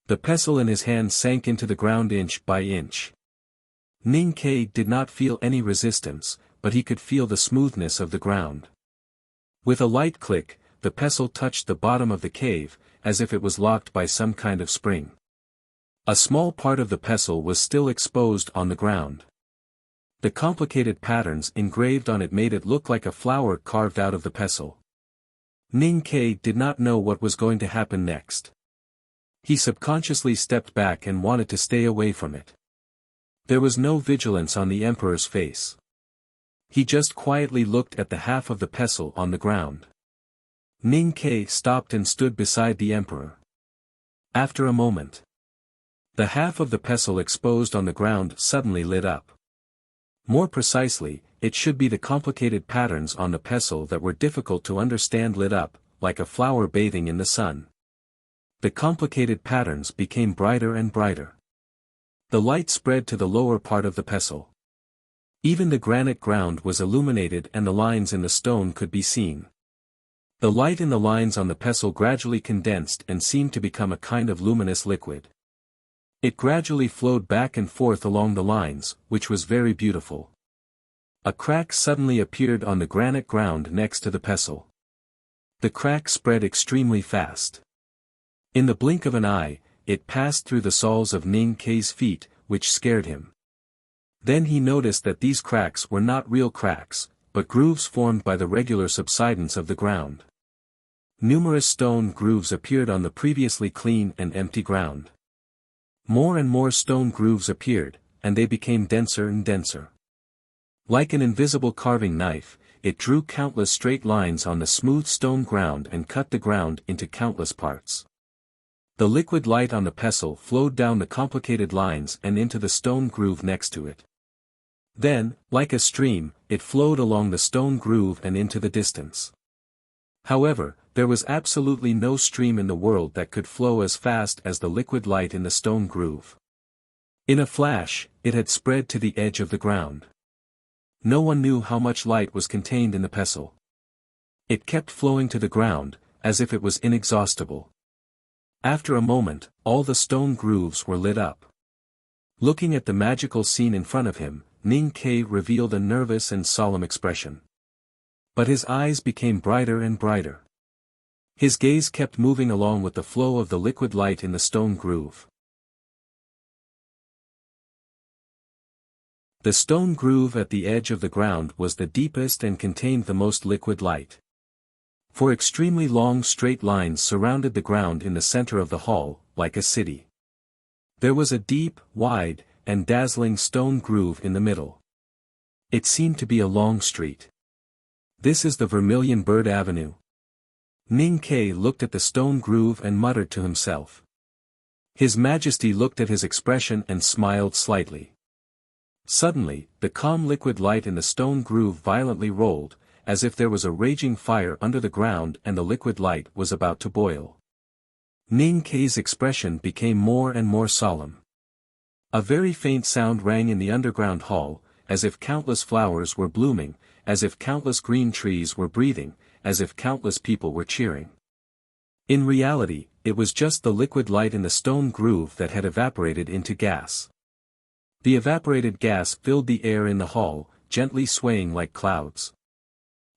The pestle in his hand sank into the ground inch by inch. Ning Kei did not feel any resistance, but he could feel the smoothness of the ground. With a light click, the pestle touched the bottom of the cave, as if it was locked by some kind of spring. A small part of the pestle was still exposed on the ground. The complicated patterns engraved on it made it look like a flower carved out of the pestle. Ning Kei did not know what was going to happen next. He subconsciously stepped back and wanted to stay away from it. There was no vigilance on the emperor's face. He just quietly looked at the half of the pestle on the ground. Ning Kei stopped and stood beside the emperor. After a moment, the half of the pestle exposed on the ground suddenly lit up. More precisely, it should be the complicated patterns on the pestle that were difficult to understand lit up, like a flower bathing in the sun. The complicated patterns became brighter and brighter. The light spread to the lower part of the pestle. Even the granite ground was illuminated and the lines in the stone could be seen. The light in the lines on the pestle gradually condensed and seemed to become a kind of luminous liquid. It gradually flowed back and forth along the lines, which was very beautiful. A crack suddenly appeared on the granite ground next to the pestle. The crack spread extremely fast. In the blink of an eye, it passed through the soles of Ning Kei's feet, which scared him. Then he noticed that these cracks were not real cracks, but grooves formed by the regular subsidence of the ground. Numerous stone grooves appeared on the previously clean and empty ground. More and more stone grooves appeared, and they became denser and denser. Like an invisible carving knife, it drew countless straight lines on the smooth stone ground and cut the ground into countless parts. The liquid light on the pestle flowed down the complicated lines and into the stone groove next to it. Then, like a stream, it flowed along the stone groove and into the distance. However, there was absolutely no stream in the world that could flow as fast as the liquid light in the stone groove. In a flash, it had spread to the edge of the ground. No one knew how much light was contained in the pestle. It kept flowing to the ground, as if it was inexhaustible. After a moment, all the stone grooves were lit up. Looking at the magical scene in front of him, Ning Kei revealed a nervous and solemn expression. But his eyes became brighter and brighter. His gaze kept moving along with the flow of the liquid light in the stone groove. The stone groove at the edge of the ground was the deepest and contained the most liquid light. For extremely long straight lines surrounded the ground in the center of the hall, like a city. There was a deep, wide, and dazzling stone groove in the middle. It seemed to be a long street. This is the Vermilion Bird Avenue. Ning Kei looked at the stone groove and muttered to himself. His Majesty looked at his expression and smiled slightly. Suddenly, the calm liquid light in the stone groove violently rolled, as if there was a raging fire under the ground and the liquid light was about to boil. Ning Kei's expression became more and more solemn. A very faint sound rang in the underground hall, as if countless flowers were blooming, as if countless green trees were breathing, as if countless people were cheering. In reality, it was just the liquid light in the stone groove that had evaporated into gas. The evaporated gas filled the air in the hall, gently swaying like clouds.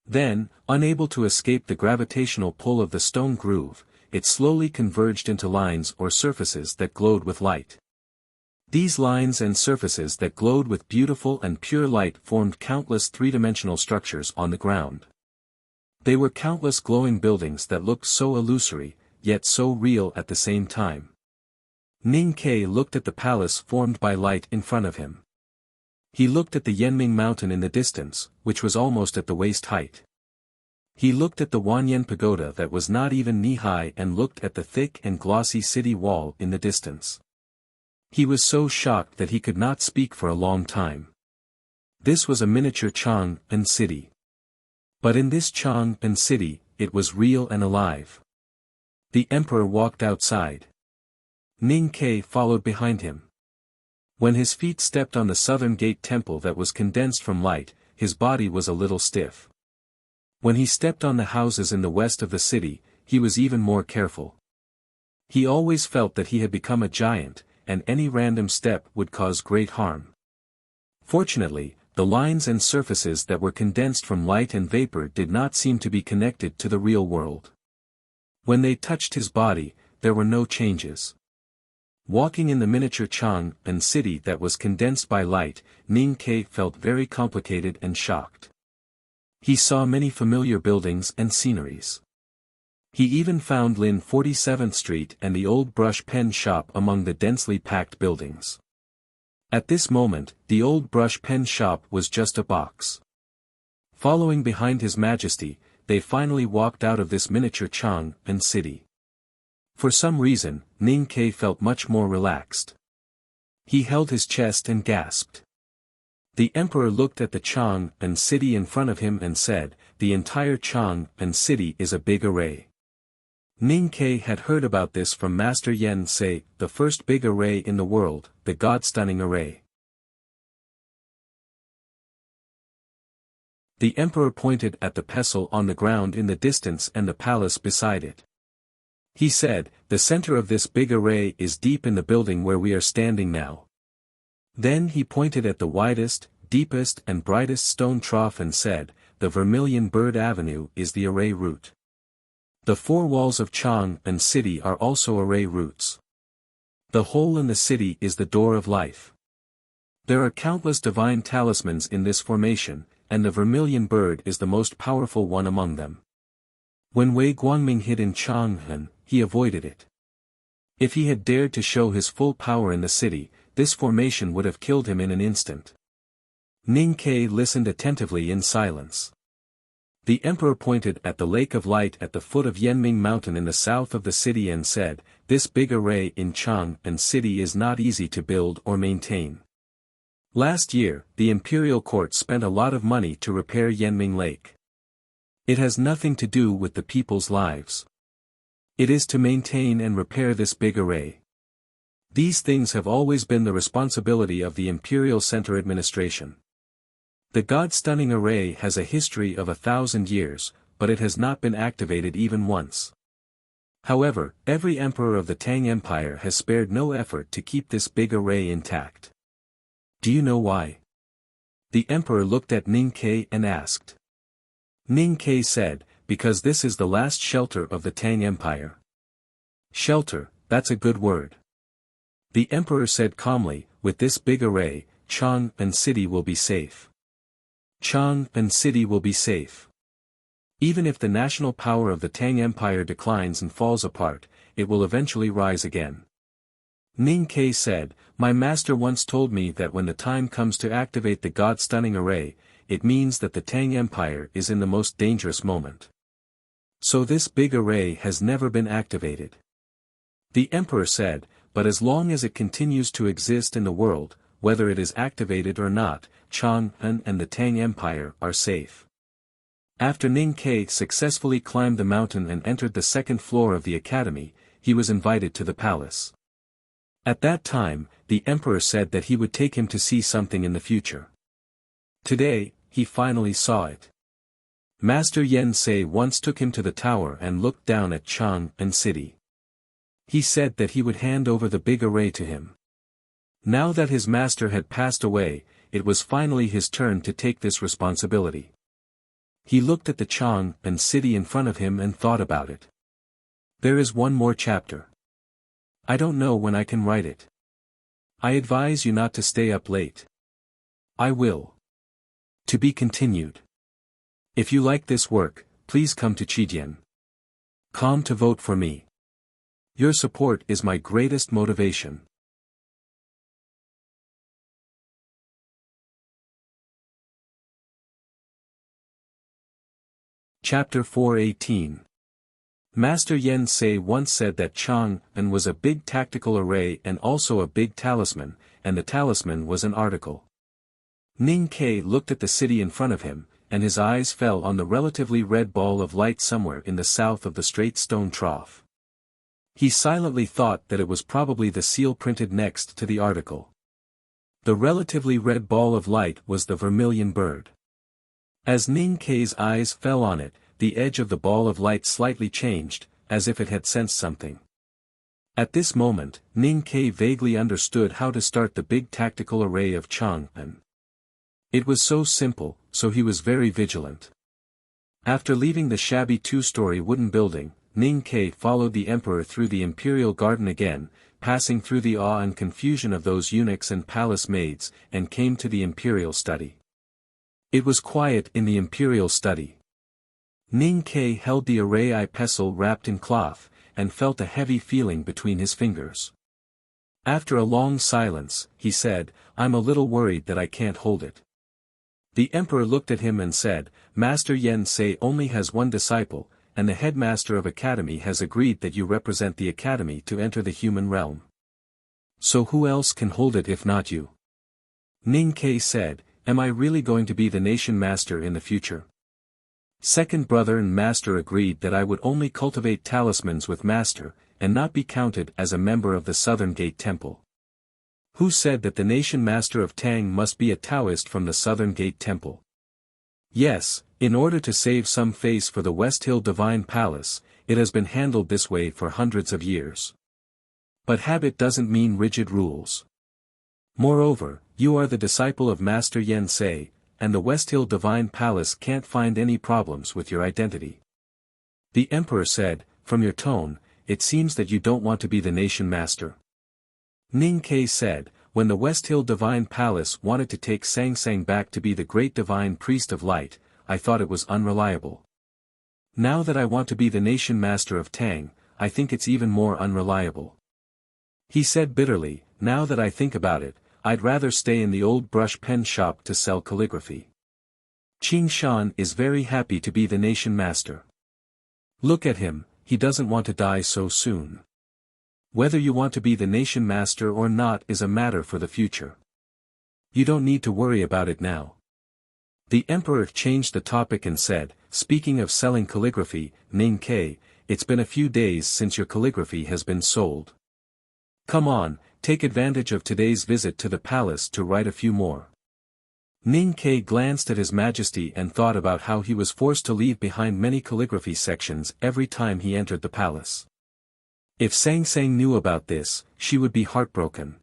Then, unable to escape the gravitational pull of the stone groove, it slowly converged into lines or surfaces that glowed with light. These lines and surfaces that glowed with beautiful and pure light formed countless three-dimensional structures on the ground. They were countless glowing buildings that looked so illusory, yet so real at the same time. Ning Kei looked at the palace formed by light in front of him. He looked at the Yenming Mountain in the distance, which was almost at the waist height. He looked at the Wanyan Pagoda that was not even knee-high and looked at the thick and glossy city wall in the distance. He was so shocked that he could not speak for a long time. This was a miniature Chang'an city. But in this Chang'an city, it was real and alive. The emperor walked outside. Ning Kei followed behind him. When his feet stepped on the southern gate temple that was condensed from light, his body was a little stiff. When he stepped on the houses in the west of the city, he was even more careful. He always felt that he had become a giant, and any random step would cause great harm. Fortunately, the lines and surfaces that were condensed from light and vapor did not seem to be connected to the real world. When they touched his body, there were no changes. Walking in the miniature Chang'an city that was condensed by light, Ning Kei felt very complicated and shocked. He saw many familiar buildings and sceneries. He even found Lin 47th Street and the old brush pen shop among the densely packed buildings. At this moment, the old brush pen shop was just a box. Following behind His Majesty, they finally walked out of this miniature Chang'an city. For some reason, Ning Kei felt much more relaxed. He held his chest and gasped. The emperor looked at the Chang'an city in front of him and said, "The entire Chang'an city is a big array." Ning Kei had heard about this from Master Yen say, the first big array in the world, the God-stunning array. The emperor pointed at the pestle on the ground in the distance and the palace beside it. He said, "The center of this big array is deep in the building where we are standing now." Then he pointed at the widest, deepest and brightest stone trough and said, "The Vermilion Bird Avenue is the array route. The four walls of Chang and city are also array routes. The hole in the city is the door of life. There are countless divine talismans in this formation, and the Vermilion Bird is the most powerful one among them. When Wei Guangming hid in Chang'an, he avoided it. If he had dared to show his full power in the city, this formation would have killed him in an instant." Ning Ke listened attentively in silence. The emperor pointed at the Lake of Light at the foot of Yanming Mountain in the south of the city and said, "This big array in Chang'an city is not easy to build or maintain. Last year, the imperial court spent a lot of money to repair Yanming Lake. It has nothing to do with the people's lives. It is to maintain and repair this big array. These things have always been the responsibility of the imperial center administration. The God-stunning array has a history of 1,000 years, but it has not been activated even once. However, every emperor of the Tang Empire has spared no effort to keep this big array intact. Do you know why?" The emperor looked at Ning Ke and asked. Ning Ke said, "Because this is the last shelter of the Tang Empire." "Shelter, that's a good word." The emperor said calmly, "With this big array, Chang'an city will be safe. Chang'an city will be safe. Even if the national power of the Tang Empire declines and falls apart, it will eventually rise again." Ning Ke said, "My master once told me that when the time comes to activate the God-stunning array, it means that the Tang Empire is in the most dangerous moment. So this big array has never been activated." The emperor said, "But as long as it continues to exist in the world, whether it is activated or not, Chang'an and the Tang Empire are safe." After Ning Ke successfully climbed the mountain and entered the second floor of the academy, he was invited to the palace. At that time, the emperor said that he would take him to see something in the future. Today, he finally saw it. Master Yen Sei once took him to the tower and looked down at Chang'an city. He said that he would hand over the big array to him. Now that his master had passed away, it was finally his turn to take this responsibility. He looked at the Chang'an city in front of him and thought about it. There is one more chapter. I don't know when I can write it. I advise you not to stay up late. I will. To be continued. If you like this work, please come to Chidian.com to vote for me. Your support is my greatest motivation. Chapter 418. Master Yen Sei once said that Chang'an was a big tactical array and also a big talisman, and the talisman was an article. Ning Ke looked at the city in front of him, and his eyes fell on the relatively red ball of light somewhere in the south of the straight stone trough. He silently thought that it was probably the seal printed next to the article. The relatively red ball of light was the Vermilion Bird. As Ning Ke's eyes fell on it, the edge of the ball of light slightly changed, as if it had sensed something. At this moment, Ning Ke vaguely understood how to start the big tactical array of Chang'an. It was so simple, so he was very vigilant. After leaving the shabby two-story wooden building, Ning Ke followed the emperor through the imperial garden again, passing through the awe and confusion of those eunuchs and palace maids, and came to the imperial study. It was quiet in the imperial study. Ning Ke held the array pestle wrapped in cloth, and felt a heavy feeling between his fingers. After a long silence, he said, "I'm a little worried that I can't hold it." The emperor looked at him and said, "Master Yen Sei only has one disciple, and the headmaster of academy has agreed that you represent the academy to enter the human realm. So who else can hold it if not you?" Ning Ke said, "Am I really going to be the nation master in the future?" Second brother and master agreed that I would only cultivate talismans with master, and not be counted as a member of the Southern Gate Temple. Who said that the nation master of Tang must be a Taoist from the Southern Gate Temple? Yes, in order to save some face for the West Hill Divine Palace, it has been handled this way for hundreds of years. But habit doesn't mean rigid rules. Moreover, you are the disciple of Master Yen Sei, and the West Hill Divine Palace can't find any problems with your identity. The emperor said, from your tone, it seems that you don't want to be the nation master. Ning Ke said, when the West Hill Divine Palace wanted to take Sang Sang back to be the great divine priest of light, I thought it was unreliable. Now that I want to be the nation master of Tang, I think it's even more unreliable. He said bitterly, now that I think about it, I'd rather stay in the old brush pen shop to sell calligraphy. Qing Shan is very happy to be the nation master. Look at him, he doesn't want to die so soon. Whether you want to be the nation master or not is a matter for the future. You don't need to worry about it now. The emperor changed the topic and said, speaking of selling calligraphy, Ning Ke, it's been a few days since your calligraphy has been sold. Come on, take advantage of today's visit to the palace to write a few more. Ning Ke glanced at His Majesty and thought about how he was forced to leave behind many calligraphy sections every time he entered the palace. If Sang Sang knew about this, she would be heartbroken.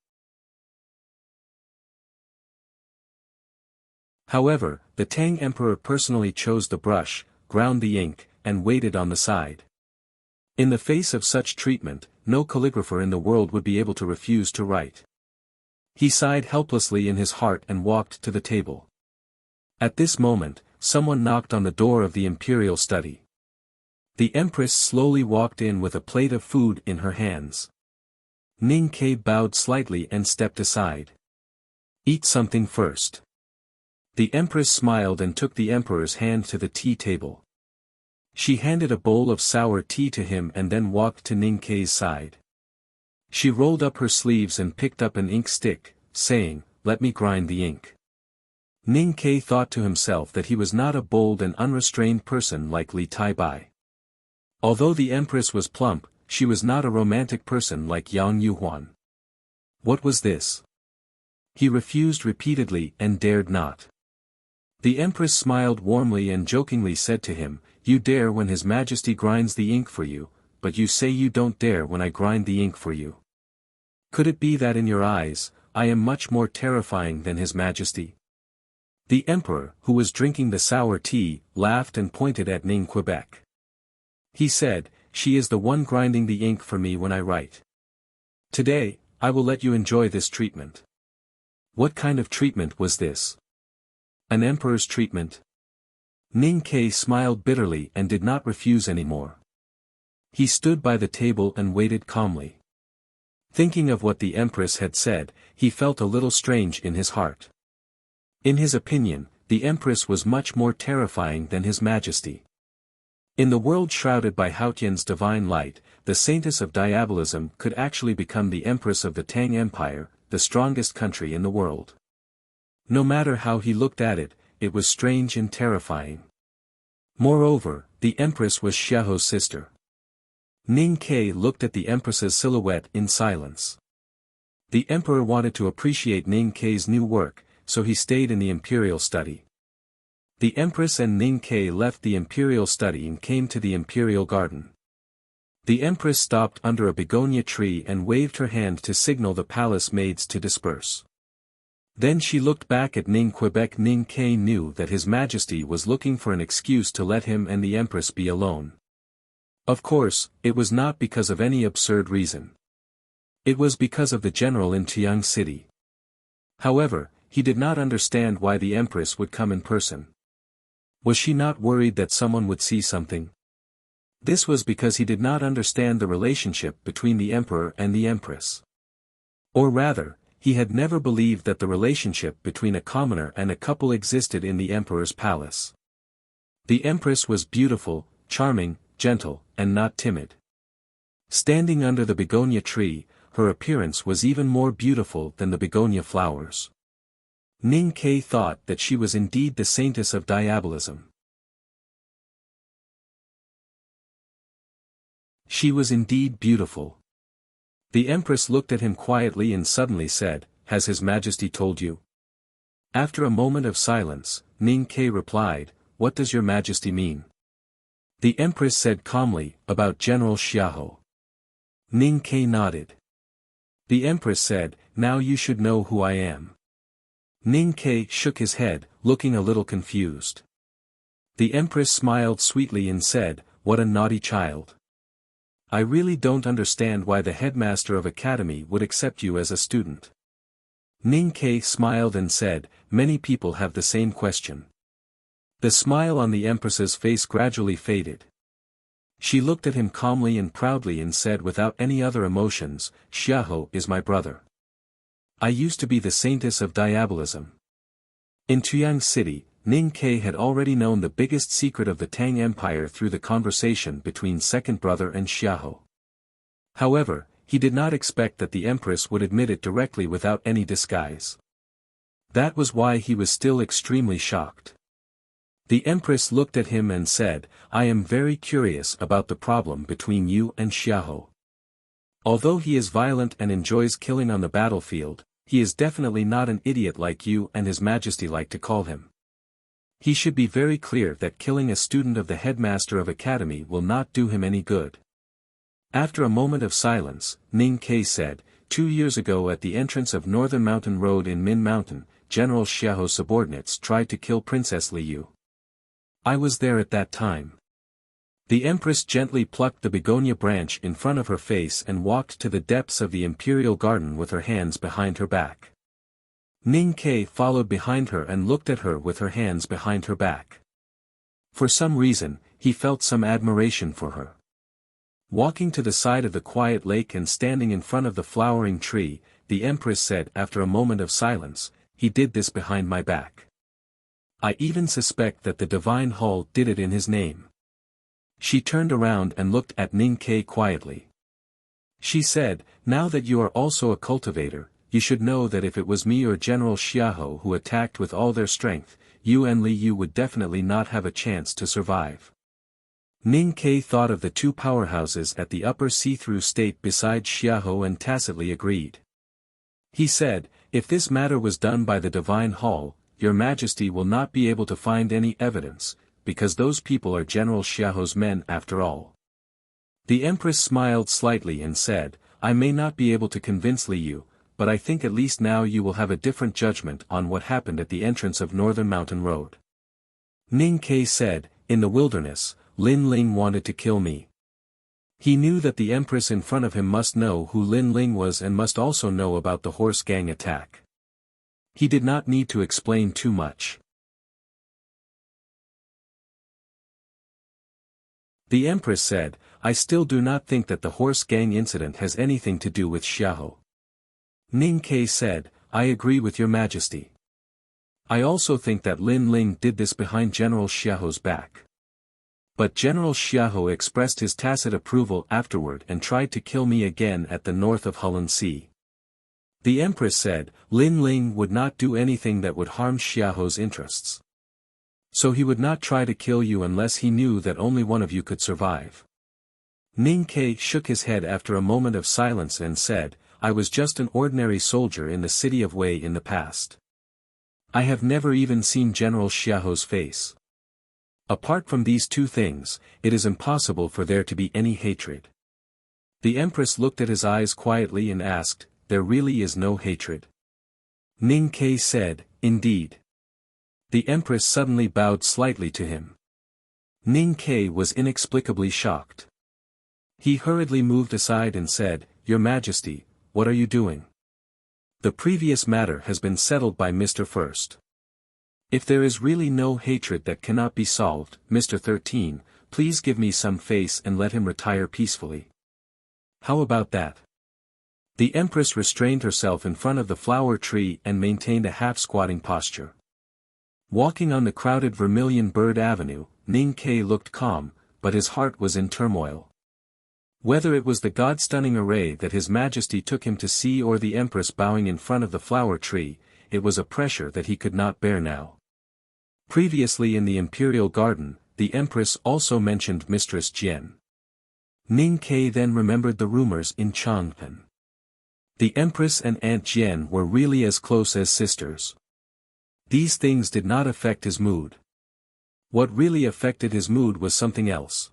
However, the Tang Emperor personally chose the brush, ground the ink, and waited on the side. In the face of such treatment, no calligrapher in the world would be able to refuse to write. He sighed helplessly in his heart and walked to the table. At this moment, someone knocked on the door of the imperial study. The empress slowly walked in with a plate of food in her hands. Ning Ke bowed slightly and stepped aside. Eat something first. The empress smiled and took the emperor's hand to the tea table. She handed a bowl of sour tea to him and then walked to Ning Ke's side. She rolled up her sleeves and picked up an ink stick, saying, let me grind the ink. Ning Ke thought to himself that he was not a bold and unrestrained person like Li Taibai. Although the empress was plump, she was not a romantic person like Yang Yuhuan. What was this? He refused repeatedly and dared not. The empress smiled warmly and jokingly said to him, you dare when His Majesty grinds the ink for you, but you say you don't dare when I grind the ink for you. Could it be that in your eyes, I am much more terrifying than His Majesty? The emperor, who was drinking the sour tea, laughed and pointed at Ning Quebec. He said, she is the one grinding the ink for me when I write. Today, I will let you enjoy this treatment. What kind of treatment was this? An emperor's treatment? Ning Ke smiled bitterly and did not refuse any more. He stood by the table and waited calmly. Thinking of what the empress had said, he felt a little strange in his heart. In his opinion, the empress was much more terrifying than His Majesty. In the world shrouded by Haotian's divine light, the saintess of diabolism could actually become the empress of the Tang Empire, the strongest country in the world. No matter how he looked at it, it was strange and terrifying. Moreover, the empress was Xiaoho's sister. Ning Ke looked at the empress's silhouette in silence. The emperor wanted to appreciate Ning Ke's new work, so he stayed in the imperial study. The empress and Ning Ke left the imperial study and came to the imperial garden. The empress stopped under a begonia tree and waved her hand to signal the palace maids to disperse. Then she looked back at Ning Quebec. Ning Ke knew that His Majesty was looking for an excuse to let him and the empress be alone. Of course, it was not because of any absurd reason. It was because of the general in Tiang City. However, he did not understand why the empress would come in person. Was she not worried that someone would see something? This was because he did not understand the relationship between the emperor and the empress. Or rather, he had never believed that the relationship between a commoner and a couple existed in the emperor's palace. The empress was beautiful, charming, gentle, and not timid. Standing under the begonia tree, her appearance was even more beautiful than the begonia flowers. Ning Ke thought that she was indeed the saintess of diabolism. She was indeed beautiful. The empress looked at him quietly and suddenly said, "Has His Majesty told you?" After a moment of silence, Ning Ke replied, "What does Your Majesty mean?" The empress said calmly, "About General Xiahou." Ning Ke nodded. The Empress said, "Now you should know who I am." Ning Ke shook his head, looking a little confused. The Empress smiled sweetly and said, "What a naughty child. I really don't understand why the headmaster of academy would accept you as a student." Ning Ke smiled and said, "Many people have the same question." The smile on the Empress's face gradually faded. She looked at him calmly and proudly and said without any other emotions, "Xiahou is my brother. I used to be the saintess of diabolism." In Tuyang City, Ning Ke had already known the biggest secret of the Tang Empire through the conversation between second brother and Xiahou. However, he did not expect that the Empress would admit it directly without any disguise. That was why he was still extremely shocked. The Empress looked at him and said, "I am very curious about the problem between you and Xiahou. Although he is violent and enjoys killing on the battlefield, he is definitely not an idiot like you and His Majesty like to call him. He should be very clear that killing a student of the headmaster of academy will not do him any good." After a moment of silence, Ning Ke said, 2 years ago at the entrance of Northern Mountain Road in Min Mountain, General Xiahou's subordinates tried to kill Princess Liu. I was there at that time." The Empress gently plucked the begonia branch in front of her face and walked to the depths of the imperial garden with her hands behind her back. Ning Ke followed behind her and looked at her with her hands behind her back. For some reason, he felt some admiration for her. Walking to the side of the quiet lake and standing in front of the flowering tree, the Empress said after a moment of silence, "He did this behind my back. I even suspect that the Divine Hall did it in his name." She turned around and looked at Ning Ke quietly. She said, "Now that you are also a cultivator, you should know that if it was me or General Xiahou who attacked with all their strength, you and Li Yu would definitely not have a chance to survive." Ning Ke thought of the two powerhouses at the upper see-through state beside Xiahou and tacitly agreed. He said, "If this matter was done by the Divine Hall, Your Majesty will not be able to find any evidence, because those people are General Xiahou's men after all." The Empress smiled slightly and said, "I may not be able to convince Li Yu, but I think at least now you will have a different judgment on what happened at the entrance of Northern Mountain Road." Ning Ke said, "In the wilderness, Lin Ling wanted to kill me." He knew that the Empress in front of him must know who Lin Ling was and must also know about the horse gang attack. He did not need to explain too much. The Empress said, "I still do not think that the horse gang incident has anything to do with Xiahou." Ning Ke said, "I agree with Your Majesty. I also think that Lin Ling did this behind General Xiahou's back. But General Xiahou expressed his tacit approval afterward and tried to kill me again at the north of Hulan Sea." The Empress said, "Lin Ling would not do anything that would harm Xiahou's interests. So he would not try to kill you unless he knew that only one of you could survive." Ning Ke shook his head after a moment of silence and said, "I was just an ordinary soldier in the city of Wei in the past. I have never even seen General Xiahou's face. Apart from these two things, it is impossible for there to be any hatred." The Empress looked at his eyes quietly and asked, "There really is no hatred?" Ning Ke said, "Indeed." The Empress suddenly bowed slightly to him. Ning Ke was inexplicably shocked. He hurriedly moved aside and said, "Your Majesty, what are you doing? The previous matter has been settled by Mr. First. If there is really no hatred that cannot be solved, Mr. 13, please give me some face and let him retire peacefully. How about that?" The Empress restrained herself in front of the flower tree and maintained a half-squatting posture. Walking on the crowded Vermilion Bird Avenue, Ning Ke looked calm, but his heart was in turmoil. Whether it was the god-stunning array that His Majesty took him to see or the Empress bowing in front of the flower tree, it was a pressure that he could not bear now. Previously in the Imperial Garden, the Empress also mentioned Mistress Jian. Ning Ke then remembered the rumors in Changpan. The Empress and Aunt Jian were really as close as sisters. These things did not affect his mood. What really affected his mood was something else.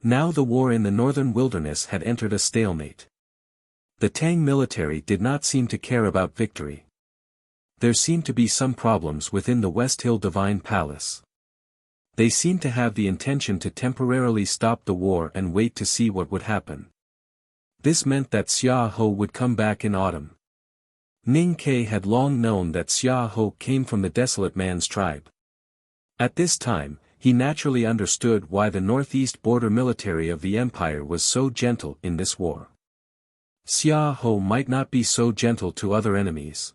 Now the war in the northern wilderness had entered a stalemate. The Tang military did not seem to care about victory. There seemed to be some problems within the West Hill Divine Palace. They seemed to have the intention to temporarily stop the war and wait to see what would happen. This meant that Xia Ho would come back in autumn. Ning Ke had long known that Xia Ho came from the Desolate Man's tribe. At this time, he naturally understood why the northeast border military of the empire was so gentle in this war. Xia Ho might not be so gentle to other enemies.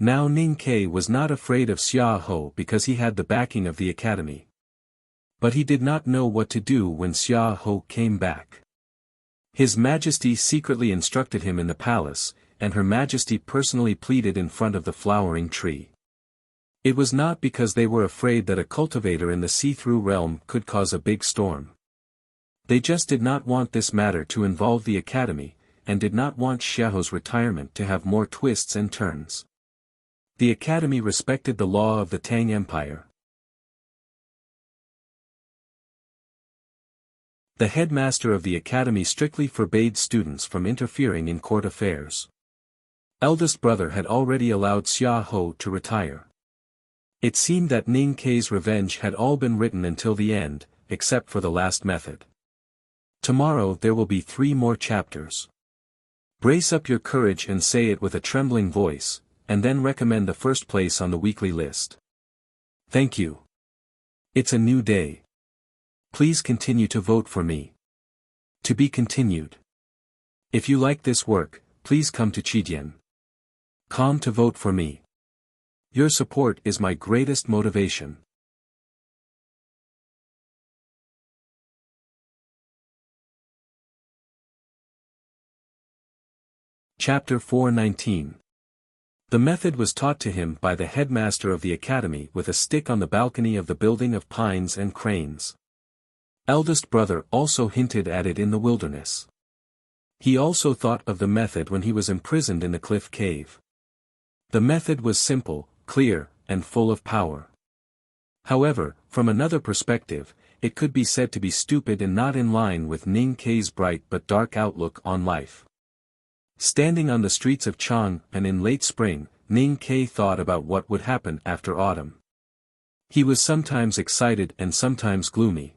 Now Ning Ke was not afraid of Xia Ho because he had the backing of the academy. But he did not know what to do when Xia Ho came back. His Majesty secretly instructed him in the palace, and Her Majesty personally pleaded in front of the flowering tree. It was not because they were afraid that a cultivator in the see-through realm could cause a big storm. They just did not want this matter to involve the academy, and did not want Xia Ho's retirement to have more twists and turns. The academy respected the law of the Tang Empire. The headmaster of the academy strictly forbade students from interfering in court affairs. Eldest brother had already allowed Xia Ho to retire. It seemed that Ning Ke's revenge had all been written until the end, except for the last method. Tomorrow there will be 3 more chapters. Brace up your courage and say it with a trembling voice, and then recommend the first place on the weekly list. Thank you. It's a new day. Please continue to vote for me. To be continued. If you like this work, please come to Chijien.com to vote for me. Your support is my greatest motivation. Chapter 419. The method was taught to him by the headmaster of the academy with a stick on the balcony of the building of pines and cranes. Eldest brother also hinted at it in the wilderness. He also thought of the method when he was imprisoned in the cliff cave. The method was simple, clear, and full of power. However, from another perspective, it could be said to be stupid and not in line with Ning Ke's bright but dark outlook on life. Standing on the streets of Chang'an in late spring, Ning Ke thought about what would happen after autumn. He was sometimes excited and sometimes gloomy.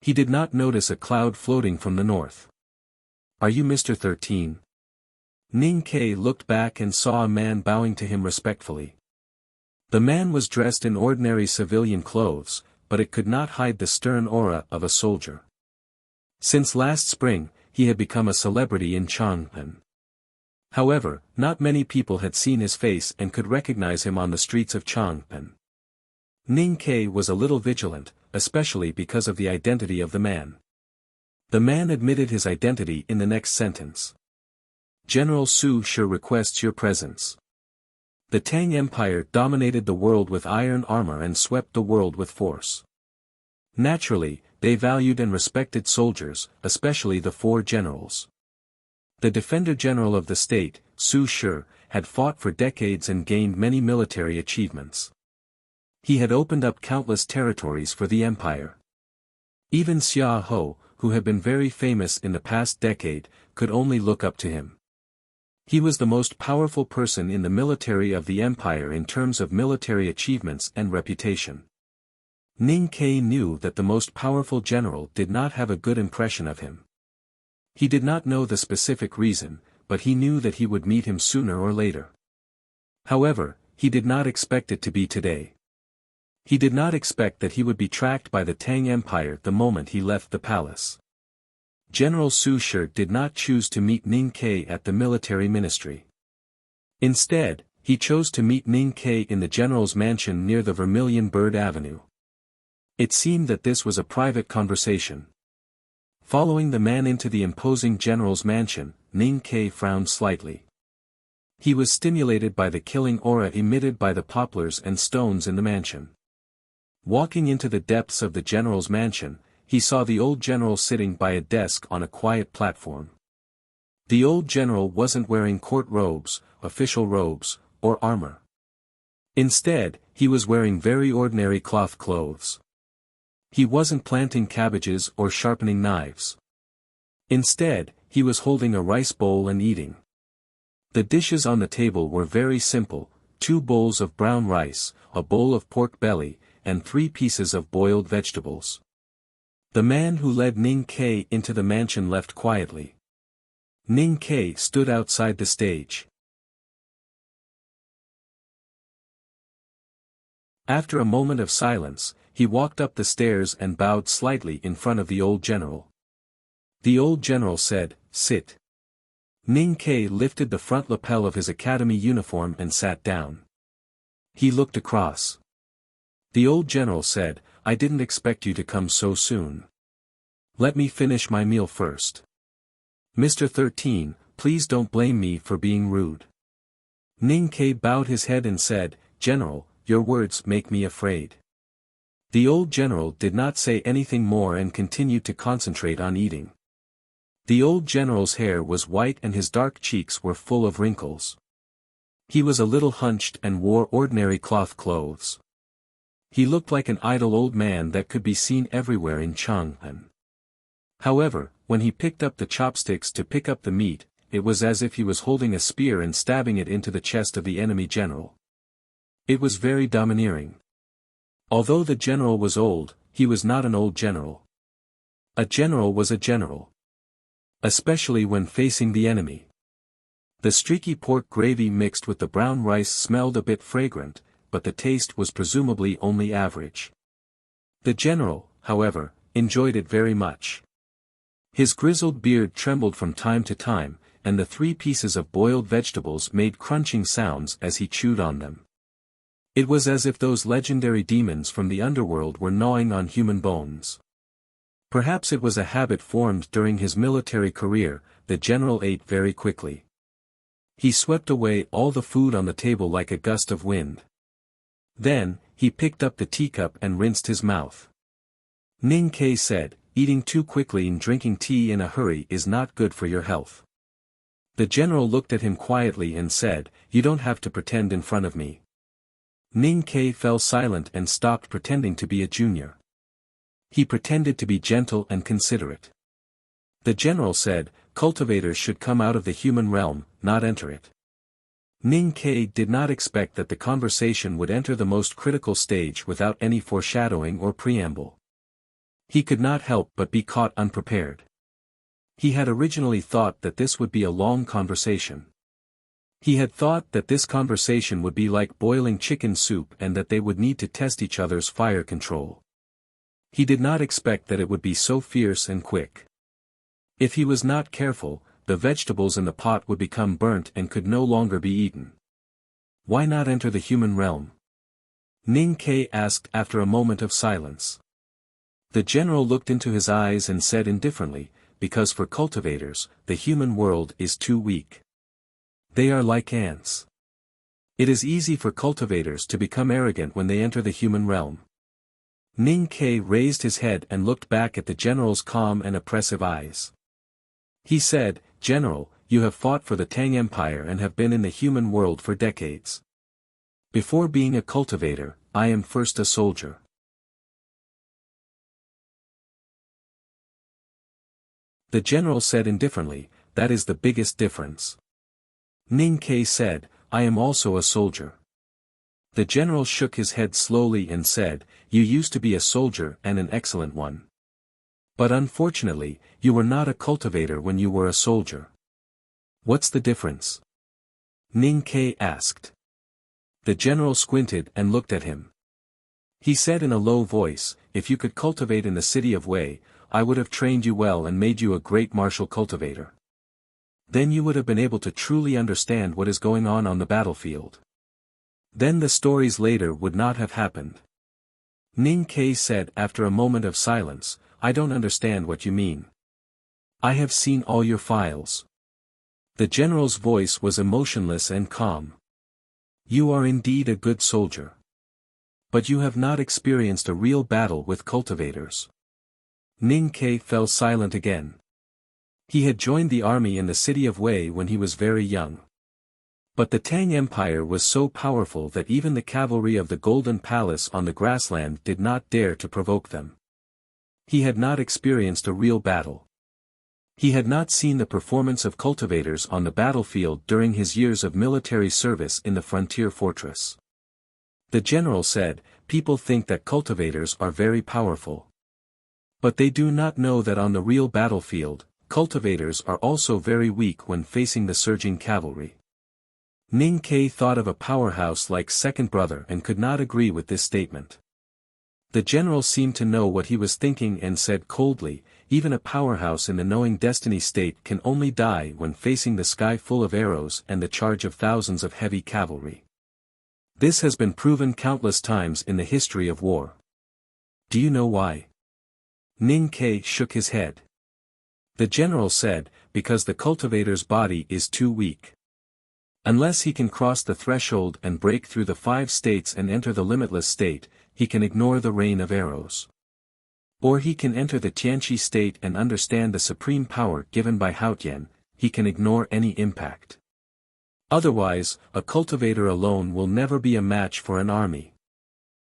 He did not notice a cloud floating from the north. "Are you Mr. 13? Ning Ke looked back and saw a man bowing to him respectfully. The man was dressed in ordinary civilian clothes, but it could not hide the stern aura of a soldier. Since last spring, he had become a celebrity in Chang'an. However, not many people had seen his face and could recognize him on the streets of Chang'an. Ning Ke was a little vigilant, especially because of the identity of the man. The man admitted his identity in the next sentence. "General Su Shi requests your presence." The Tang Empire dominated the world with iron armor and swept the world with force. Naturally, they valued and respected soldiers, especially the 4 generals. The Defender General of the state, Su Shi, had fought for decades and gained many military achievements. He had opened up countless territories for the empire. Even Xia Ho, who had been very famous in the past decade, could only look up to him. He was the most powerful person in the military of the empire in terms of military achievements and reputation. Ning Ke knew that the most powerful general did not have a good impression of him. He did not know the specific reason, but he knew that he would meet him sooner or later. However, he did not expect it to be today. He did not expect that he would be tracked by the Tang Empire the moment he left the palace. General Su Shi did not choose to meet Ning Ke at the military ministry. Instead, he chose to meet Ning Ke in the general's mansion near the Vermilion Bird Avenue. It seemed that this was a private conversation. Following the man into the imposing general's mansion, Ning Ke frowned slightly. He was stimulated by the killing aura emitted by the poplars and stones in the mansion. Walking into the depths of the general's mansion, he saw the old general sitting by a desk on a quiet platform. The old general wasn't wearing court robes, official robes, or armor. Instead, he was wearing very ordinary cloth clothes. He wasn't planting cabbages or sharpening knives. Instead, he was holding a rice bowl and eating. The dishes on the table were very simple: 2 bowls of brown rice, a bowl of pork belly, and 3 pieces of boiled vegetables. The man who led Ning Kai into the mansion left quietly. Ning Kai stood outside the stage. After a moment of silence, he walked up the stairs and bowed slightly in front of the old general. The old general said, "Sit." Ning Kai lifted the front lapel of his academy uniform and sat down. He looked across. The old general said, "I didn't expect you to come so soon. Let me finish my meal first. Mr. 13, please don't blame me for being rude." Ning Kai bowed his head and said, "General, your words make me afraid." The old general did not say anything more and continued to concentrate on eating. The old general's hair was white and his dark cheeks were full of wrinkles. He was a little hunched and wore ordinary cloth clothes. He looked like an idle old man that could be seen everywhere in Chang'an. However, when he picked up the chopsticks to pick up the meat, it was as if he was holding a spear and stabbing it into the chest of the enemy general. It was very domineering. Although the general was old, he was not an old general. A general was a general. Especially when facing the enemy. The streaky pork gravy mixed with the brown rice smelled a bit fragrant, but the taste was presumably only average. The general, however, enjoyed it very much. His grizzled beard trembled from time to time, and the 3 pieces of boiled vegetables made crunching sounds as he chewed on them. It was as if those legendary demons from the underworld were gnawing on human bones. Perhaps it was a habit formed during his military career. The general ate very quickly. He swept away all the food on the table like a gust of wind. Then, he picked up the teacup and rinsed his mouth. Ning Kai said, "Eating too quickly and drinking tea in a hurry is not good for your health." The general looked at him quietly and said, "You don't have to pretend in front of me." Ning Kai fell silent and stopped pretending to be a junior. He pretended to be gentle and considerate. The general said, "Cultivators should come out of the human realm, not enter it." Ning Kai did not expect that the conversation would enter the most critical stage without any foreshadowing or preamble. He could not help but be caught unprepared. He had originally thought that this would be a long conversation. He had thought that this conversation would be like boiling chicken soup and that they would need to test each other's fire control. He did not expect that it would be so fierce and quick. If he was not careful, the vegetables in the pot would become burnt and could no longer be eaten. Why not enter the human realm? Ning Kai asked after a moment of silence. The general looked into his eyes and said indifferently, "Because for cultivators, the human world is too weak. They are like ants. It is easy for cultivators to become arrogant when they enter the human realm." Ning Kai raised his head and looked back at the general's calm and oppressive eyes. He said, "General, you have fought for the Tang Empire and have been in the human world for decades. Before being a cultivator, I am first a soldier." The general said indifferently, "That is the biggest difference." Ning Kai said, "I am also a soldier." The general shook his head slowly and said, "You used to be a soldier and an excellent one. But unfortunately, you were not a cultivator when you were a soldier." "What's the difference?" Ning Kai asked. The general squinted and looked at him. He said in a low voice, "If you could cultivate in the city of Wei, I would have trained you well and made you a great martial cultivator. Then you would have been able to truly understand what is going on the battlefield. Then the stories later would not have happened." Ning Kai said after a moment of silence, "I don't understand what you mean. I have seen all your files." The general's voice was emotionless and calm. "You are indeed a good soldier. But you have not experienced a real battle with cultivators." Ning Kai fell silent again. He had joined the army in the city of Wei when he was very young. But the Tang Empire was so powerful that even the cavalry of the Golden Palace on the grassland did not dare to provoke them. He had not experienced a real battle. He had not seen the performance of cultivators on the battlefield during his years of military service in the frontier fortress. The general said, "People think that cultivators are very powerful. But they do not know that on the real battlefield, cultivators are also very weak when facing the surging cavalry." Ning Ke thought of a powerhouse like Second Brother and could not agree with this statement. The general seemed to know what he was thinking and said coldly, "Even a powerhouse in the knowing destiny state can only die when facing the sky full of arrows and the charge of thousands of heavy cavalry. This has been proven countless times in the history of war." "Do you know why?" Ning Ke shook his head. The general said, "Because the cultivator's body is too weak. Unless he can cross the threshold and break through the 5 states and enter the limitless state, he can ignore the rain of arrows. Or he can enter the Tianqi state and understand the supreme power given by Haotian, he can ignore any impact. Otherwise, a cultivator alone will never be a match for an army."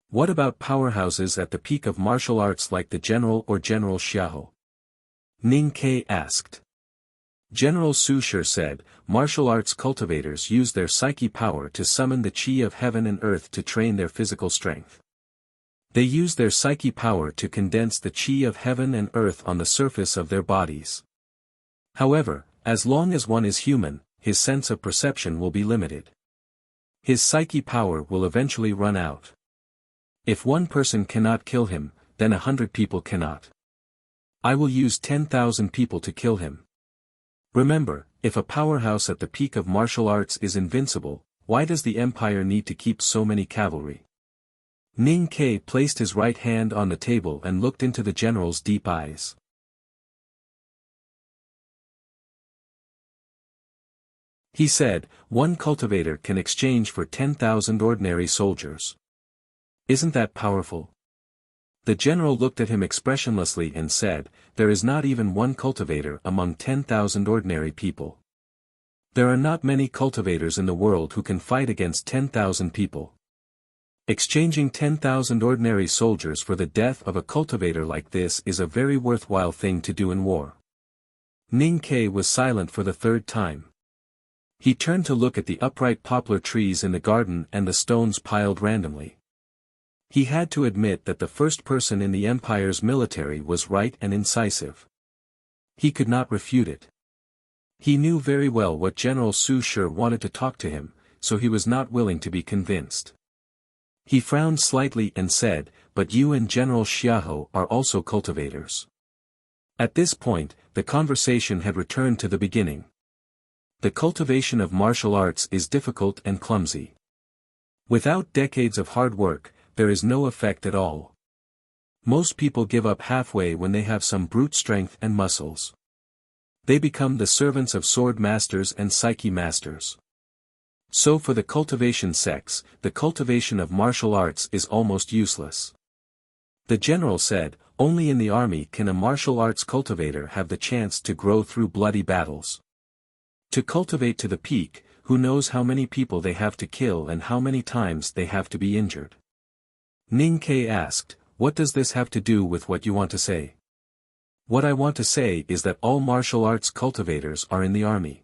"What about powerhouses at the peak of martial arts like the general or General Xiahou?" Ning Ke asked. General Su Shi said, "Martial arts cultivators use their psyche power to summon the qi of heaven and earth to train their physical strength. They use their psyche power to condense the qi of heaven and earth on the surface of their bodies. However, as long as one is human, his sense of perception will be limited. His psyche power will eventually run out. If one person cannot kill him, then 100 people cannot. I will use 10,000 people to kill him. Remember, if a powerhouse at the peak of martial arts is invincible, why does the empire need to keep so many cavalry?" Ning Ke placed his right hand on the table and looked into the general's deep eyes. He said, "One cultivator can exchange for 10,000 ordinary soldiers. Isn't that powerful?" The general looked at him expressionlessly and said, "There is not even one cultivator among 10,000 ordinary people. There are not many cultivators in the world who can fight against 10,000 people. Exchanging 10,000 ordinary soldiers for the death of a cultivator like this is a very worthwhile thing to do in war." Ning Ke was silent for the 3rd time. He turned to look at the upright poplar trees in the garden and the stones piled randomly. He had to admit that the first person in the empire's military was right and incisive. He could not refute it. He knew very well what General Su Shi wanted to talk to him, so he was not willing to be convinced. He frowned slightly and said, "But you and General Xiahou are also cultivators." At this point, the conversation had returned to the beginning. The cultivation of martial arts is difficult and clumsy. Without decades of hard work, there is no effect at all. Most people give up halfway when they have some brute strength and muscles. They become the servants of sword masters and psyche masters. So for the cultivation sects, the cultivation of martial arts is almost useless. The general said, "Only in the army can a martial arts cultivator have the chance to grow through bloody battles. To cultivate to the peak, who knows how many people they have to kill and how many times they have to be injured." Ning Ke asked, "What does this have to do with what you want to say?" "What I want to say is that all martial arts cultivators are in the army.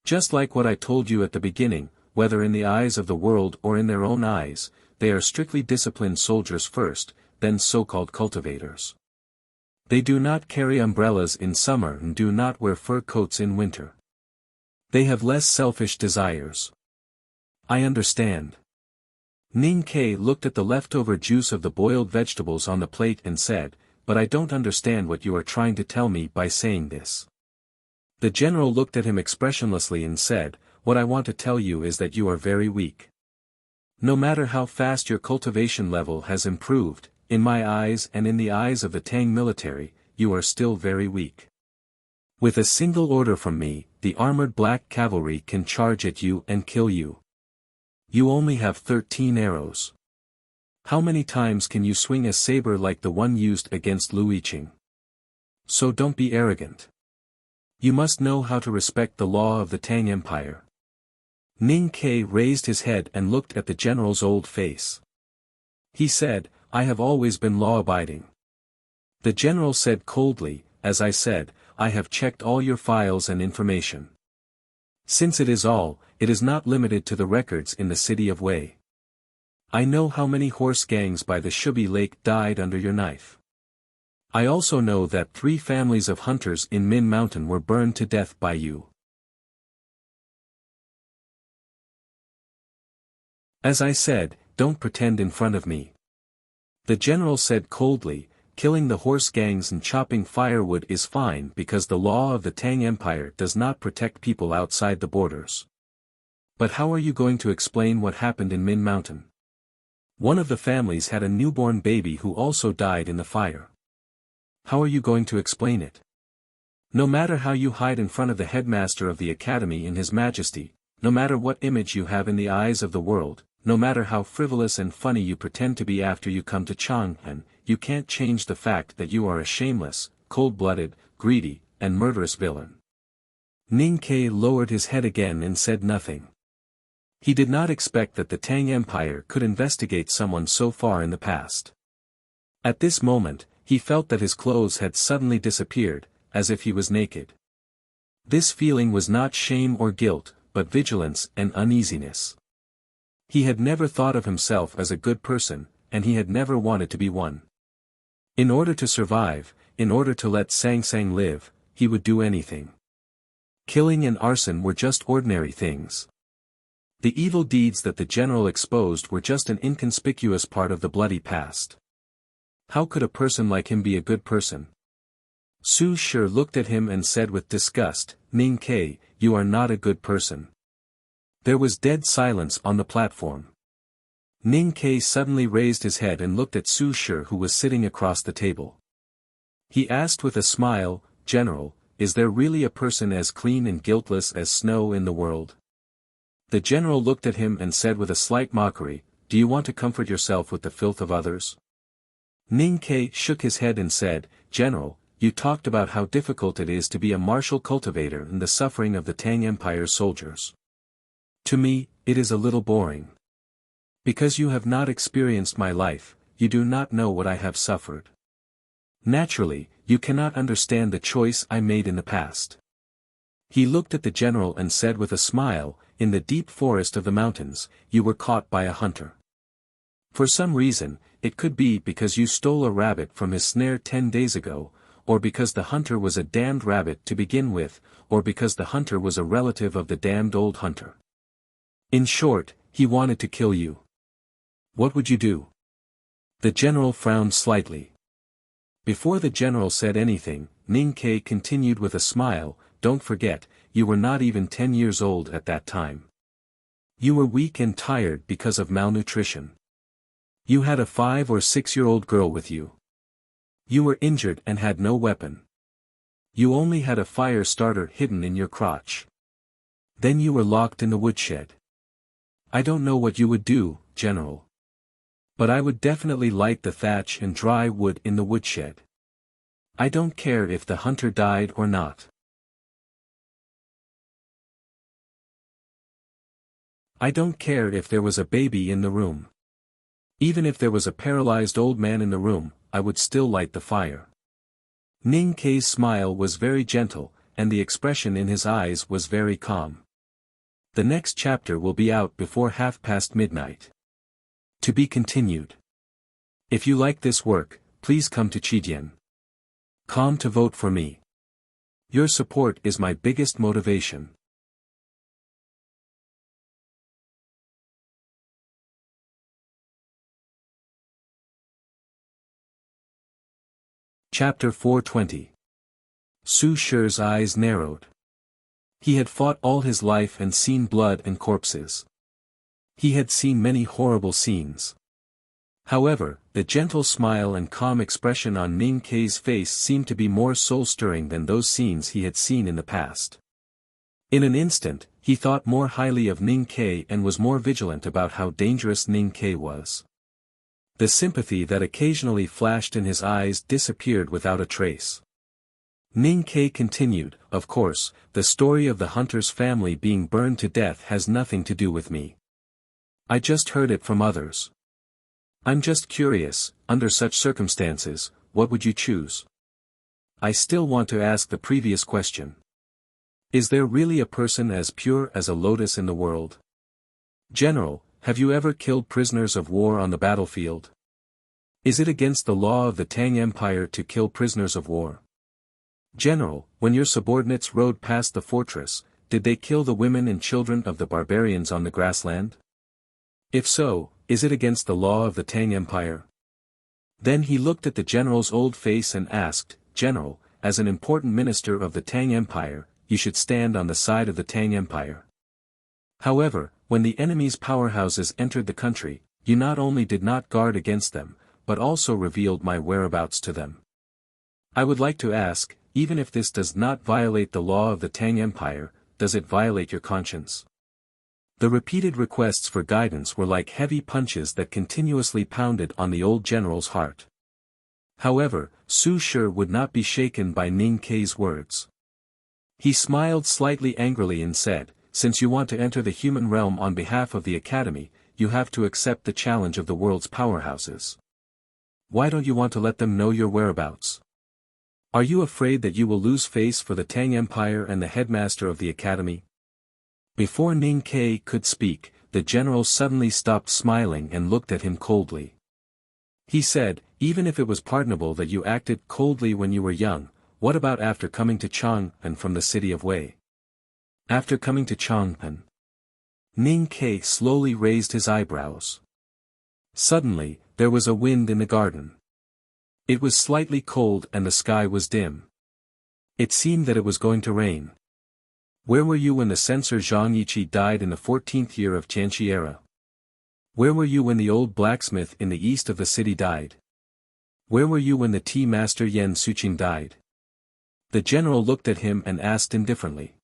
Just like what I told you at the beginning, whether in the eyes of the world or in their own eyes, they are strictly disciplined soldiers first, then so-called cultivators. They do not carry umbrellas in summer and do not wear fur coats in winter. They have less selfish desires." "I understand." Ning Ke looked at the leftover juice of the boiled vegetables on the plate and said, "But I don't understand what you are trying to tell me by saying this." The general looked at him expressionlessly and said, "What I want to tell you is that you are very weak. No matter how fast your cultivation level has improved, in my eyes and in the eyes of the Tang military, you are still very weak. With a single order from me, the armored black cavalry can charge at you and kill you. You only have 13 arrows. How many times can you swing a saber like the one used against Lu Yiqing? So don't be arrogant. You must know how to respect the law of the Tang Empire." Ning Ke raised his head and looked at the general's old face. He said, "I have always been law-abiding." The general said coldly, "As I said, I have checked all your files and information. Since it is not limited to the records in the city of Wei. I know how many horse gangs by the Shubi Lake died under your knife. I also know that 3 families of hunters in Min Mountain were burned to death by you. As I said, don't pretend in front of me. The general said coldly, killing the horse gangs and chopping firewood is fine because the law of the Tang Empire does not protect people outside the borders. But how are you going to explain what happened in Min Mountain? One of the families had a newborn baby who also died in the fire. How are you going to explain it? No matter how you hide in front of the headmaster of the academy in his majesty, no matter what image you have in the eyes of the world, no matter how frivolous and funny you pretend to be after you come to Chang'an, you can't change the fact that you are a shameless, cold-blooded, greedy, and murderous villain. Ning Ke lowered his head again and said nothing. He did not expect that the Tang Empire could investigate someone so far in the past. At this moment, he felt that his clothes had suddenly disappeared, as if he was naked. This feeling was not shame or guilt, but vigilance and uneasiness. He had never thought of himself as a good person, and he had never wanted to be one. In order to survive, in order to let Sang Sang live, he would do anything. Killing and arson were just ordinary things. The evil deeds that the general exposed were just an inconspicuous part of the bloody past. How could a person like him be a good person? Su Shi looked at him and said with disgust, Ning Ke, you are not a good person. There was dead silence on the platform. Ning Ke suddenly raised his head and looked at Su Shi who was sitting across the table. He asked with a smile, General, is there really a person as clean and guiltless as snow in the world? The general looked at him and said with a slight mockery, do you want to comfort yourself with the filth of others? Ning Ke shook his head and said, General, you talked about how difficult it is to be a martial cultivator and the suffering of the Tang Empire's soldiers. To me, it is a little boring. Because you have not experienced my life, you do not know what I have suffered. Naturally, you cannot understand the choice I made in the past. He looked at the general and said with a smile, in the deep forest of the mountains, you were caught by a hunter. For some reason, it could be because you stole a rabbit from his snare 10 days ago, or because the hunter was a damned rabbit to begin with, or because the hunter was a relative of the damned old hunter. In short, he wanted to kill you. What would you do? The general frowned slightly. Before the general said anything, Ning Ke continued with a smile, don't forget, you were not even 10 years old at that time. You were weak and tired because of malnutrition. You had a 5 or 6-year-old girl with you. You were injured and had no weapon. You only had a fire starter hidden in your crotch. Then you were locked in the woodshed. I don't know what you would do, General. But I would definitely light the thatch and dry wood in the woodshed. I don't care if the hunter died or not. I don't care if there was a baby in the room. Even if there was a paralyzed old man in the room, I would still light the fire. Ning Ke's smile was very gentle, and the expression in his eyes was very calm. The next chapter will be out before midnight. To be continued. If you like this work, please come to Chidian.com to vote for me. Your support is my biggest motivation. Chapter 420. Su Shi's eyes narrowed. He had fought all his life and seen blood and corpses. He had seen many horrible scenes. However, the gentle smile and calm expression on Ning Ke's face seemed to be more soul-stirring than those scenes he had seen in the past. In an instant, he thought more highly of Ning Ke and was more vigilant about how dangerous Ning Ke was. The sympathy that occasionally flashed in his eyes disappeared without a trace. Ning Ke continued, of course, the story of the hunter's family being burned to death has nothing to do with me. I just heard it from others. I'm just curious, under such circumstances, what would you choose? I still want to ask the previous question. Is there really a person as pure as a lotus in the world? General, have you ever killed prisoners of war on the battlefield? Is it against the law of the Tang Empire to kill prisoners of war? General, when your subordinates rode past the fortress, did they kill the women and children of the barbarians on the grassland? If so, is it against the law of the Tang Empire? Then he looked at the general's old face and asked, General, as an important minister of the Tang Empire, you should stand on the side of the Tang Empire. However, when the enemy's powerhouses entered the country, you not only did not guard against them, but also revealed my whereabouts to them. I would like to ask, even if this does not violate the law of the Tang Empire, does it violate your conscience? The repeated requests for guidance were like heavy punches that continuously pounded on the old general's heart. However, Su Shi would not be shaken by Ning Kei's words. He smiled slightly angrily and said, since you want to enter the human realm on behalf of the Academy, you have to accept the challenge of the world's powerhouses. Why don't you want to let them know your whereabouts? Are you afraid that you will lose face for the Tang Empire and the headmaster of the Academy? Before Ning Kei could speak, the general suddenly stopped smiling and looked at him coldly. He said, even if it was pardonable that you acted coldly when you were young, what about after coming to Chang'an from the city of Wei? After coming to Chang'an? Ning Kei slowly raised his eyebrows. Suddenly, there was a wind in the garden. It was slightly cold and the sky was dim. It seemed that it was going to rain. Where were you when the censor Zhang Yiqi died in the 14th year of Tianqi era? Where were you when the old blacksmith in the east of the city died? Where were you when the tea master Yan Suqing died? The general looked at him and asked indifferently.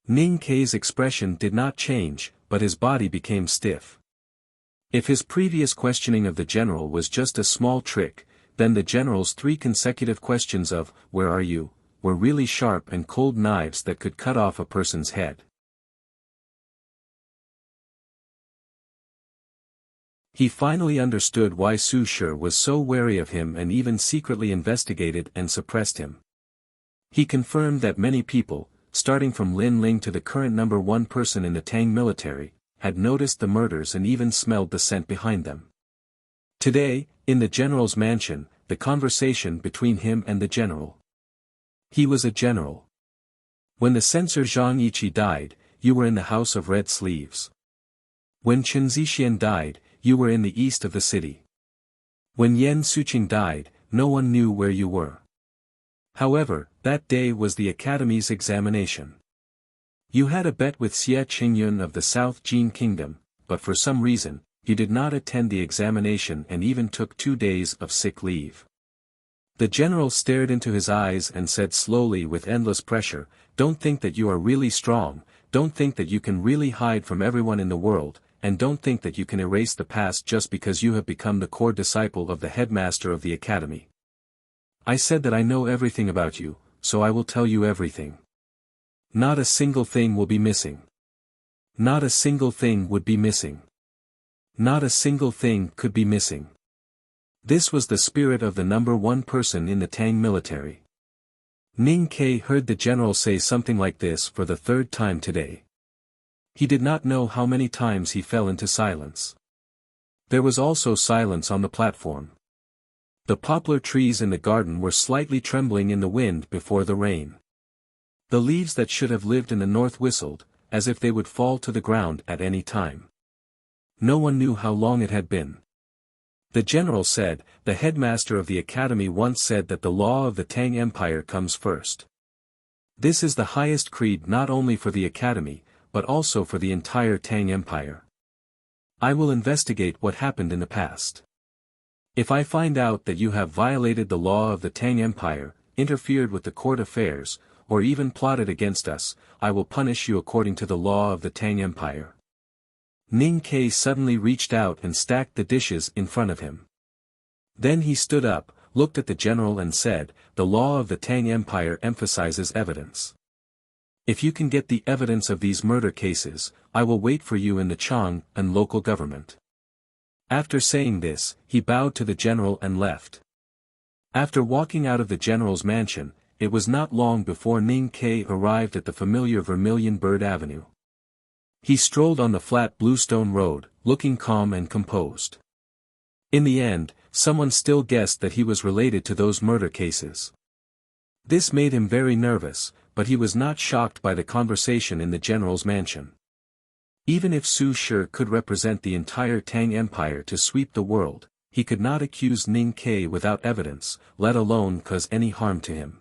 Ning Kei's expression did not change, but his body became stiff. If his previous questioning of the general was just a small trick, then the general's 3 consecutive questions of, "Where are you?" were really sharp and cold knives that could cut off a person's head. He finally understood why Su Shi was so wary of him and even secretly investigated and suppressed him. He confirmed that many people, starting from Lin Ling to the current #1 person in the Tang military, had noticed the murders and even smelled the scent behind them. Today, in the general's mansion, the conversation between him and the general. He was a general. When the censor Zhang Yiqi died, you were in the house of red sleeves. When Chen Zixian died, you were in the east of the city. When Yan Suqing died, no one knew where you were. However, that day was the Academy's examination. You had a bet with Xie Qingyun of the South Jin Kingdom, but for some reason, you did not attend the examination and even took 2 days of sick leave. The general stared into his eyes and said slowly with endless pressure, don't think that you are really strong, don't think that you can really hide from everyone in the world, and don't think that you can erase the past just because you have become the core disciple of the headmaster of the Academy. I said that I know everything about you, so I will tell you everything. Not a single thing will be missing. Not a single thing would be missing. Not a single thing could be missing. This was the spirit of the #1 person in the Tang military. Ning Kei heard the general say something like this for the 3rd time today. He did not know how many times he fell into silence. There was also silence on the platform. The poplar trees in the garden were slightly trembling in the wind before the rain. The leaves that should have lived in the north whistled, as if they would fall to the ground at any time. No one knew how long it had been. The general said, the headmaster of the Academy once said that the law of the Tang Empire comes first. This is the highest creed not only for the Academy, but also for the entire Tang Empire. I will investigate what happened in the past. If I find out that you have violated the law of the Tang Empire, interfered with the court affairs, or even plotted against us, I will punish you according to the law of the Tang Empire. Ning Kei suddenly reached out and stacked the dishes in front of him. Then he stood up, looked at the general and said, the law of the Tang Empire emphasizes evidence. If you can get the evidence of these murder cases, I will wait for you in the Chang'an local government. After saying this, he bowed to the general and left. After walking out of the general's mansion, it was not long before Ning Ke arrived at the familiar Vermilion Bird Avenue. He strolled on the flat bluestone road, looking calm and composed. In the end, someone still guessed that he was related to those murder cases. This made him very nervous, but he was not shocked by the conversation in the general's mansion. Even if Su Shi could represent the entire Tang Empire to sweep the world, he could not accuse Ning Ke without evidence, let alone cause any harm to him.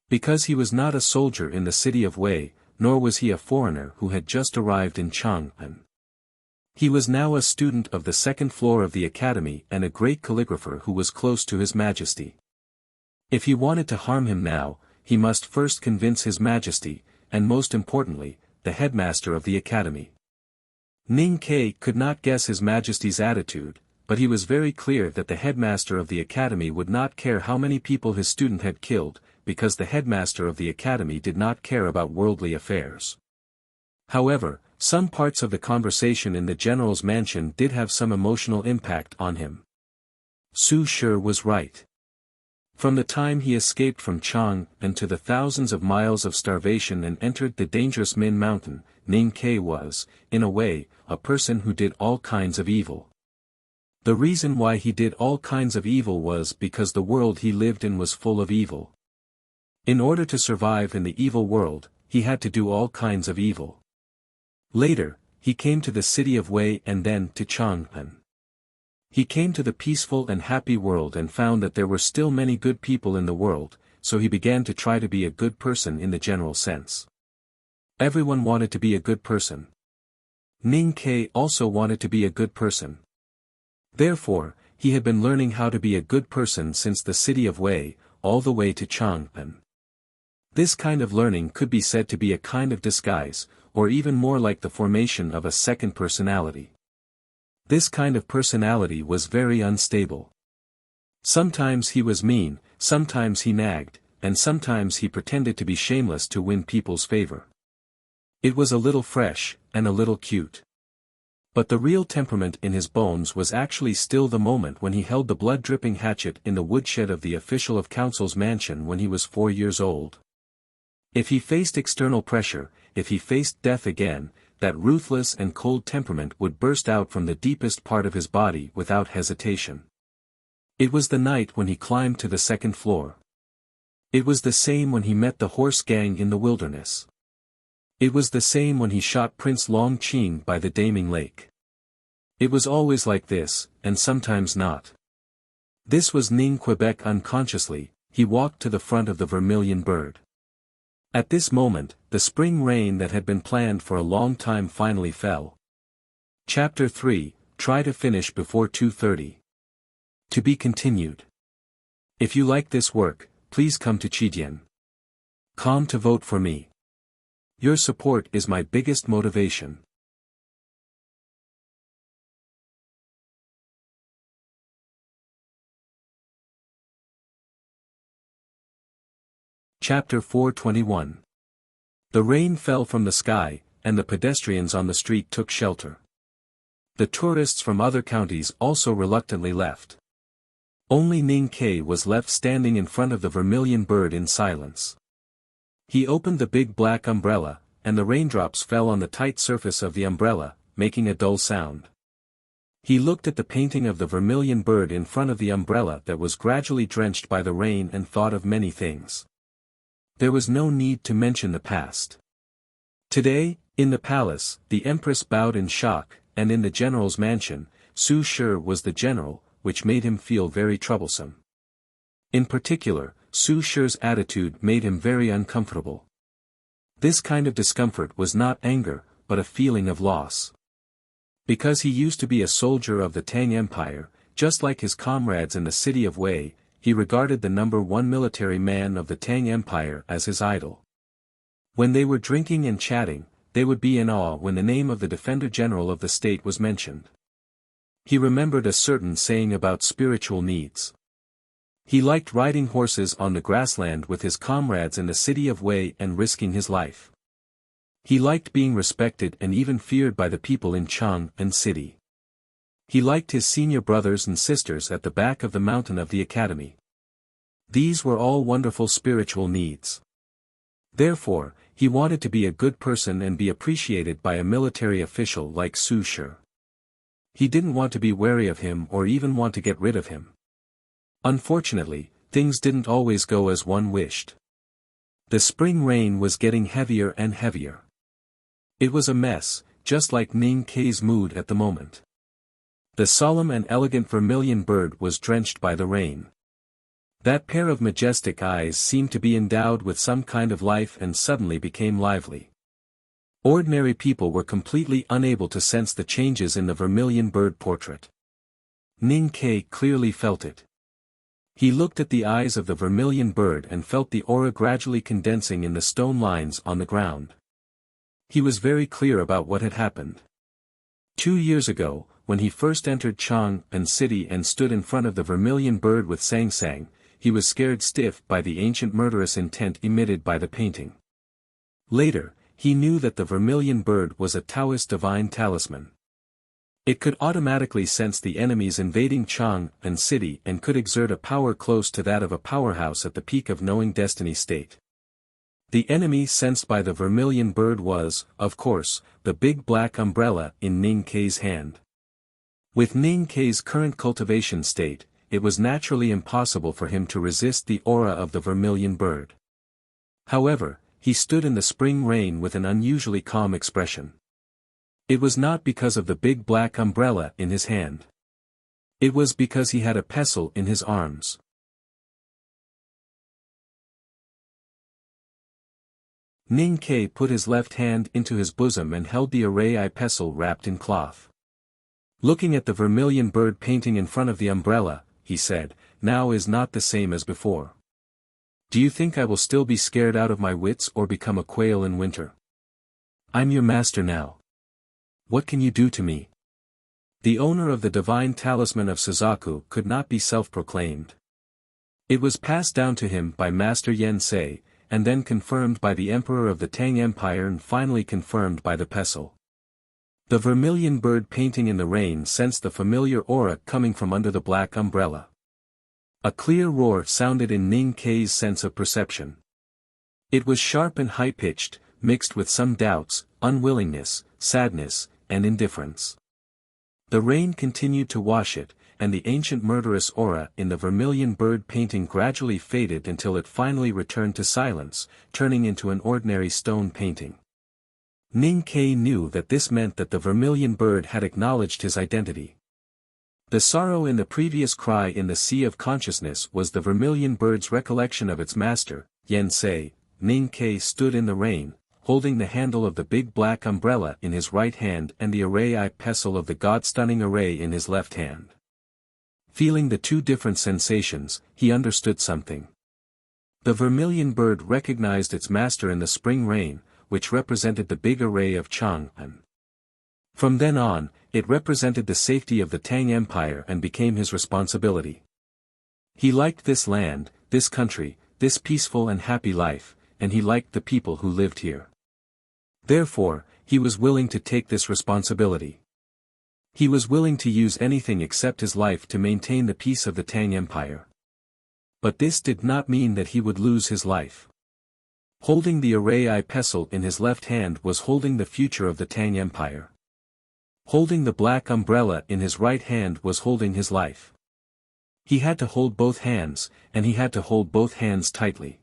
Because he was not a soldier in the city of Wei, nor was he a foreigner who had just arrived in Chang'an. He was now a student of the second floor of the academy and a great calligrapher who was close to His Majesty. If he wanted to harm him now, he must first convince His Majesty, and most importantly, the headmaster of the academy. Ning Ke could not guess His Majesty's attitude, but he was very clear that the headmaster of the academy would not care how many people his student had killed, because the headmaster of the academy did not care about worldly affairs. However, some parts of the conversation in the general's mansion did have some emotional impact on him. Su Shi was right. From the time he escaped from Chang'an to the thousands of miles of starvation and entered the dangerous Min Mountain, Ning Ke was, in a way, a person who did all kinds of evil. The reason why he did all kinds of evil was because the world he lived in was full of evil. In order to survive in the evil world, he had to do all kinds of evil. Later, he came to the city of Wei and then to Chang'an. He came to the peaceful and happy world and found that there were still many good people in the world, so he began to try to be a good person in the general sense. Everyone wanted to be a good person. Ning Ke also wanted to be a good person. Therefore, he had been learning how to be a good person since the city of Wei, all the way to Chang'an. This kind of learning could be said to be a kind of disguise, or even more like the formation of a second personality. This kind of personality was very unstable. Sometimes he was mean, sometimes he nagged, and sometimes he pretended to be shameless to win people's favor. It was a little fresh, and a little cute. But the real temperament in his bones was actually still the moment when he held the blood-dripping hatchet in the woodshed of the official of council's mansion when he was 4 years old. If he faced external pressure, if he faced death again, that ruthless and cold temperament would burst out from the deepest part of his body without hesitation. It was the night when he climbed to the second floor. It was the same when he met the horse gang in the wilderness. It was the same when he shot Prince Long Qing by the Daming Lake. It was always like this, and sometimes not. This was Ning Quebec unconsciously. He walked to the front of the Vermilion Bird. At this moment, the spring rain that had been planned for a long time finally fell. Chapter 3, Try to finish before 2:30. To be continued. If you like this work, please come to Chidian.com to vote for me. Your support is my biggest motivation. Chapter 4:21. The rain fell from the sky, and the pedestrians on the street took shelter. The tourists from other counties also reluctantly left. Only Ning Ke was left standing in front of the Vermilion Bird in silence. He opened the big black umbrella, and the raindrops fell on the tight surface of the umbrella, making a dull sound. He looked at the painting of the Vermilion Bird in front of the umbrella that was gradually drenched by the rain and thought of many things. There was no need to mention the past. Today, in the palace, the empress bowed in shock, and in the general's mansion, Su Shi was the general, which made him feel very troublesome. In particular, Su Shi's attitude made him very uncomfortable. This kind of discomfort was not anger, but a feeling of loss. Because he used to be a soldier of the Tang Empire, just like his comrades in the city of Wei, he regarded the number one military man of the Tang Empire as his idol. When they were drinking and chatting, they would be in awe when the name of the Defender General of the state was mentioned. He remembered a certain saying about spiritual needs. He liked riding horses on the grassland with his comrades in the city of Wei and risking his life. He liked being respected and even feared by the people in Chang'an City. He liked his senior brothers and sisters at the back of the mountain of the academy. These were all wonderful spiritual needs. Therefore, he wanted to be a good person and be appreciated by a military official like Su Shi. He didn't want to be wary of him or even want to get rid of him. Unfortunately, things didn't always go as one wished. The spring rain was getting heavier and heavier. It was a mess, just like Ning Kei's mood at the moment. The solemn and elegant vermilion bird was drenched by the rain. That pair of majestic eyes seemed to be endowed with some kind of life and suddenly became lively. Ordinary people were completely unable to sense the changes in the vermilion bird portrait. Ning Kei clearly felt it. He looked at the eyes of the vermilion bird and felt the aura gradually condensing in the stone lines on the ground. He was very clear about what had happened. 2 years ago, when he first entered Chang'an City and stood in front of the vermilion bird with Sang Sang, he was scared stiff by the ancient murderous intent emitted by the painting. Later, he knew that the vermilion bird was a Taoist divine talisman. It could automatically sense the enemies invading Chang'an City and could exert a power close to that of a powerhouse at the peak of knowing destiny state. The enemy sensed by the vermilion bird was, of course, the big black umbrella in Ning Kei's hand. With Ning Kei's current cultivation state, it was naturally impossible for him to resist the aura of the vermilion bird. However, he stood in the spring rain with an unusually calm expression. It was not because of the big black umbrella in his hand. It was because he had a pestle in his arms. Ning Kei put his left hand into his bosom and held the array pestle wrapped in cloth. Looking at the vermilion bird painting in front of the umbrella, he said, "Now is not the same as before. Do you think I will still be scared out of my wits or become a quail in winter? I'm your master now. What can you do to me?" The owner of the divine talisman of Suzaku could not be self-proclaimed. It was passed down to him by Master Yen Sei, and then confirmed by the Emperor of the Tang Empire and finally confirmed by the pestle. The vermilion bird painting in the rain sensed the familiar aura coming from under the black umbrella. A clear roar sounded in Ning Kei's sense of perception. It was sharp and high-pitched, mixed with some doubts, unwillingness, sadness, and indifference. The rain continued to wash it, and the ancient murderous aura in the vermilion bird painting gradually faded until it finally returned to silence, turning into an ordinary stone painting. Ning Kei knew that this meant that the vermilion bird had acknowledged his identity. The sorrow in the previous cry in the sea of consciousness was the vermilion bird's recollection of its master, Yen Sei. Ning Kei stood in the rain, holding the handle of the big black umbrella in his right hand and the array pestle of the god-stunning array in his left hand. Feeling the two different sensations, he understood something. The vermilion bird recognized its master in the spring rain, which represented the big array of Chang'an. From then on, it represented the safety of the Tang Empire and became his responsibility. He liked this land, this country, this peaceful and happy life, and he liked the people who lived here. Therefore, he was willing to take this responsibility. He was willing to use anything except his life to maintain the peace of the Tang Empire. But this did not mean that he would lose his life. Holding the array pestle in his left hand was holding the future of the Tang Empire. Holding the black umbrella in his right hand was holding his life. He had to hold both hands, and he had to hold both hands tightly.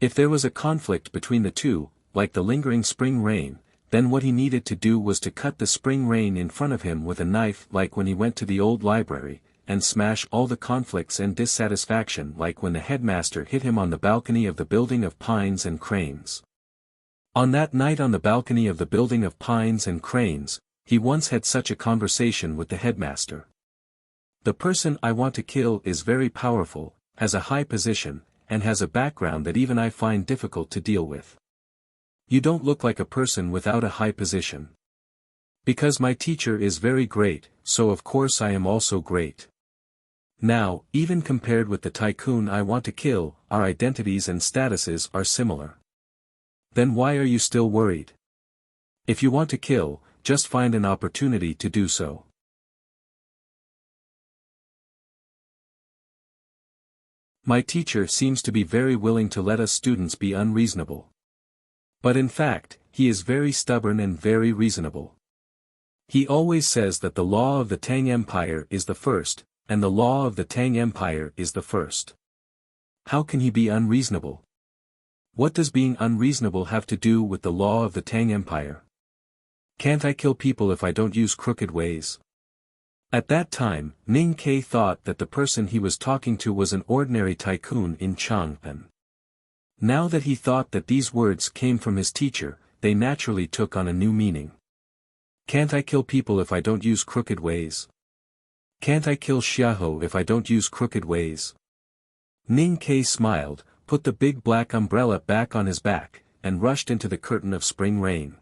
If there was a conflict between the two, like the lingering spring rain, then what he needed to do was to cut the spring rain in front of him with a knife like when he went to the old library, and smash all the conflicts and dissatisfaction like when the headmaster hit him on the balcony of the building of Pines and Cranes. On that night on the balcony of the building of Pines and Cranes, he once had such a conversation with the headmaster. "The person I want to kill is very powerful, has a high position, and has a background that even I find difficult to deal with. You don't look like a person without a high position. Because my teacher is very great, so of course I am also great. Now, even compared with the tycoon I want to kill, our identities and statuses are similar. Then why are you still worried? If you want to kill, just find an opportunity to do so. My teacher seems to be very willing to let us students be unreasonable. But in fact, he is very stubborn and very reasonable. He always says that the law of the Tang Empire is the first, and the law of the Tang Empire is the first. How can he be unreasonable? What does being unreasonable have to do with the law of the Tang Empire? Can't I kill people if I don't use crooked ways? At that time, Ning Ke thought that the person he was talking to was an ordinary tycoon in Chang'an. Now that he thought that these words came from his teacher, they naturally took on a new meaning. Can't I kill people if I don't use crooked ways? Can't I kill Xiahou if I don't use crooked ways? Ning Ke smiled, put the big black umbrella back on his back, and rushed into the curtain of spring rain.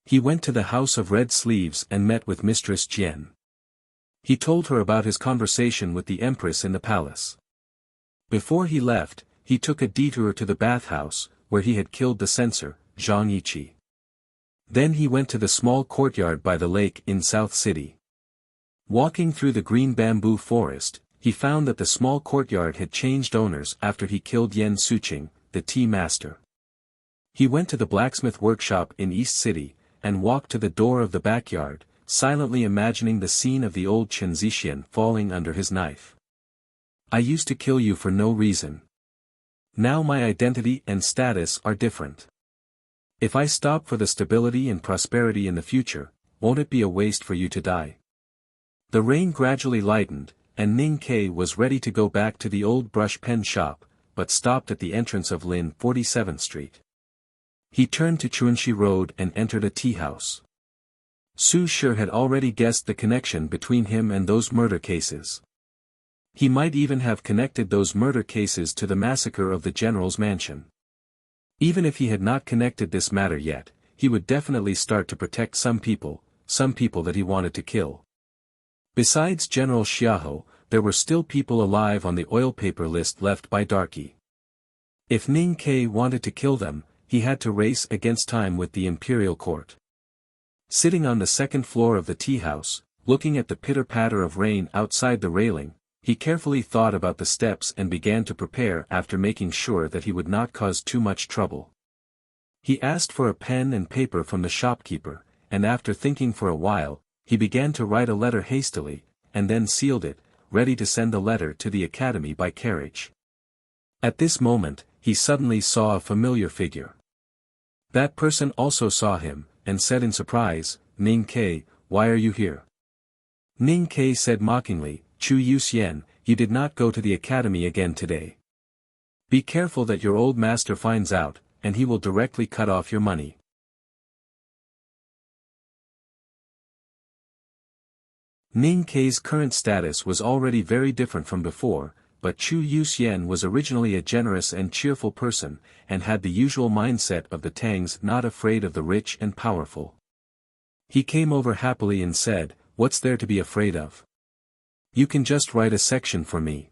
He went to the house of red sleeves and met with Mistress Jian. He told her about his conversation with the Empress in the palace. Before he left, he took a detour to the bathhouse, where he had killed the censor, Zhang Yiqi. Then he went to the small courtyard by the lake in South City. Walking through the green bamboo forest, he found that the small courtyard had changed owners after he killed Yan Suqing, the tea master. He went to the blacksmith workshop in East City, and walked to the door of the backyard, silently imagining the scene of the old Chen Zixian falling under his knife. I used to kill you for no reason. Now my identity and status are different. If I stop for the stability and prosperity in the future, won't it be a waste for you to die? The rain gradually lightened, and Ning Ke was ready to go back to the old brush pen shop, but stopped at the entrance of Lin 47th Street. He turned to Chunxi Road and entered a tea house. Su Shi had already guessed the connection between him and those murder cases. He might even have connected those murder cases to the massacre of the general's mansion. Even if he had not connected this matter yet, he would definitely start to protect some people that he wanted to kill. Besides General Xiahou, there were still people alive on the oil paper list left by Darky. If Ning Ke wanted to kill them, he had to race against time with the imperial court. Sitting on the second floor of the tea house, looking at the pitter-patter of rain outside the railing, he carefully thought about the steps and began to prepare after making sure that he would not cause too much trouble. He asked for a pen and paper from the shopkeeper, and after thinking for a while, he began to write a letter hastily, and then sealed it, ready to send the letter to the academy by carriage. At this moment, he suddenly saw a familiar figure. That person also saw him, and said in surprise, Ning Ke, why are you here? Ning Ke said mockingly, Chu Yuxian, you did not go to the academy again today. Be careful that your old master finds out, and he will directly cut off your money. Ning Ke's current status was already very different from before, but Chu Yuxian was originally a generous and cheerful person, and had the usual mindset of the Tangs, not afraid of the rich and powerful. He came over happily and said, what's there to be afraid of? You can just write a section for me.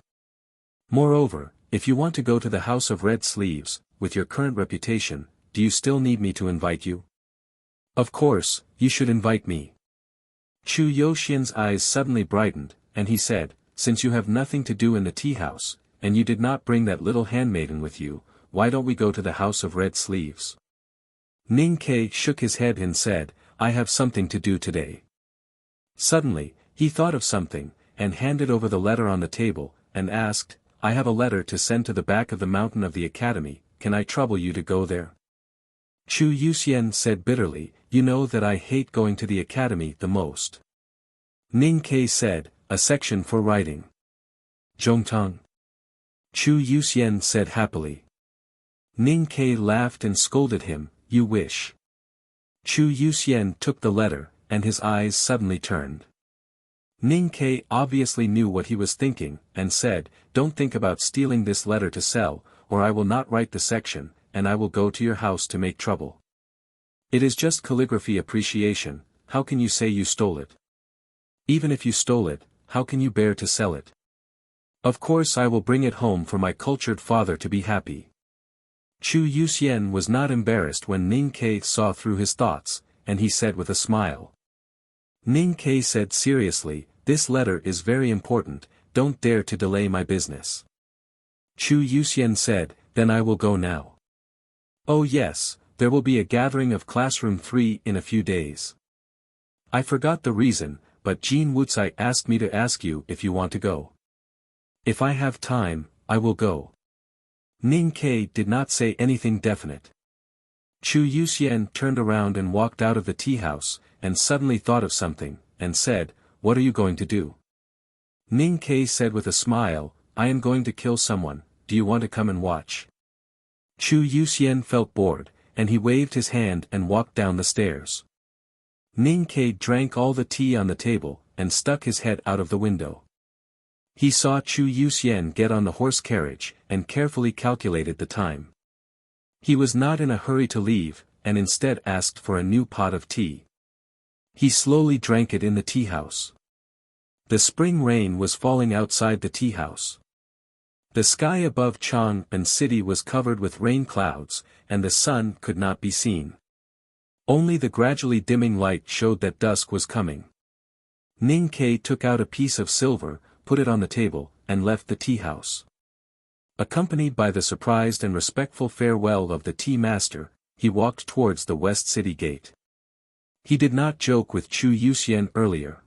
Moreover, if you want to go to the House of Red Sleeves, with your current reputation, do you still need me to invite you? Of course, you should invite me. Chu Yuxian's eyes suddenly brightened, and he said, since you have nothing to do in the tea house, and you did not bring that little handmaiden with you, why don't we go to the House of Red Sleeves? Ning Ke shook his head and said, I have something to do today. Suddenly, he thought of something, and handed over the letter on the table, and asked, I have a letter to send to the back of the mountain of the academy, can I trouble you to go there? Chu Yuxian said bitterly, you know that I hate going to the academy the most. Ning Ke said, a section for writing. Zhongtang. Chu Yuxian said happily. Ning Ke laughed and scolded him, you wish. Chu Yuxian took the letter, and his eyes suddenly turned. Ning Ke obviously knew what he was thinking, and said, don't think about stealing this letter to sell, or I will not write the section, and I will go to your house to make trouble. It is just calligraphy appreciation, how can you say you stole it? Even if you stole it, how can you bear to sell it? Of course I will bring it home for my cultured father to be happy. Chu Yuxian was not embarrassed when Ning Ke saw through his thoughts, and he said with a smile. Ning Ke said seriously, this letter is very important, don't dare to delay my business. Chu Yuxian said, then I will go now. Oh yes, there will be a gathering of Classroom 3 in a few days. I forgot the reason, but Jean Wuxia asked me to ask you if you want to go. If I have time, I will go. Ning Ke did not say anything definite. Chu Yuxian turned around and walked out of the tea house, and suddenly thought of something, and said, what are you going to do? Ning Ke said with a smile, I am going to kill someone, do you want to come and watch? Chu Yuxian felt bored, and he waved his hand and walked down the stairs. Ning Ke drank all the tea on the table, and stuck his head out of the window. He saw Chu Yuxian get on the horse carriage, and carefully calculated the time. He was not in a hurry to leave, and instead asked for a new pot of tea. He slowly drank it in the tea house. The spring rain was falling outside the tea house. The sky above Chang'an City was covered with rain clouds, and the sun could not be seen. Only the gradually dimming light showed that dusk was coming. Ning Ke took out a piece of silver, put it on the table, and left the tea house. Accompanied by the surprised and respectful farewell of the tea master, he walked towards the West City Gate. He did not joke with Chu Yuxian earlier.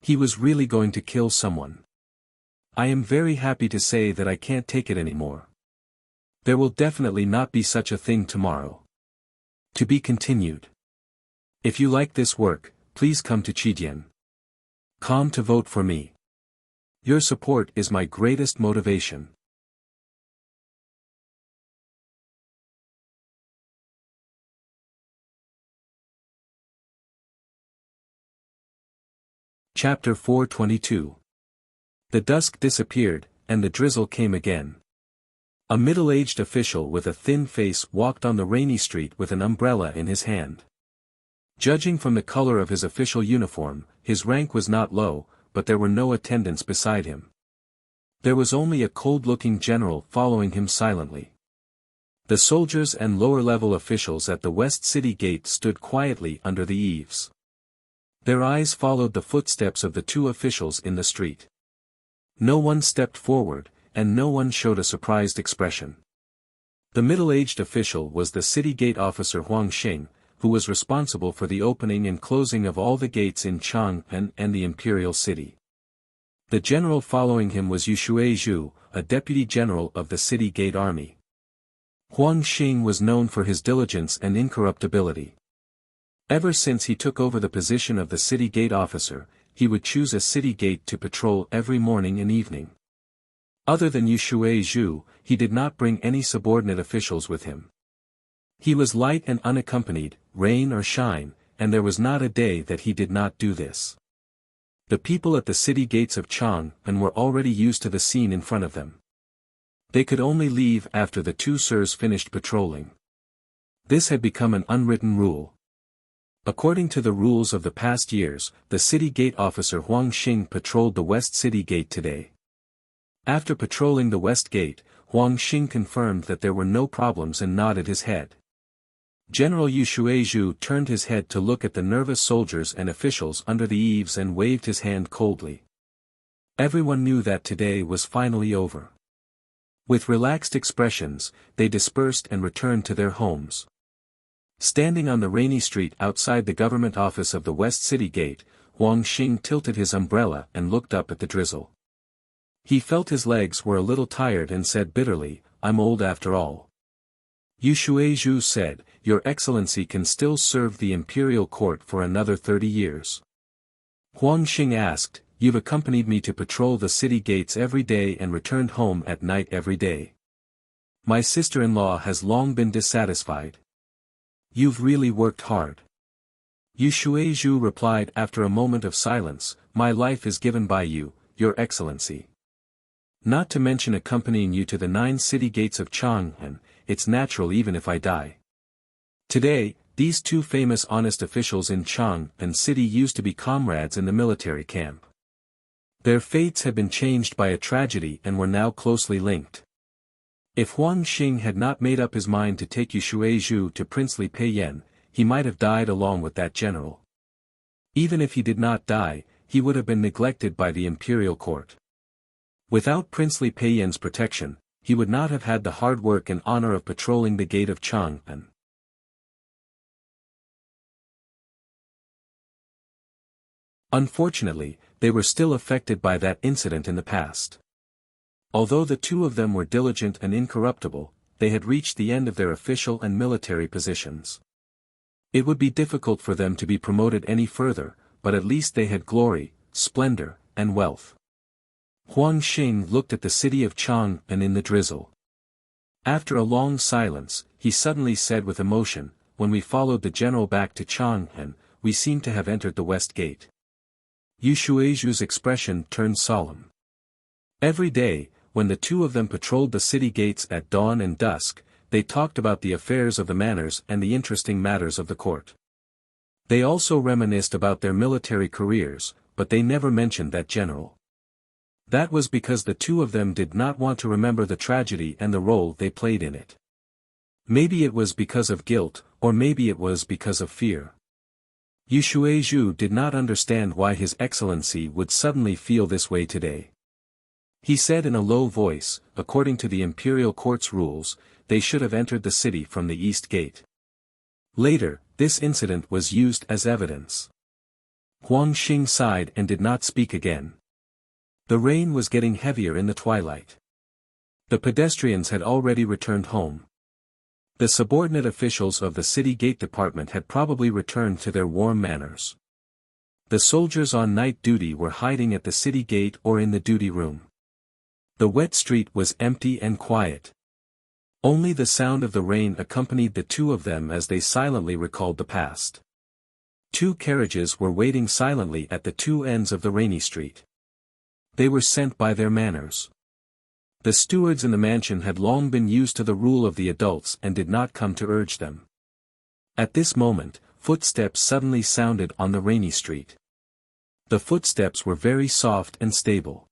He was really going to kill someone. I am very happy to say that I can't take it anymore. There will definitely not be such a thing tomorrow. To be continued. If you like this work, please come to Chidian.com to vote for me. Your support is my greatest motivation. Chapter 422. The dusk disappeared, and the drizzle came again. A middle-aged official with a thin face walked on the rainy street with an umbrella in his hand. Judging from the color of his official uniform, his rank was not low, but there were no attendants beside him. There was only a cold-looking general following him silently. The soldiers and lower-level officials at the West City Gate stood quietly under the eaves. Their eyes followed the footsteps of the two officials in the street. No one stepped forward, and no one showed a surprised expression. The middle-aged official was the city gate officer Huang Xing, who was responsible for the opening and closing of all the gates in Chang'an and the imperial city. The general following him was Yushui Zhu, a deputy general of the city gate army. Huang Xing was known for his diligence and incorruptibility. Ever since he took over the position of the city gate officer, he would choose a city gate to patrol every morning and evening. Other than Yushui Zhu, he did not bring any subordinate officials with him. He was light and unaccompanied, rain or shine, and there was not a day that he did not do this. The people at the city gates of Chang'an were already used to the scene in front of them. They could only leave after the two sirs finished patrolling. This had become an unwritten rule. According to the rules of the past years, the city gate officer Huang Xing patrolled the West City Gate today. After patrolling the West Gate, Huang Xing confirmed that there were no problems and nodded his head. General Yushui Zhu turned his head to look at the nervous soldiers and officials under the eaves and waved his hand coldly. Everyone knew that today was finally over. With relaxed expressions, they dispersed and returned to their homes. Standing on the rainy street outside the government office of the West City Gate, Huang Xing tilted his umbrella and looked up at the drizzle. He felt his legs were a little tired and said bitterly, I'm old after all. Yushui Zhu said, Your Excellency can still serve the imperial court for another 30 years. Huang Xing asked, You've accompanied me to patrol the city gates every day and returned home at night every day. My sister-in-law has long been dissatisfied. You've really worked hard. Yushui Zhu replied after a moment of silence, My life is given by you, Your Excellency. Not to mention accompanying you to the 9 city gates of Chang'an, it's natural even if I die. Today, these two famous honest officials in Chang'an City used to be comrades in the military camp. Their fates had been changed by a tragedy and were now closely linked. If Huang Xing had not made up his mind to take Yushui Zhu to princely Peiyan, he might have died along with that general. Even if he did not die, he would have been neglected by the imperial court. Without princely Peiyan's protection, he would not have had the hard work and honor of patrolling the gate of Chang'an. Unfortunately, they were still affected by that incident in the past. Although the two of them were diligent and incorruptible, they had reached the end of their official and military positions. It would be difficult for them to be promoted any further, but at least they had glory, splendor, and wealth. Huang Xing looked at the city of Chang'an in the drizzle. After a long silence, he suddenly said with emotion, "When we followed the general back to Chang'an, we seemed to have entered the west gate." Yu Shuizhu's expression turned solemn. Every day, when the two of them patrolled the city gates at dawn and dusk, they talked about the affairs of the manors and the interesting matters of the court. They also reminisced about their military careers, but they never mentioned that general. That was because the two of them did not want to remember the tragedy and the role they played in it. Maybe it was because of guilt, or maybe it was because of fear. Yu Shuizhu did not understand why His Excellency would suddenly feel this way today. He said in a low voice, according to the imperial court's rules, they should have entered the city from the east gate. Later, this incident was used as evidence. Huang Xing sighed and did not speak again. The rain was getting heavier in the twilight. The pedestrians had already returned home. The subordinate officials of the city gate department had probably returned to their warm manners. The soldiers on night duty were hiding at the city gate or in the duty room. The wet street was empty and quiet. Only the sound of the rain accompanied the two of them as they silently recalled the past. Two carriages were waiting silently at the two ends of the rainy street. They were sent by their manors. The stewards in the mansion had long been used to the rule of the adults and did not come to urge them. At this moment, footsteps suddenly sounded on the rainy street. The footsteps were very soft and stable.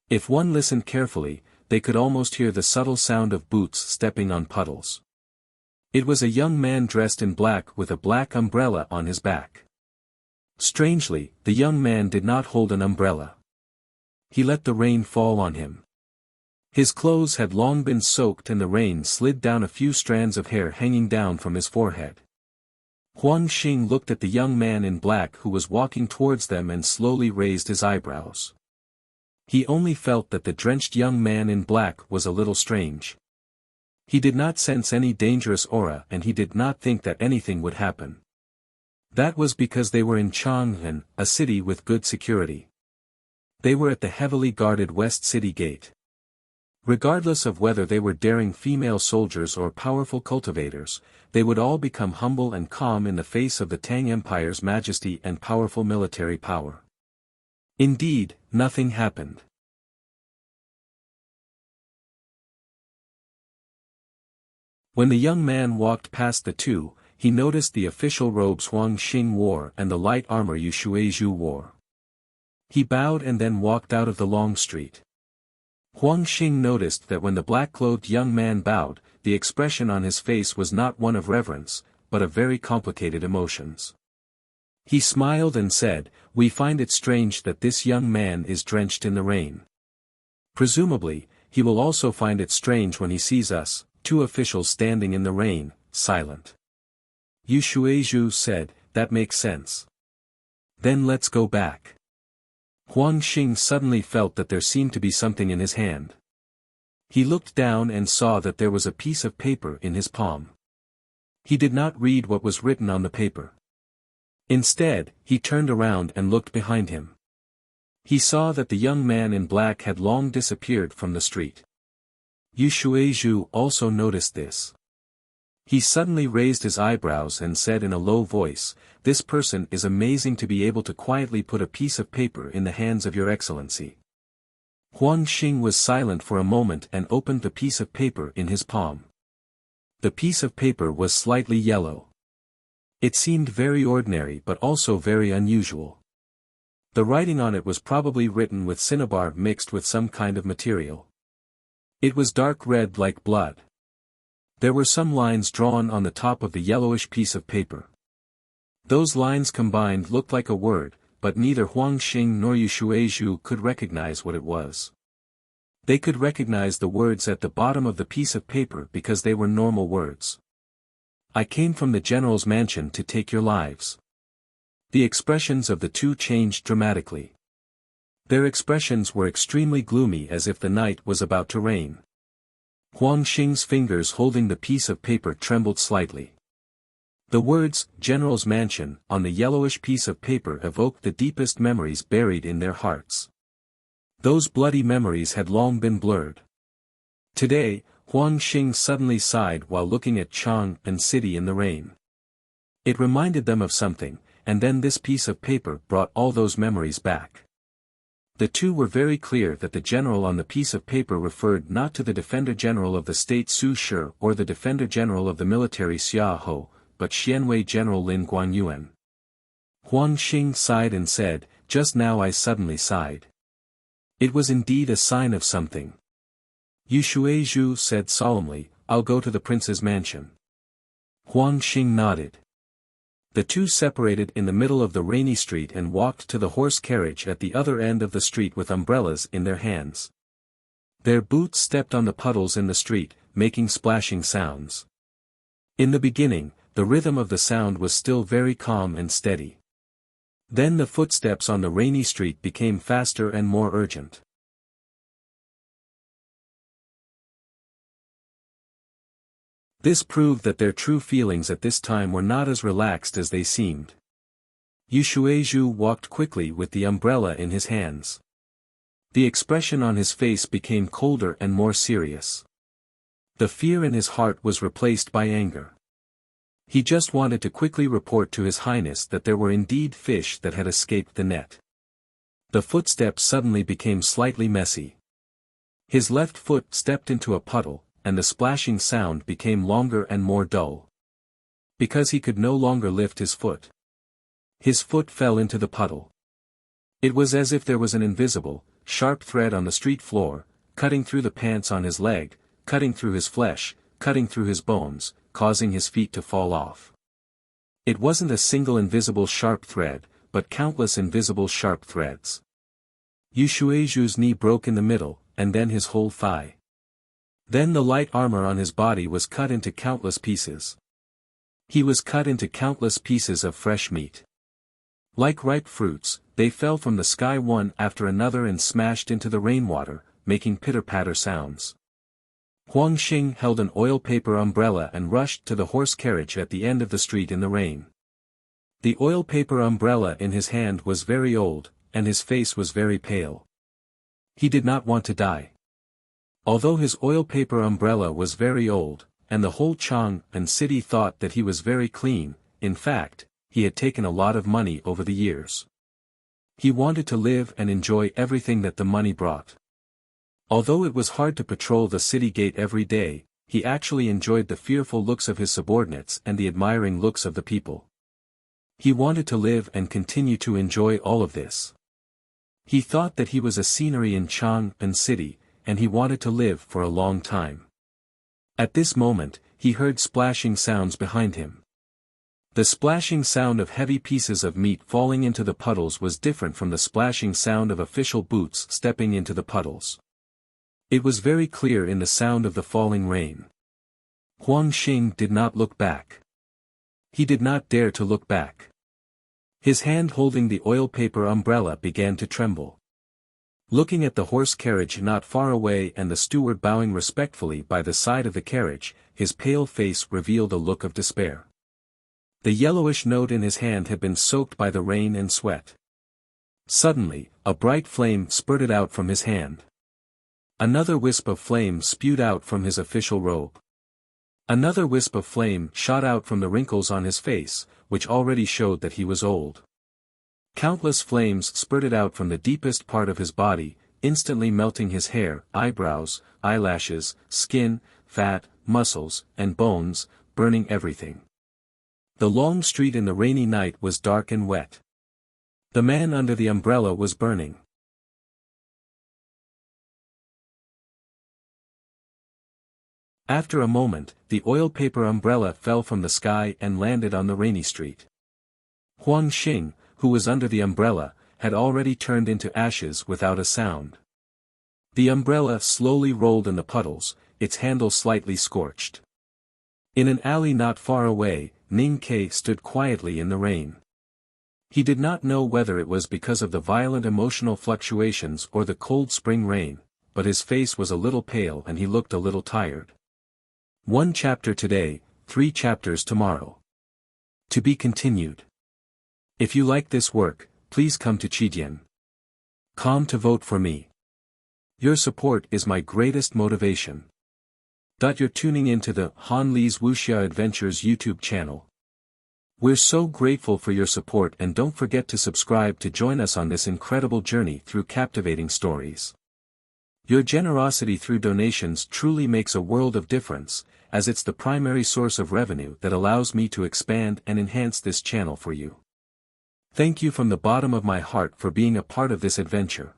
If one listened carefully, they could almost hear the subtle sound of boots stepping on puddles. It was a young man dressed in black with a black umbrella on his back. Strangely, the young man did not hold an umbrella. He let the rain fall on him. His clothes had long been soaked and the rain slid down a few strands of hair hanging down from his forehead. Huang Xing looked at the young man in black who was walking towards them and slowly raised his eyebrows. He only felt that the drenched young man in black was a little strange. He did not sense any dangerous aura and he did not think that anything would happen. That was because they were in Chang'an, a city with good security. They were at the heavily guarded West City Gate. Regardless of whether they were daring female soldiers or powerful cultivators, they would all become humble and calm in the face of the Tang Empire's majesty and powerful military power. Indeed, nothing happened. When the young man walked past the two, he noticed the official robes Huang Xing wore and the light armor Yu Shuizhu wore. He bowed and then walked out of the long street. Huang Xing noticed that when the black-clothed young man bowed, the expression on his face was not one of reverence, but of very complicated emotions. He smiled and said, "We find it strange that this young man is drenched in the rain. Presumably, he will also find it strange when he sees us, two officials standing in the rain, silent." Yu Shuizhu said, "That makes sense. Then let's go back." Huang Xing suddenly felt that there seemed to be something in his hand. He looked down and saw that there was a piece of paper in his palm. He did not read what was written on the paper. Instead, he turned around and looked behind him. He saw that the young man in black had long disappeared from the street. Yu Shuizhu also noticed this. He suddenly raised his eyebrows and said in a low voice, "This person is amazing to be able to quietly put a piece of paper in the hands of your excellency." Huang Xing was silent for a moment and opened the piece of paper in his palm. The piece of paper was slightly yellow. It seemed very ordinary but also very unusual. The writing on it was probably written with cinnabar mixed with some kind of material. It was dark red like blood. There were some lines drawn on the top of the yellowish piece of paper. Those lines combined looked like a word, but neither Huang Xing nor Yu Shuizhu could recognize what it was. They could recognize the words at the bottom of the piece of paper because they were normal words. I came from the general's mansion to take your lives. The expressions of the two changed dramatically. Their expressions were extremely gloomy, as if the night was about to rain. Huang Xing's fingers holding the piece of paper trembled slightly. The words, General's Mansion, on the yellowish piece of paper evoked the deepest memories buried in their hearts. Those bloody memories had long been blurred. Today, Huang Xing suddenly sighed while looking at Chang'an City in the rain. It reminded them of something, and then this piece of paper brought all those memories back. The two were very clear that the general on the piece of paper referred not to the Defender General of the State Su Shi or the Defender General of the military Xia Ho, but Xianwei General Lin Guanyuan. Huang Xing sighed and said, "Just now I suddenly sighed." It was indeed a sign of something. Yu Shuizhu said solemnly, "I'll go to the prince's mansion." Huang Xing nodded. The two separated in the middle of the rainy street and walked to the horse carriage at the other end of the street with umbrellas in their hands. Their boots stepped on the puddles in the street, making splashing sounds. In the beginning, the rhythm of the sound was still very calm and steady. Then the footsteps on the rainy street became faster and more urgent. This proved that their true feelings at this time were not as relaxed as they seemed. Yu Shuizhu walked quickly with the umbrella in his hands. The expression on his face became colder and more serious. The fear in his heart was replaced by anger. He just wanted to quickly report to His Highness that there were indeed fish that had escaped the net. The footsteps suddenly became slightly messy. His left foot stepped into a puddle, and the splashing sound became longer and more dull. Because he could no longer lift his foot. His foot fell into the puddle. It was as if there was an invisible, sharp thread on the street floor, cutting through the pants on his leg, cutting through his flesh, cutting through his bones, causing his feet to fall off. It wasn't a single invisible sharp thread, but countless invisible sharp threads. Yu Shuizhu's knee broke in the middle, and then his whole thigh. Then the light armor on his body was cut into countless pieces. He was cut into countless pieces of fresh meat. Like ripe fruits, they fell from the sky one after another and smashed into the rainwater, making pitter-patter sounds. Huang Xing held an oil paper umbrella and rushed to the horse carriage at the end of the street in the rain. The oil paper umbrella in his hand was very old, and his face was very pale. He did not want to die. Although his oil paper umbrella was very old, and the whole Chang'an City thought that he was very clean, in fact, he had taken a lot of money over the years. He wanted to live and enjoy everything that the money brought. Although it was hard to patrol the city gate every day, he actually enjoyed the fearful looks of his subordinates and the admiring looks of the people. He wanted to live and continue to enjoy all of this. He thought that he was a scenery in Chang'an City, and he wanted to live for a long time. At this moment, he heard splashing sounds behind him. The splashing sound of heavy pieces of meat falling into the puddles was different from the splashing sound of official boots stepping into the puddles. It was very clear in the sound of the falling rain. Huang Xing did not look back. He did not dare to look back. His hand holding the oil paper umbrella began to tremble. Looking at the horse carriage not far away and the steward bowing respectfully by the side of the carriage, his pale face revealed a look of despair. The yellowish note in his hand had been soaked by the rain and sweat. Suddenly, a bright flame spurted out from his hand. Another wisp of flame spewed out from his official robe. Another wisp of flame shot out from the wrinkles on his face, which already showed that he was old. Countless flames spurted out from the deepest part of his body, instantly melting his hair, eyebrows, eyelashes, skin, fat, muscles, and bones, burning everything. The long street in the rainy night was dark and wet. The man under the umbrella was burning. After a moment, the oil paper umbrella fell from the sky and landed on the rainy street. Huang Xing, who was under the umbrella, had already turned into ashes without a sound. The umbrella slowly rolled in the puddles, its handle slightly scorched. In an alley not far away, Ning Ke stood quietly in the rain. He did not know whether it was because of the violent emotional fluctuations or the cold spring rain, but his face was a little pale and he looked a little tired. 1 chapter today, 3 chapters tomorrow. To be continued. If you like this work, please come to Chidian.com to vote for me. Your support is my greatest motivation. You're tuning into the Han Li's Wuxia Adventures YouTube channel. We're so grateful for your support, and don't forget to subscribe to join us on this incredible journey through captivating stories. Your generosity through donations truly makes a world of difference, as it's the primary source of revenue that allows me to expand and enhance this channel for you. Thank you from the bottom of my heart for being a part of this adventure.